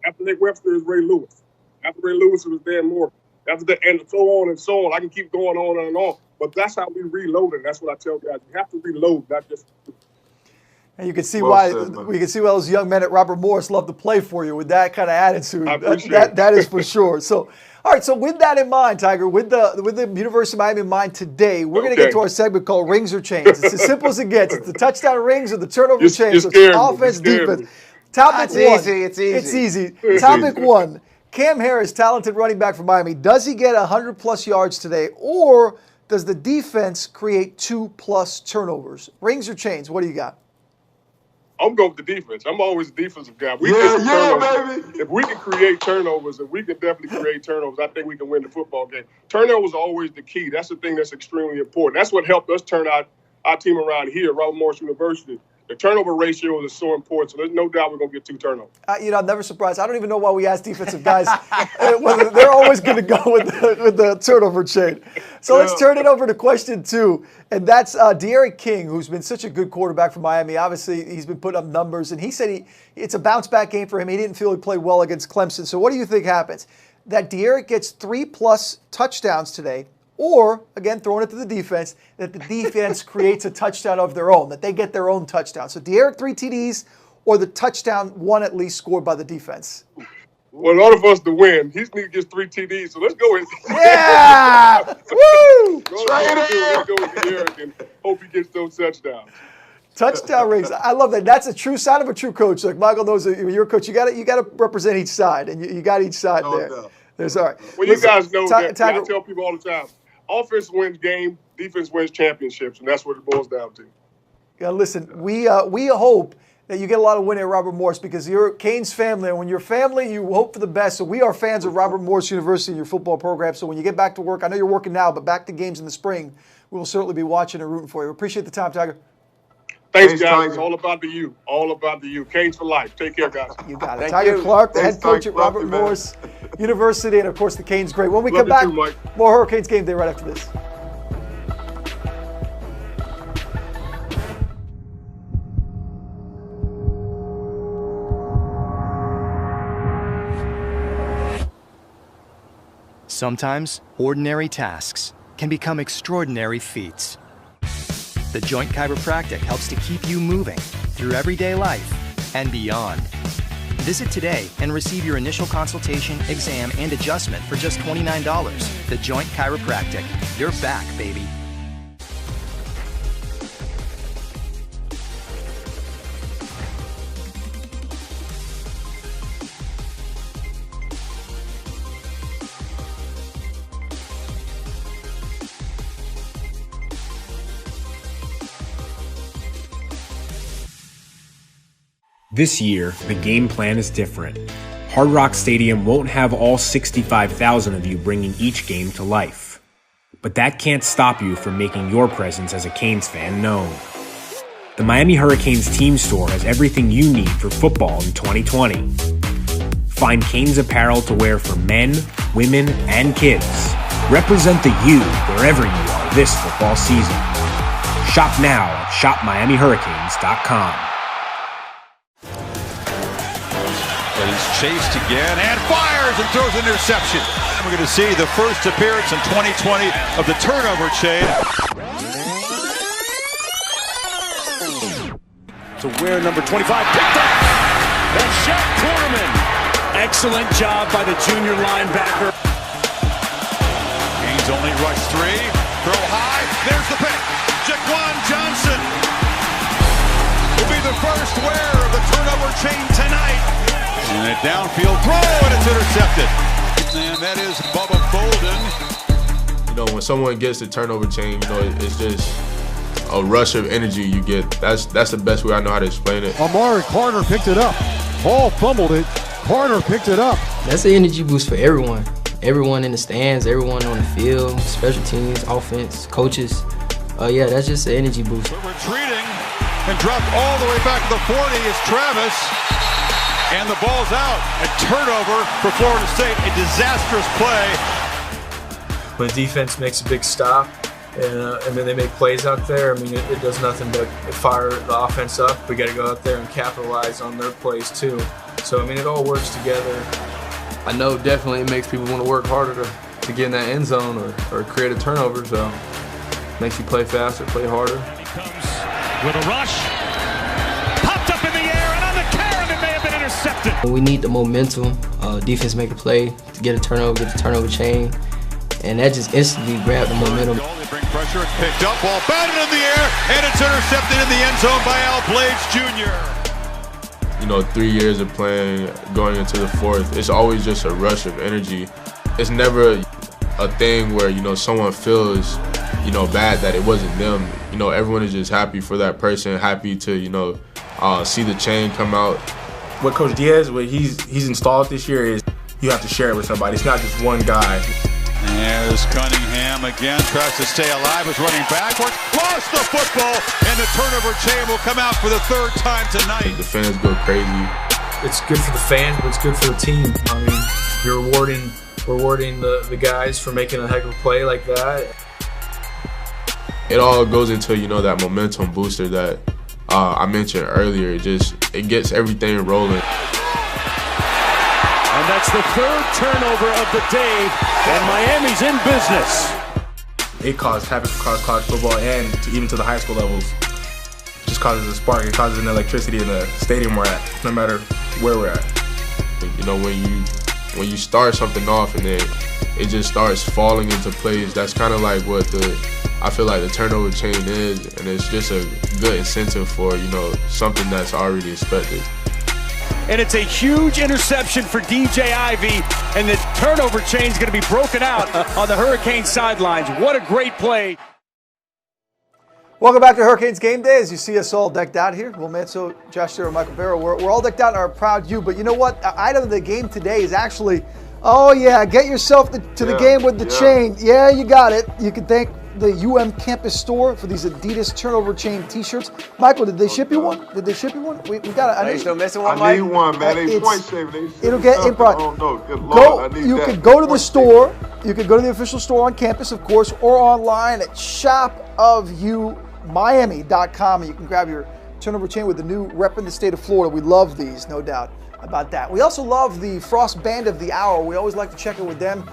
S19: After Nate Webster, it was Ray Lewis. After Ray Lewis, it was Dan Morgan. And so on and so on. I can keep going on and on. But that's how we reloaded. That's what I tell guys. You have to reload, not just.
S2: And you can see why those young men at Robert Morris love to play for you with that kind of attitude. That is for sure. So, all right. So with that in mind, Tiger, with the University of Miami in mind today, we're going to get to our segment called Rings or Chains. It's as simple as it gets. It's the touchdown rings or the turnover chains. So it's offense, defense. Topic one.
S20: It's easy.
S2: Topic one. Cam Harris, talented running back for Miami. Does he get 100+ yards today, or does the defense create 2+ turnovers? Rings or chains? What do you got?
S19: I'm going with the defense. I'm always a defensive guy.
S1: Baby.
S19: If we can create turnovers, and we can definitely create turnovers, I think we can win the football game. Turnovers are always the key. That's the thing that's extremely important. That's what helped us turn out our team around here, Robert Morris University. The turnover ratio is so important, so there's no doubt we're going to get 2 turnovers.
S2: I'm never surprised. I don't even know why we ask defensive guys whether they're always going to go with the turnover chain. So let's turn it over to question 2, and that's D'Eriq King, who's been such a good quarterback for Miami. Obviously, he's been putting up numbers, and he said it's a bounce-back game for him. He didn't feel he played well against Clemson. So what do you think happens? That D'Eriq gets 3+ touchdowns today, or, again, throwing it to the defense, that the defense creates a touchdown of their own, that they get their own touchdown. So D'Eriq 3 TDs, or the touchdown one at least scored by the defense.
S19: Well, in order for us to win, he gets 3 TDs, so let's go with
S2: Yeah! Woo!
S19: Let's go with D'Eriq and hope he gets those touchdowns.
S2: Touchdown rings. I love that. That's a true sign of a true coach. Like Michael knows that you're a coach. You got to represent each side, and you got each side there.
S19: No.
S2: There's all right.
S19: Well, you guys know that. I tell people all the time, offense wins game, defense wins championships, and that's what it boils down to.
S2: Yeah, listen, we hope that you get a lot of winning at Robert Morris because you're Canes family, and when you're family, you hope for the best. So we are fans of Robert Morris University and your football program. So when you get back to work, I know you're working now, but back to games in the spring, we will certainly be watching and rooting for you. Appreciate the time, Tiger.
S19: Thanks, guys. Tiger. It's all about the U. All about the U. Canes for life. Take care, guys.
S2: You got it. Tiger Clark, the head coach at Robert Morris University, and of course the Canes great. When we come back, more Hurricanes Game Day right after this.
S5: Sometimes ordinary tasks can become extraordinary feats. The Joint Chiropractic helps to keep you moving through everyday life and beyond. Visit today and receive your initial consultation, exam, and adjustment for just $29. The Joint Chiropractic. You're back, baby.
S13: This year, the game plan is different. Hard Rock Stadium won't have all 65,000 of you bringing each game to life. But that can't stop you from making your presence as a Canes fan known. The Miami Hurricanes team store has everything you need for football in 2020. Find Canes apparel to wear for men, women, and kids. Represent the U wherever you are this football season. Shop now at shopmiamihurricanes.com.
S17: But he's chased again and fires and throws an interception. And we're going to see the first appearance in 2020 of the turnover chain.
S21: To where number 25 picked up. That's Shaq Quarterman. Excellent job by the junior linebacker.
S17: Canes only rush 3. Throw high. There's the pick. Jaquan Johnson will be the first wearer of the turnover chain tonight. And a downfield throw, and it's intercepted. And that is Bubba Bolden.
S22: You know, when someone gets the turnover chain, you know, it's just a rush of energy you get. That's the best way I know how to explain it.
S24: Amari Carter picked it up. Paul fumbled it. Carter picked it up.
S25: That's an energy boost for everyone. Everyone in the stands, everyone on the field, special teams, offense, coaches.
S4: Yeah, that's just an energy boost.
S17: Retreating and dropped all the way back to the 40 is Travis. And the ball's out. A turnover for Florida State. A disastrous play.
S14: When the defense makes a big stop and then they make plays out there, I mean, it does nothing but fire the offense up. We got to go out there and capitalize on their plays too. So, I mean, it all works together.
S18: I know definitely it makes people want to work harder to get in that end zone or create a turnover. So, it makes you play faster, play harder.
S21: He comes with a rush. Popped up in the air and on the carry, it may have been intercepted.
S4: We need the momentum. Defense make a play to get a turnover, get the turnover chain. And that just instantly grabbed the momentum.
S17: They bring pressure, it's picked up, ball batted in the air, and it's intercepted in the end zone by Al Blades Jr.
S22: You know, 3 years of playing, going into the fourth, it's always just a rush of energy. It's never a thing where, you know, someone feels, you know, bad that it wasn't them. You know, everyone is just happy for that person, happy to, you know, see the chain come out.
S20: What Coach Diaz, what he's installed this year is you have to share it with somebody. It's not just one guy.
S17: There's Cunningham again, tries to stay alive, is running backwards, lost the football, and the turnover chain will come out for the third time tonight.
S22: The fans go crazy.
S14: It's good for the fans, but it's good for the team. I mean, you're rewarding the guys for making a heck of a play like that.
S22: It all goes into, you know, that momentum booster that I mentioned earlier. It gets everything rolling.
S21: And that's the third turnover of the day, and Miami's in business.
S20: It caused havoc across college football and even to the high school levels. It just causes a spark. It causes an electricity in the stadium we're at, no matter where we're at.
S22: You know, when you start something off and then it just starts falling into place, that's kind of like what I feel like the turnover chain is, and it's just a good incentive for, you know, something that's already expected.
S21: And it's a huge interception for DJ Ivey, and the turnover chain is going to be broken out on the Hurricanes sidelines. What a great play.
S2: Welcome back to Hurricanes Game Day. As you see us all decked out here, Will Manso, Josh Darrow, and Micheal Barrow, we're all decked out in our proud U. But you know what? The item of the game today is actually, oh yeah, get yourself to the game with the chain. Yeah, you got it. You can thank the UM campus store for these Adidas turnover chain T-shirts. Michael, did they ship you one? We got it.
S3: Are you still missing one,
S1: I
S3: Mike?
S1: need one, man. They point saving.
S2: It'll get in.
S1: I don't know. Good Lord, I need
S2: you
S1: that.
S2: can go to the store. You can go to the official store on campus, of course, or online at shopofyoumiami.com, and you can grab your turnover chain with the new rep in the state of Florida. We love these, no doubt about that. We also love the Frost Band of the Hour. We always like to check in with them.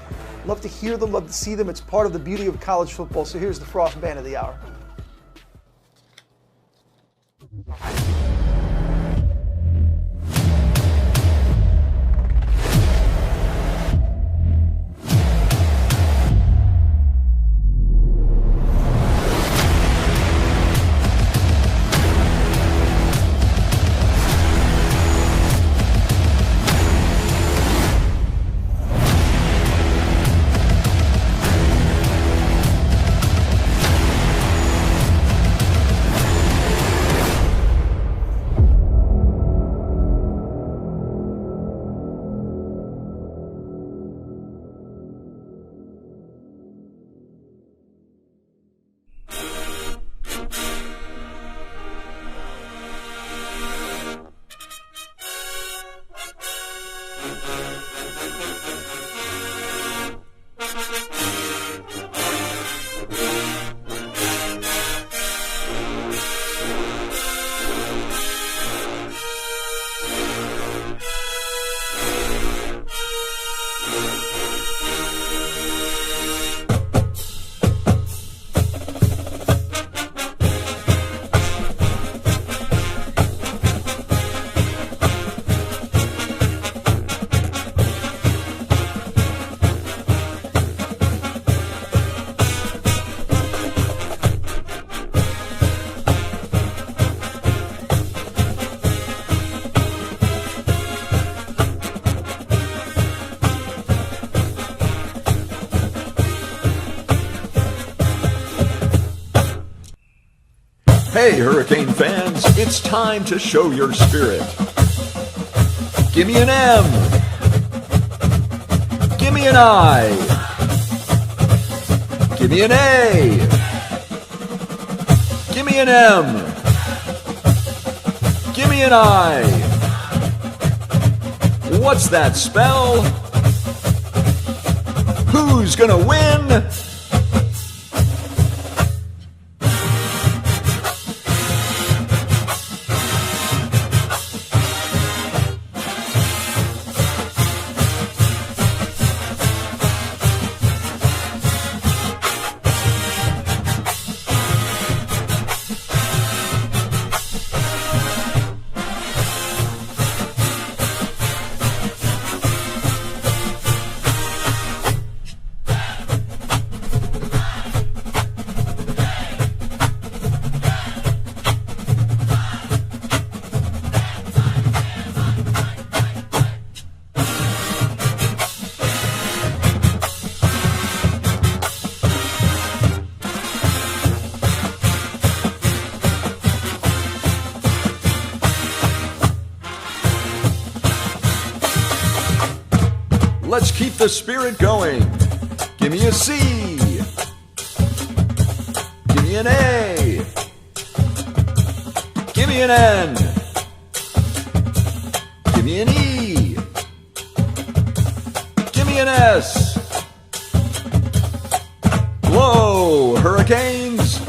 S2: Love to hear them, love to see them. It's part of the beauty of college football. So here's the Frost Band of the Hour.
S25: Hey, Hurricane fans, it's time to show your spirit. Give me an M. Give me an I. Give me an A. Give me an M. Give me an I. What's that spell? Who's gonna win? Let's keep the spirit going. Give me a C. Give me an A. Give me an N. Give me an E. Give me an S. Whoa, Hurricanes.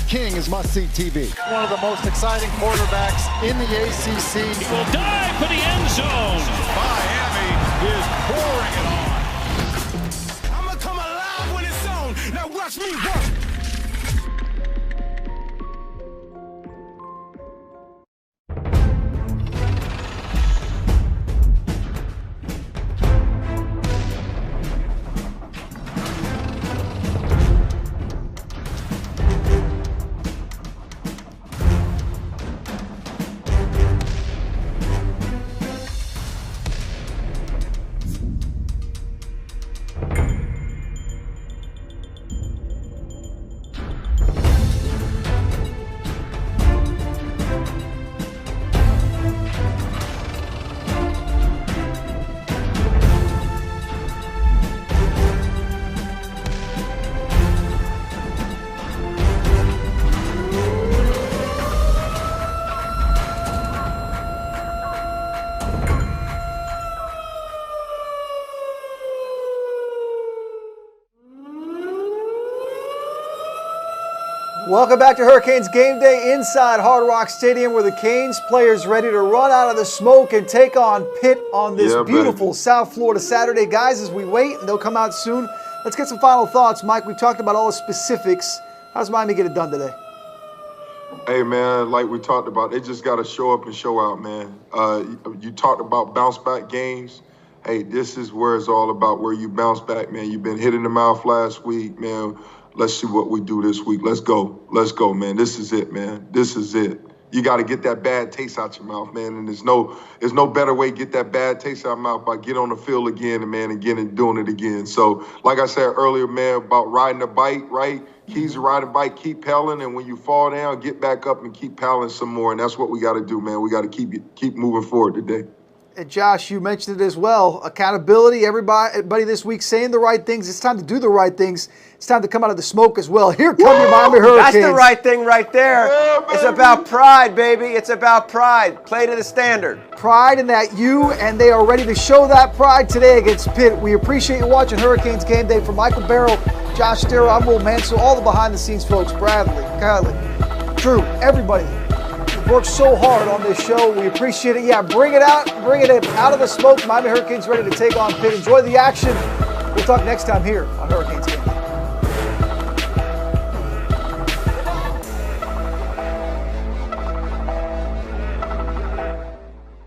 S9: King is must-see TV. One of the most exciting quarterbacks in the ACC.
S21: He will dive for the end zone.
S17: Miami is pouring it on.
S6: I'm gonna come alive when it's on. Now watch me work.
S2: Welcome back to Hurricanes Game Day inside Hard Rock Stadium, where the Canes players ready to run out of the smoke and take on Pitt on this beautiful South Florida Saturday. Guys, as we wait, and they'll come out soon, let's get some final thoughts. Mike, we've talked about all the specifics. How does Miami get it done today?
S1: Hey, man, like we talked about, they just got to show up and show out, man. You talked about bounce-back games. Hey, this is where it's all about, where you bounce back, man. You've been hit in the mouth last week, man. Let's see what we do this week. Let's go. Let's go, man. This is it, man. This is it. You got to get that bad taste out your mouth, man. And there's no better way to get that bad taste out your mouth by get on the field again and, man, again and doing it again. So, like I said earlier, man, about riding a bike, right? Keys to riding a bike, keep paddling. And when you fall down, get back up and keep paddling some more. And that's what we got to do, man. We got to keep moving forward today.
S2: And Josh, you mentioned it as well. Accountability, everybody this week saying the right things. It's time to do the right things. It's time to come out of the smoke as well. Here come your Miami Hurricanes.
S3: That's the right thing right there. Yeah, it's about pride, baby. It's about pride. Play to the standard.
S2: Pride in that and they are ready to show that pride today against Pitt. We appreciate you watching Hurricanes Game Day. For Micheal Barrow, Josh Darrow, I'm Will Manso, all the behind-the-scenes folks, Bradley, Kylie, Drew, everybody. Worked so hard on this show. We appreciate it. Yeah, bring it out. Bring it out of the smoke. Miami Hurricanes ready to take on Pitt. Enjoy the action. We'll talk next time here on Hurricanes Game Day.